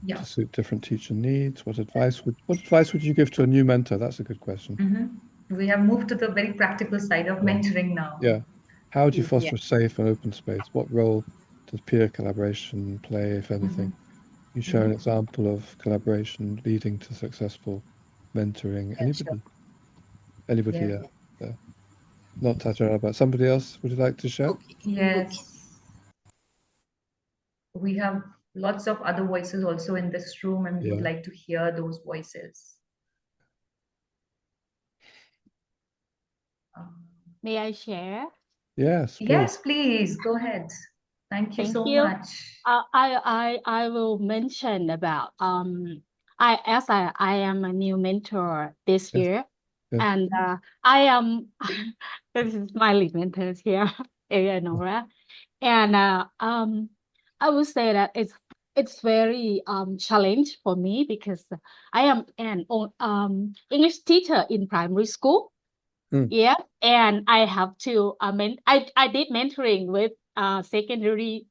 Yeah. to suit different teacher needs? What advice would you give to a new mentor? That's a good question. We have moved to the very practical side of mentoring now. Yeah. How do you foster a safe and open space? What role does peer collaboration play, if anything? You share an example of collaboration leading to successful mentoring. Anybody here? Not Tajara, but somebody else would you like to share? Yes. We have lots of other voices also in this room, and we would like to hear those voices. May I share? Yes, please. Yes, please. Go ahead. Thank you so much. I will mention about I am a new mentor this year, And I am, this is my lead mentors here, Eleonora. And I would say that it's very challenge for me because I am an English teacher in primary school. Yeah, and I have to I did mentoring with secondary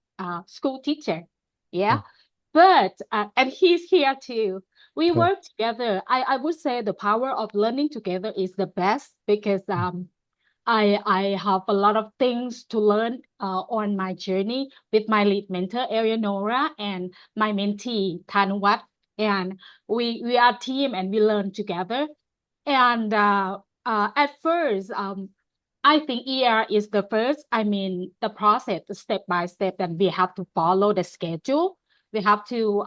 school teacher. Yeah, but and he's here too. We work together. I would say the power of learning together is the best because I have a lot of things to learn on my journey with my lead mentor Eleonora and my mentee Tanwat, and we are a team and we learn together. And at first, I think ER is the first. I mean, the process, step by step, and we have to follow the schedule. We have to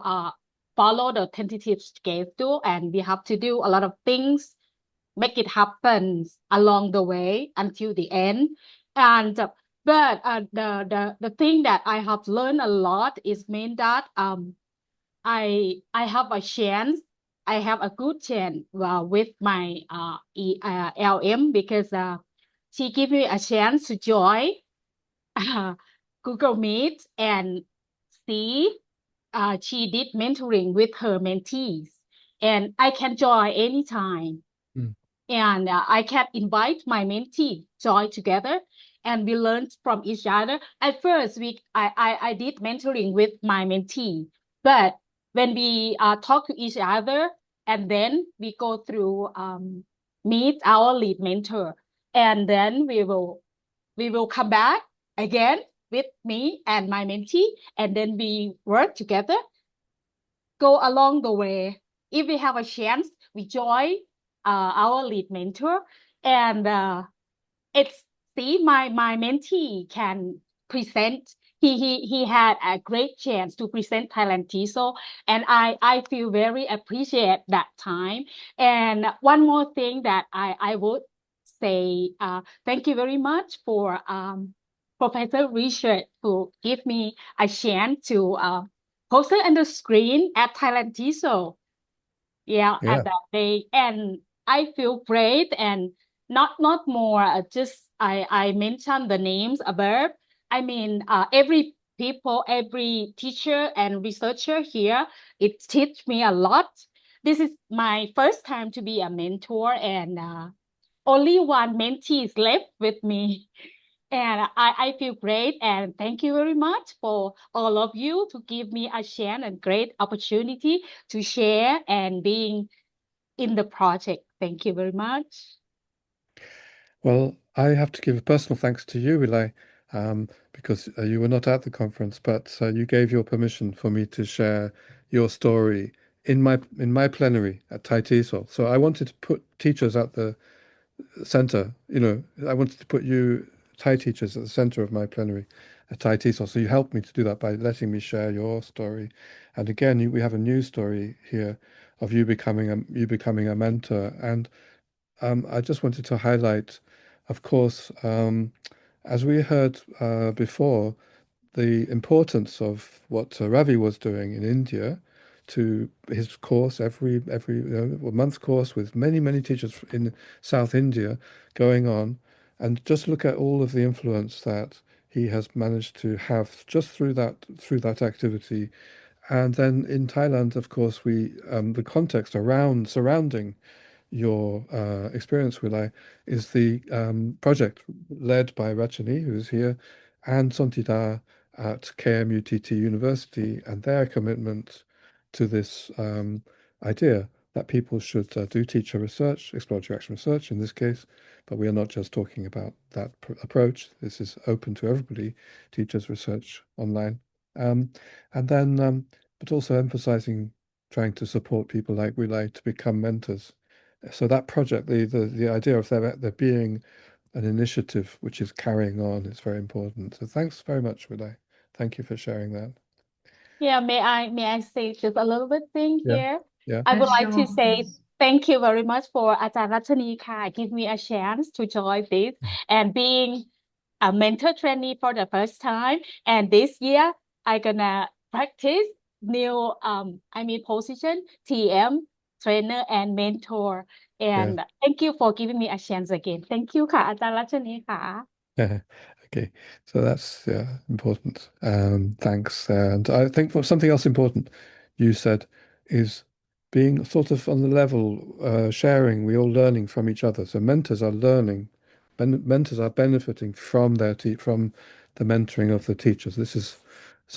follow the tentative schedule, and we have to do a lot of things, make it happen along the way until the end. And but the thing that I have learned a lot is mean that I have a chance. I have a good chance with my LM because she gave me a chance to join Google Meet and see she did mentoring with her mentees, and I can join anytime. And I can invite my mentee join together, and we learn from each other. At first, I did mentoring with my mentee, but when we talk to each other, and then we go through meet our lead mentor, and then we will come back again with me and my mentee, and then we work together, go along the way. If we have a chance, we join our lead mentor, and it's see my mentee can present. He had a great chance to present Thailand TESOL, and I feel very appreciate that time. And one more thing that I would say, thank you very much for Professor Richard who give me a chance to post it on the screen at Thailand TESOL. Yeah, at that day, and I feel great, and not more. Just I mentioned the names above. I mean, every teacher and researcher here, it teach me a lot. This is my first time to be a mentor, and only one mentee is left with me. And I feel great, and thank you very much for all of you to give me a chance and great opportunity to share and being in the project. Thank you very much. Well, I have to give a personal thanks to you, Wilai, because you were not at the conference, but you gave your permission for me to share your story in my plenary at Thai TESOL. So I wanted to put teachers at the center. I wanted to put you Thai teachers at the center of my plenary at Thai TESOL. So you helped me to do that by letting me share your story. And again, we have a new story here of you becoming a mentor. And I just wanted to highlight, of course, as we heard before, the importance of what Ravi was doing in India to his course, every month course with many teachers in South India going on, and just look at all of the influence that he has managed to have just through that activity. And then in Thailand, of course, the context surrounding your experience, Wilai, is the project led by Rachanee, who's here, and Sontida at KMUTT University, and their commitment to this idea that people should do teacher research, exploratory action research in this case, but we are not just talking about that approach. This is open to everybody, teachers research online. And then, but also emphasizing trying to support people like Wilai to become mentors. So that project, the idea of there being an initiative which is carrying on is very important. So thanks very much, Wilai. Thank you for sharing that. Yeah, may I say just a little bit thing here? Yeah. I would like to Sure. say thank you very much for Ajahn Rachanee Ka give me a chance to join this and being a mentor trainee for the first time. And this year I gonna practice new position TM trainer and mentor. And thank you for giving me a chance again. Thank you ค่ะอาจารย์ Rachanee ค่ะ Okay, so that's important. Thanks. And I think for something else important you said is being sort of on the level, sharing, we're all learning from each other. So mentors are learning, mentors are benefiting from from the mentoring of the teachers. This is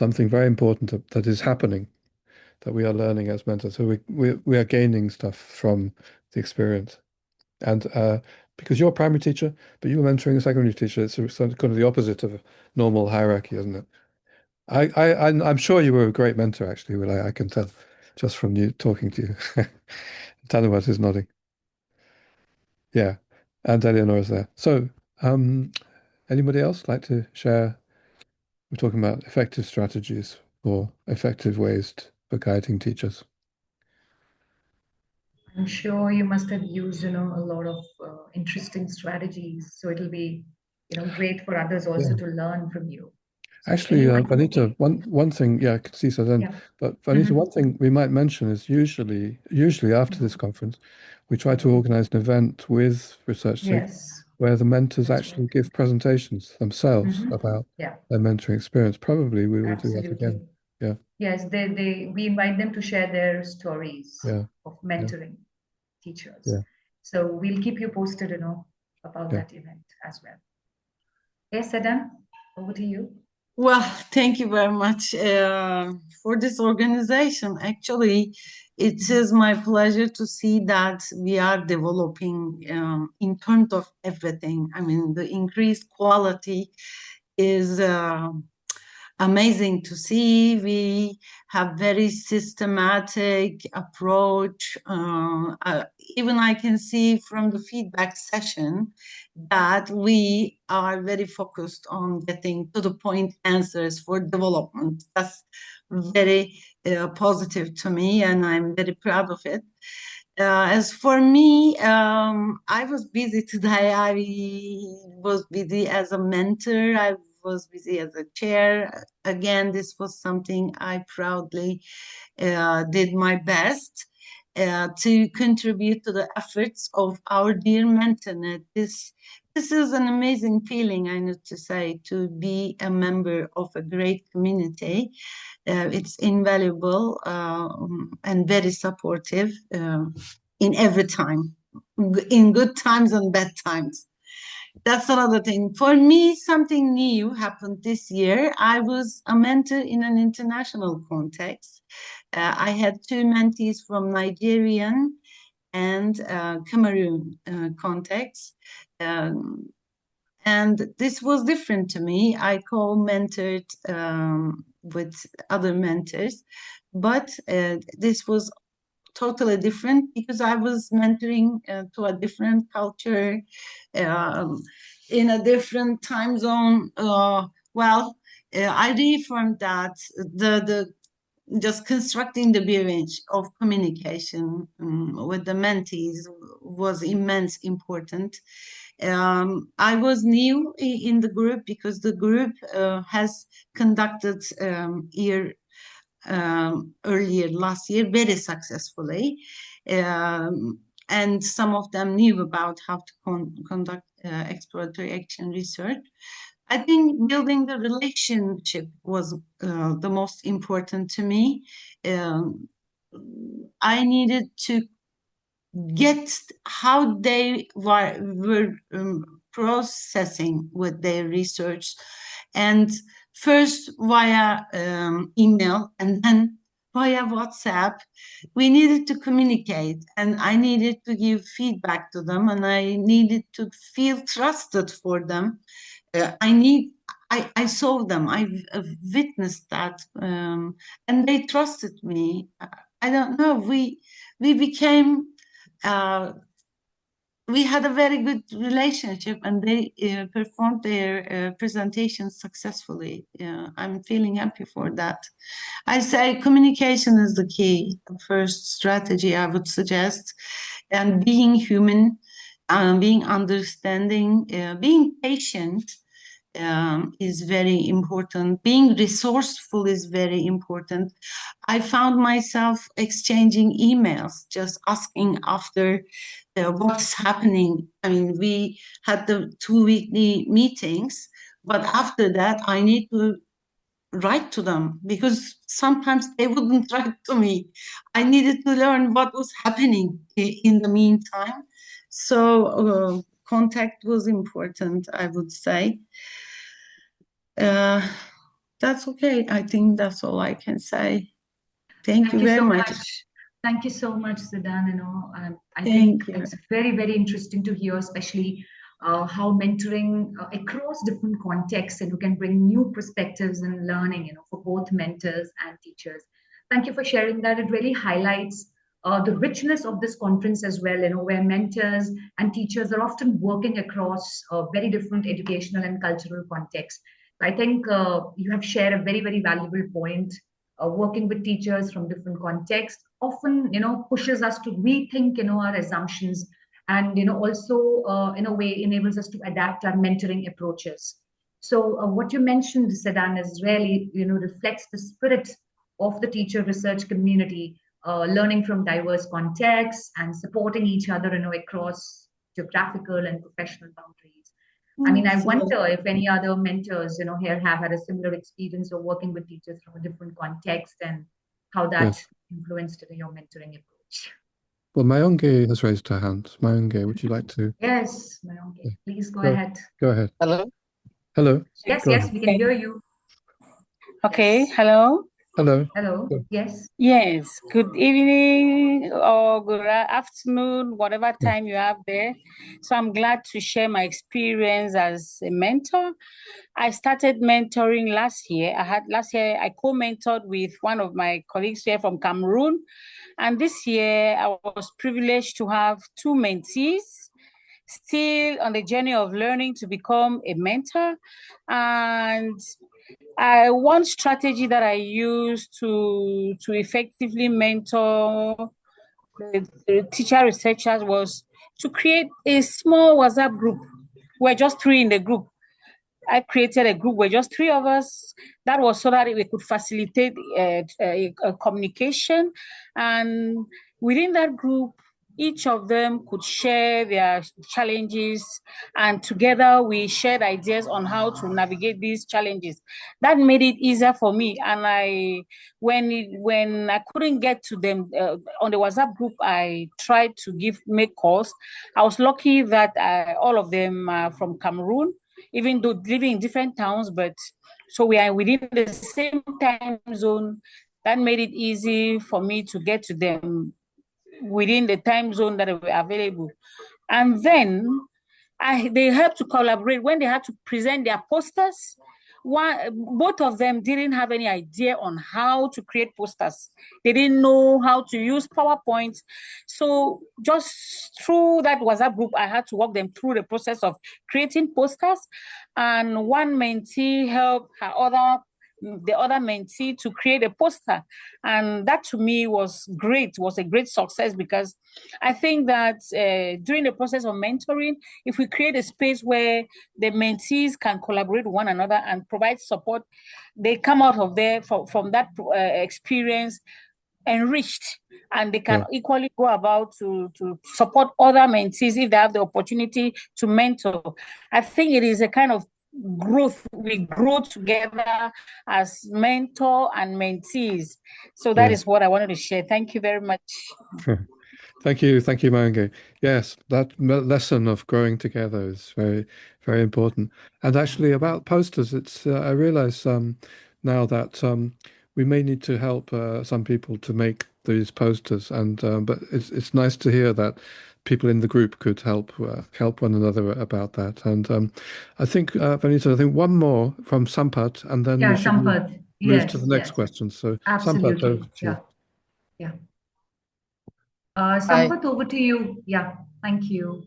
something very important that is happening, that we are learning as mentors. So we are gaining stuff from the experience. And because you're a primary teacher, but you were mentoring a secondary teacher, it's sort of kind of the opposite of a normal hierarchy, isn't it? I'm sure you were a great mentor, actually, Will. I can tell just from you talking to you. Tanawat is nodding. Yeah, and Eleanor is there. So, anybody else like to share? We're talking about effective strategies or effective ways for guiding teachers. I'm sure you must have used, a lot of interesting strategies. So it'll be, great for others also to learn from you. Actually, Vanita, one thing, I can see so then, but Vanita, one thing we might mention is usually after this conference, we try to organize an event with Research SIG where the mentors actually give presentations themselves about their mentoring experience. Probably we will do that again. Yeah. Yes, we invite them to share their stories of mentoring teachers. Yeah. So we'll keep you posted, about that event as well. Yes, Adam, over to you. Well, thank you very much for this organization. Actually, it is my pleasure to see that we are developing in terms of everything. I mean, the increased quality is amazing to see. We have very systematic approach. Even I can see from the feedback session that we are very focused on getting to the point answers for development. That's very positive to me, and I'm very proud of it. As for me, I was busy today. I was busy as a mentor. I was busy as a chair. Again, this was something I proudly did my best to contribute to the efforts of our dear MenTRnet. This is an amazing feeling, I need to say, to be a member of a great community. It's invaluable and very supportive in every time, in good times and bad times. That's another thing. For me, something new happened this year. I was a mentor in an international context. I had two mentees from Nigerian and Cameroon context. And this was different to me. I co-mentored with other mentors, but this was totally different because I was mentoring to a different culture, in a different time zone. I reaffirmed that the just constructing the bridge of communication with the mentees was immense important. I was new in the group because the group has conducted earlier last year very successfully, and some of them knew about how to conduct exploratory action research. I think building the relationship was the most important to me. I needed to get how they were processing with their research, and first via email and then via WhatsApp. We needed to communicate, and I needed to give feedback to them, and I needed to feel trusted for them. I saw them, I witnessed that, and they trusted me. I don't know, we became, we had a very good relationship, and they performed their presentations successfully. I'm feeling happy for that. I say communication is the key, the first strategy I would suggest, and being human, being understanding, being patient, is very important. Being resourceful is very important. I found myself exchanging emails, just asking after what's happening. I mean, we had the 2 weekly meetings, but after that, I need to write to them because sometimes they wouldn't write to me. I needed to learn what was happening in the meantime. So contact was important, I would say. That's okay. I think that's all I can say. Thank you very so much. Thank you so much, Sidan. I Thank think you. it's very, very interesting to hear, especially how mentoring across different contexts and who can bring new perspectives and learning, for both mentors and teachers. Thank you for sharing that. It really highlights the richness of this conference as well, where mentors and teachers are often working across very different educational and cultural contexts. I think you have shared a very, very valuable point. Working with teachers from different contexts often, pushes us to rethink, our assumptions, and also in a way enables us to adapt our mentoring approaches. So what you mentioned, Sedan, is really, reflects the spirit of the teacher research community, learning from diverse contexts and supporting each other, across geographical and professional boundaries. I mean, I wonder if any other mentors, here have had a similar experience of working with teachers from a different context and how that influenced your mentoring approach. Well, Mayonge has raised her hand. Mayonge, would you like to? Yes, Mayonge, please go ahead. Go ahead. Hello? Hello. Yes, Go yes, ahead. we can hear you. Okay, hello? Hello. Hello, yes. Yes, good evening or good afternoon, whatever time you have there. So I'm glad to share my experience as a mentor. I started mentoring last year. Last year I co-mentored with one of my colleagues here from Cameroon. And this year I was privileged to have 2 mentees still on the journey of learning to become a mentor. And one strategy that I use to effectively mentor the teacher researchers was to create a small WhatsApp group. We're just 3 in the group. I created a group where just 3 of us. That was so that we could facilitate communication. And within that group, each of them could share their challenges, and together we shared ideas on how to navigate these challenges. That made it easier for me. And when I couldn't get to them on the WhatsApp group, I tried to make calls. I was lucky that all of them are from Cameroon, even though living in different towns, but so we are within the same time zone. That made it easy for me to get to them within the time zone that were available. And then they helped to collaborate when they had to present their posters. Both of them didn't have any idea on how to create posters. They didn't know how to use PowerPoint. So just through that WhatsApp group, I had to walk them through the process of creating posters. And one mentee helped the other mentee to create a poster. And that to me was great, was a great success, because I think that during the process of mentoring, if we create a space where the mentees can collaborate with one another and provide support, they come out of there from that experience enriched, and they can equally go about to support other mentees if they have the opportunity to mentor. I think it is a kind of growth. We grow together as mentor and mentees. So that is what I wanted to share. Thank you very much. Thank you, Mayonge. Yes, that lesson of growing together is very, very important. And actually, about posters, I realize now that we may need to help some people to make these posters, but it's nice to hear that people in the group could help one another about that. And I think, Vanita, one more from Sampath, and then we should move to the next question. So Sampath, over to you. Yeah. Sampath, over to you. Yeah, thank you.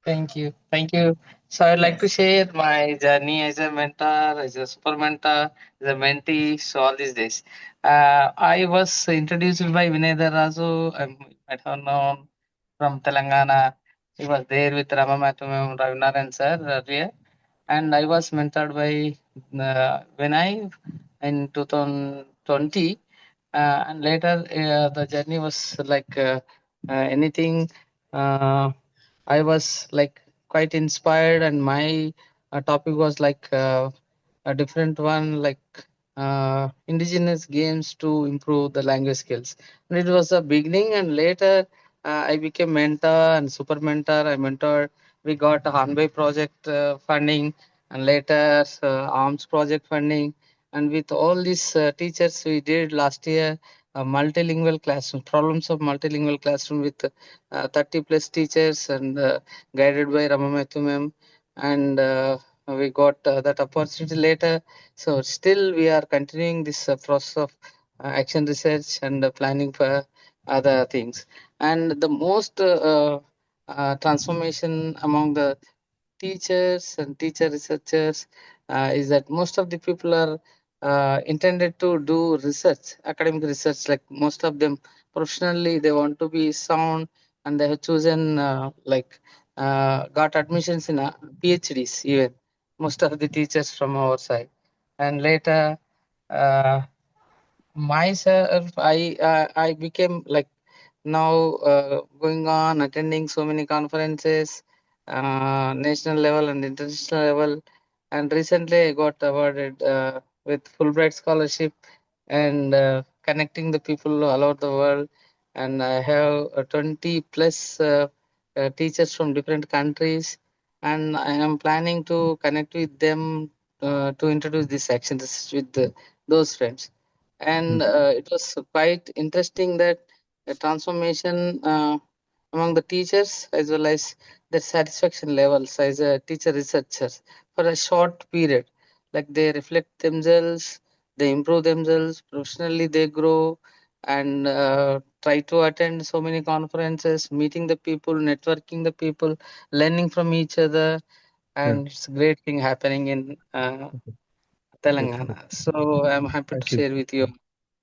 Thank you. So I'd like to share my journey as a mentor, as a super mentor, as a mentee, so all these days. I was introduced by Vinay Razu. I don't know, from Telangana. He was there with Rama Mathumam Ravinarayan sir earlier. and I was mentored by when I in 2020, and later the journey was like anything. I was like quite inspired, and my topic was like a different one, like indigenous games to improve the language skills. And it was a beginning, and later I became mentor and super mentor. I mentored. We got a Hanbei project funding, and later ARMS project funding. And with all these teachers, we did last year a multilingual classroom, problems of multilingual classroom with 30 plus teachers, and guided by Ramamethu ma'am. And we got that opportunity later. So still we are continuing this process of action research and planning for other things. And the most transformation among the teachers and teacher researchers is that most of the people are intended to do research, academic research. Like most of them professionally, they want to be sound, and they have chosen got admissions in PhDs even. Most of the teachers from our side, and later myself, I became like now going on attending so many conferences, national level and international level, and recently I got awarded with Fulbright scholarship, and connecting the people all over the world. And I have 20 plus teachers from different countries, and I am planning to connect with them to introduce this action with those friends. And it was quite interesting that a transformation among the teachers, as well as their satisfaction levels as a teacher researchers for a short period. Like they reflect themselves, they improve themselves professionally, they grow, and try to attend so many conferences, meeting the people, networking the people, learning from each other. And it's a great thing happening in Telangana. So I'm happy to Thank you. share with you.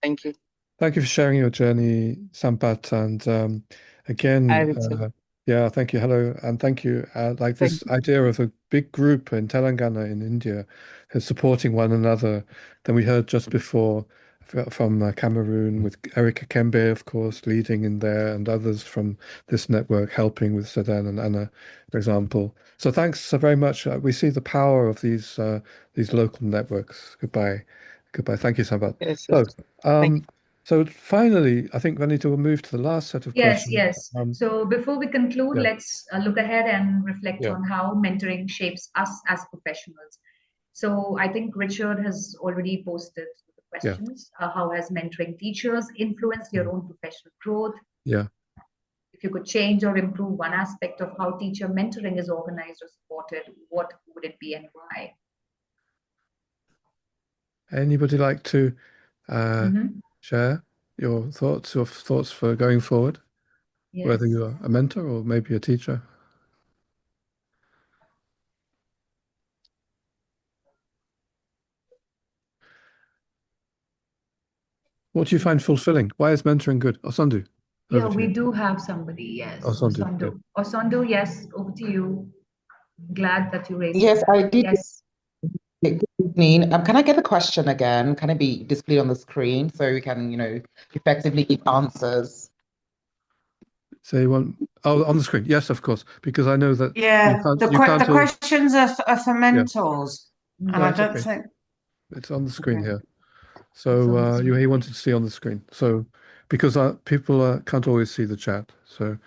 Thank you. Thank you for sharing your journey, Sampat. And again, yeah, thank you. Hello, and thank you. Like this idea of a big group in Telangana in India who's supporting one another. Then we heard just before from Cameroon with Erica Kembe, of course, leading in there, and others from this network helping with Sudan and Anna, for example. So thanks so very much. We see the power of these local networks. Goodbye. Goodbye. Thank you, Sampat. Yes, So finally, I think we need to move to the last set of questions. Yes. So before we conclude, yeah. let's look ahead and reflect Yeah. on how mentoring shapes us as professionals. So I think Richard has already posted the questions. How has mentoring teachers influenced your own professional growth? Yeah. If you could change or improve one aspect of how teacher mentoring is organized or supported, what would it be and why? Anybody like to share your thoughts for going forward? Yes. Whether you're a mentor or maybe a teacher? What do you find fulfilling? Why is mentoring good? Osondu. Yeah, we do have somebody, yes. Osondu. Osondu, yes, over to you. Glad that you raised Yes, your I hand. did. Yes. Good evening. Can I get the question again? Can it be displayed on the screen so we can, effectively give answers? So you want on the screen? Yes, of course, because I know that the questions are for mentors, and no, I don't okay. think it's on the screen here. So he wanted to see on the screen. So because people can't always see the chat. So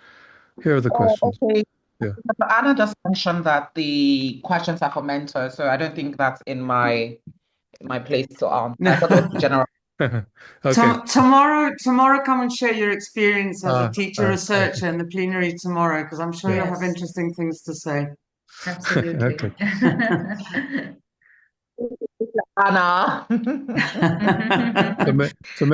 here are the questions. Okay. Yeah. But Anna just mentioned that the questions are for mentors, so I don't think that's in my place to answer. I thought it was general. Okay. Tomorrow, come and share your experience as a teacher thank researcher in the plenary tomorrow, because I'm sure you'll have Yes. interesting things to say. Absolutely. Okay. Anna. So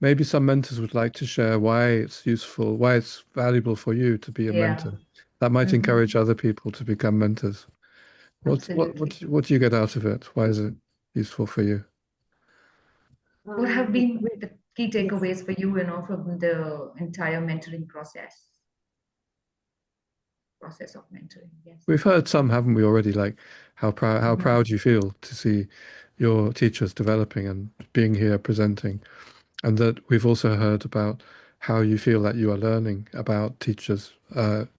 maybe some mentors would like to share why it's useful, why it's valuable for you to be a mentor. That might encourage other people to become mentors. What do you get out of it? Why is it useful for you? What have been the key takeaways for you, from the entire mentoring process? process of mentoring. Yes. We've heard some, haven't we, already, like how proud you feel to see your teachers developing and being here presenting. And that we've also heard about how you feel that you are learning about teachers'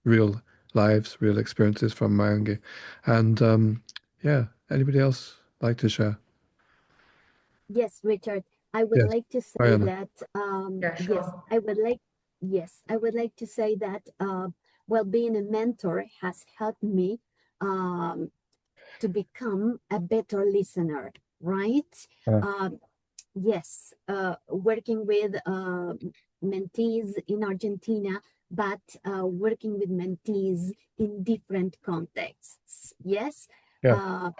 real lives, real experiences from Mayangi. And yeah, anybody else like to share? Yes, Richard, I would Yes, like to say Mariana. that Yeah, sure. yes, I would like to say that well, being a mentor has helped me to become a better listener, right? Yeah. Yes, working with mentees in Argentina, but working with mentees in different contexts. Yes. Yeah.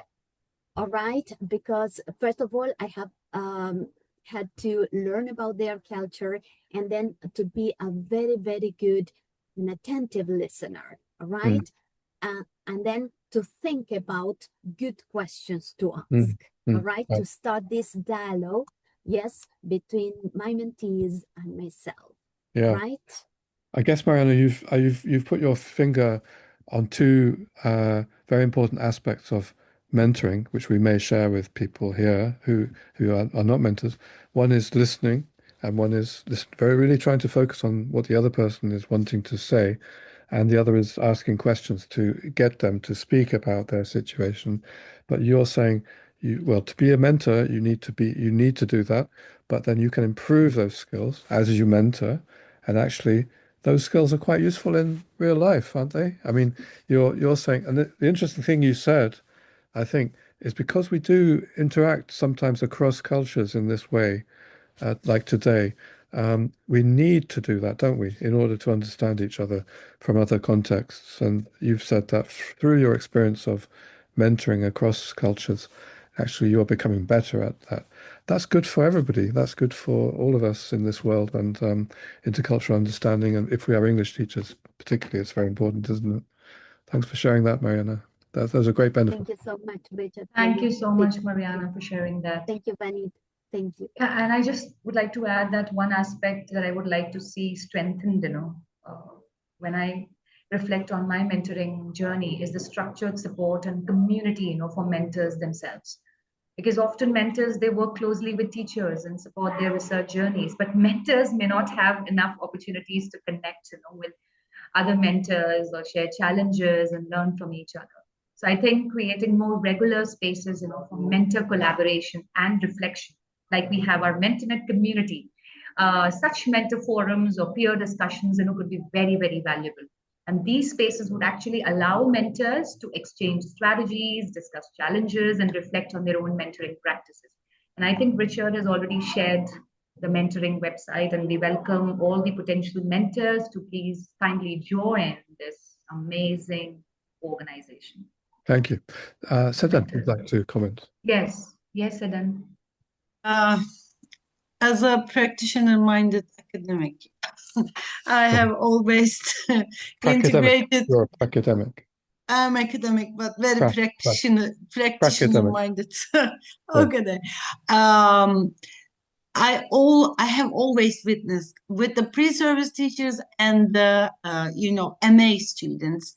All right, because first of all, I have had to learn about their culture and then to be a very, very good and attentive listener. All right. And then to think about good questions to ask. All right. To start this dialogue, yes, between my mentees and myself. Yeah. Right. I guess, Mariana, you've put your finger on two very important aspects of mentoring, which we may share with people here who are not mentors. One is listening, and one is really trying to focus on what the other person is wanting to say, and the other is asking questions to get them to speak about their situation. But you're saying, to be a mentor, you need to do that, but then you can improve those skills as you mentor, and actually those skills are quite useful in real life, aren't they? I mean, you're saying, and the interesting thing you said, I think, is because we do interact sometimes across cultures in this way, like today, we need to do that, don't we, in order to understand each other from other contexts. And you've said that through your experience of mentoring across cultures, actually you're becoming better at that. That's good for everybody. That's good for all of us in this world, and intercultural understanding. And if we are English teachers, particularly, it's very important, isn't it? Thanks for sharing that, Mariana. Those are great benefits. Thank you so much, Richard. Thank you so much, Mariana, for sharing that. Thank you, Vanit. Thank you. Yeah, and I just would like to add that one aspect that I would like to see strengthened, when I reflect on my mentoring journey, is the structured support and community, for mentors themselves. Because often mentors, they work closely with teachers and support their research journeys, but mentors may not have enough opportunities to connect, with other mentors or share challenges and learn from each other. So I think creating more regular spaces, for mentor collaboration and reflection, like we have our MenTRnet community, such mentor forums or peer discussions, could be very, very valuable. And these spaces would actually allow mentors to exchange strategies, discuss challenges, and reflect on their own mentoring practices. And I think Richard has already shared the mentoring website, and we welcome all the potential mentors to please kindly join this amazing organization. Thank you. Sedan, would like to comment? Yes, Sedan. As a practitioner-minded academic, I have always integrated. You're a academic. I'm academic, but very practitioner-minded. Okay, then. I have always witnessed with the pre-service teachers and the MA students,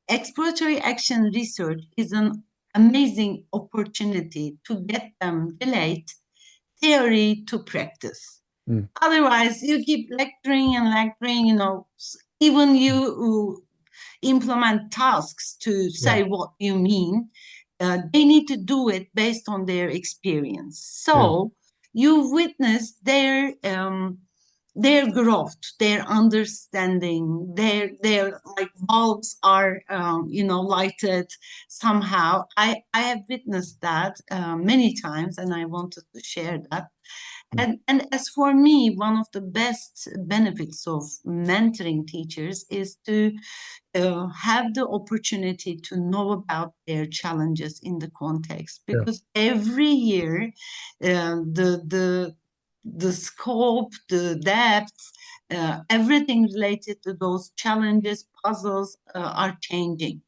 exploratory action research is an amazing opportunity to get them relate theory to practice. Otherwise, you keep lecturing and lecturing, even you implement tasks to say what you mean. They need to do it based on their experience. So you witness their growth, their understanding, their like bulbs are lighted somehow. I have witnessed that many times, and I wanted to share that. And as for me, one of the best benefits of mentoring teachers is to have the opportunity to know about their challenges in the context, because every year the scope, the depth, everything related to those challenges, puzzles are changing.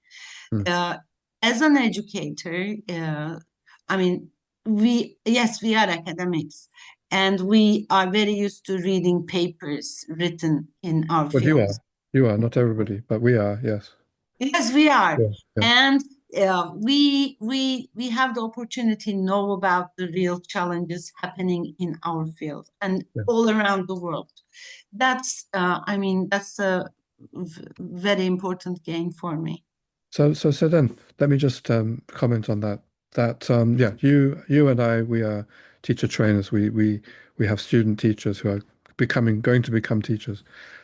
As an educator, I mean, we are academics, and we are very used to reading papers written in our fields. You are, not everybody, but we are, yes. Yes, we are. Yeah, yeah. And we have the opportunity to know about the real challenges happening in our field and all around the world. That's, I mean, that's a very important gain for me. So then, let me just comment on that. Yeah, you and I, we are teacher trainers. We have student teachers who are going to become teachers,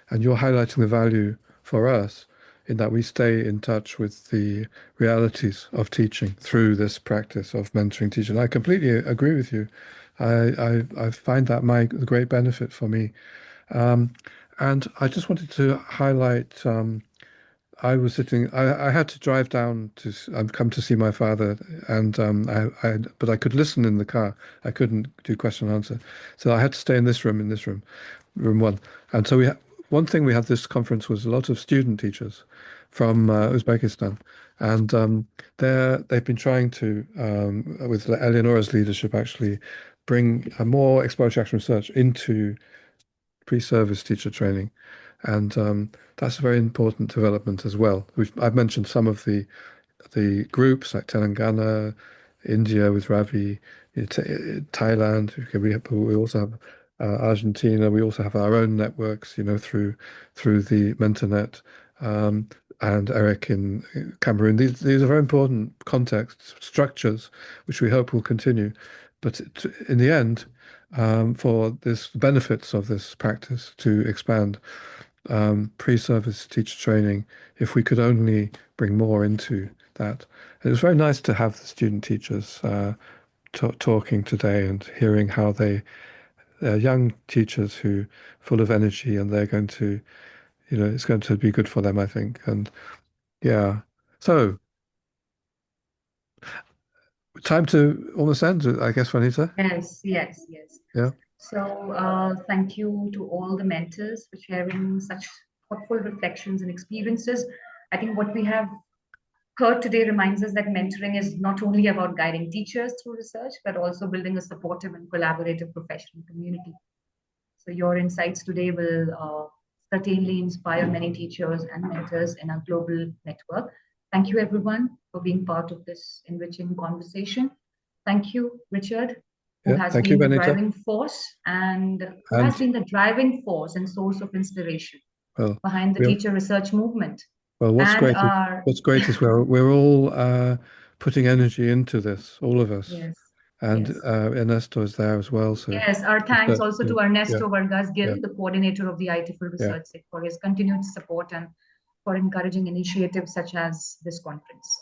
and you're highlighting the value for us in that we stay in touch with the realities of teaching through this practice of mentoring teaching. I completely agree with you. I find that the great benefit for me. And I just wanted to highlight. I was sitting. I had to drive down to come to see my father, and but I could listen in the car. I couldn't do question and answer, so I had to stay in this room, room 1. And so one thing we had this conference was a lot of student teachers from Uzbekistan, and they've been trying to, with Eleonora's leadership, actually bring a more exploratory action research into pre-service teacher training, and that's a very important development as well. I've mentioned some of the groups like Telangana, India with Ravi, Thailand. We also have Argentina. We also have our own networks, through the MenTRnet, and Eric in Cameroon. These are very important contexts, structures, which we hope will continue. But in the end, for this benefits of this practice to expand, pre-service teacher training, if we could only bring more into that. And it was very nice to have the student teachers talking today and hearing how they're young teachers who full of energy, and they're going to, it's going to be good for them, I think. And yeah, so time to almost end, I guess, Juanita. Yes. Yeah. So thank you to all the mentors for sharing such thoughtful reflections and experiences. I think what we have heard today reminds us that mentoring is not only about guiding teachers through research, but also building a supportive and collaborative professional community. So your insights today will certainly inspire many teachers and mentors in our global network. Thank you, everyone, for being part of this enriching conversation. Thank you, Richard, who has been the driving force and who has been the driving force and source of inspiration behind the teacher research movement. Well, what's great is we're all putting energy into this, all of us. Yes. And Ernesto is there as well. So yes, our thanks also to Ernesto Vargas Gil, the coordinator of the IATEFL Research SIG, for his continued support and for encouraging initiatives such as this conference.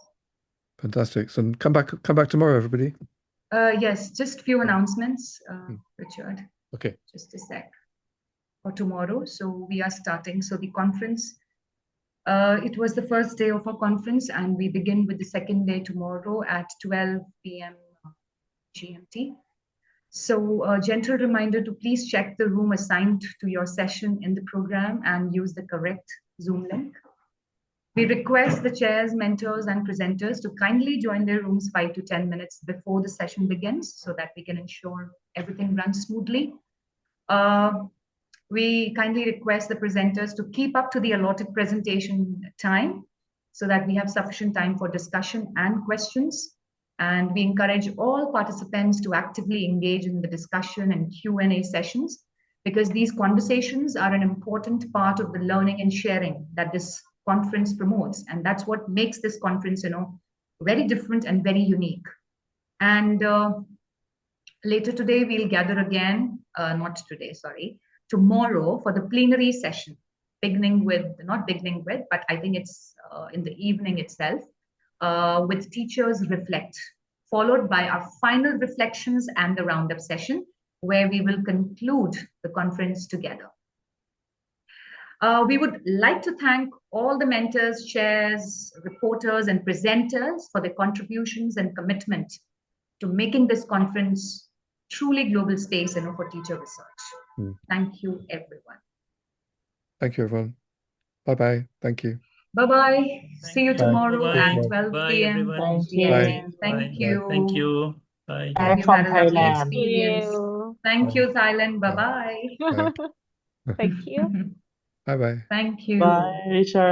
Fantastic. So come back tomorrow, everybody. Yes, just a few announcements, Richard. Okay. Just a sec. For tomorrow, so we are starting. So the conference, it was the first day of our conference, and we begin with the second day tomorrow at 12 p.m. GMT. So a gentle reminder to please check the room assigned to your session in the program and use the correct Zoom link. We request the chairs, mentors, and presenters to kindly join their rooms 5 to 10 minutes before the session begins so that we can ensure everything runs smoothly. We kindly request the presenters to keep up to the allotted presentation time so that we have sufficient time for discussion and questions. And we encourage all participants to actively engage in the discussion and Q&A sessions, because these conversations are an important part of the learning and sharing that this conference promotes. And that's what makes this conference, very different and very unique. And later today, we'll gather again, tomorrow for the plenary session, but I think it's in the evening itself, with Teachers Reflect, followed by our final reflections and the roundup session, where we will conclude the conference together. We would like to thank all the mentors, chairs, reporters, and presenters for their contributions and commitment to making this conference truly global space for teacher research. Thank you, everyone. Thank you, everyone. Bye-bye. Thank you. Bye-bye. See you tomorrow at 12 p.m. Bye. Thank you. Thank you. Bye. Bye from Thailand. Thank you, Thailand. Bye-bye. Thank you. Bye-bye. Thank you. Bye, Sharon.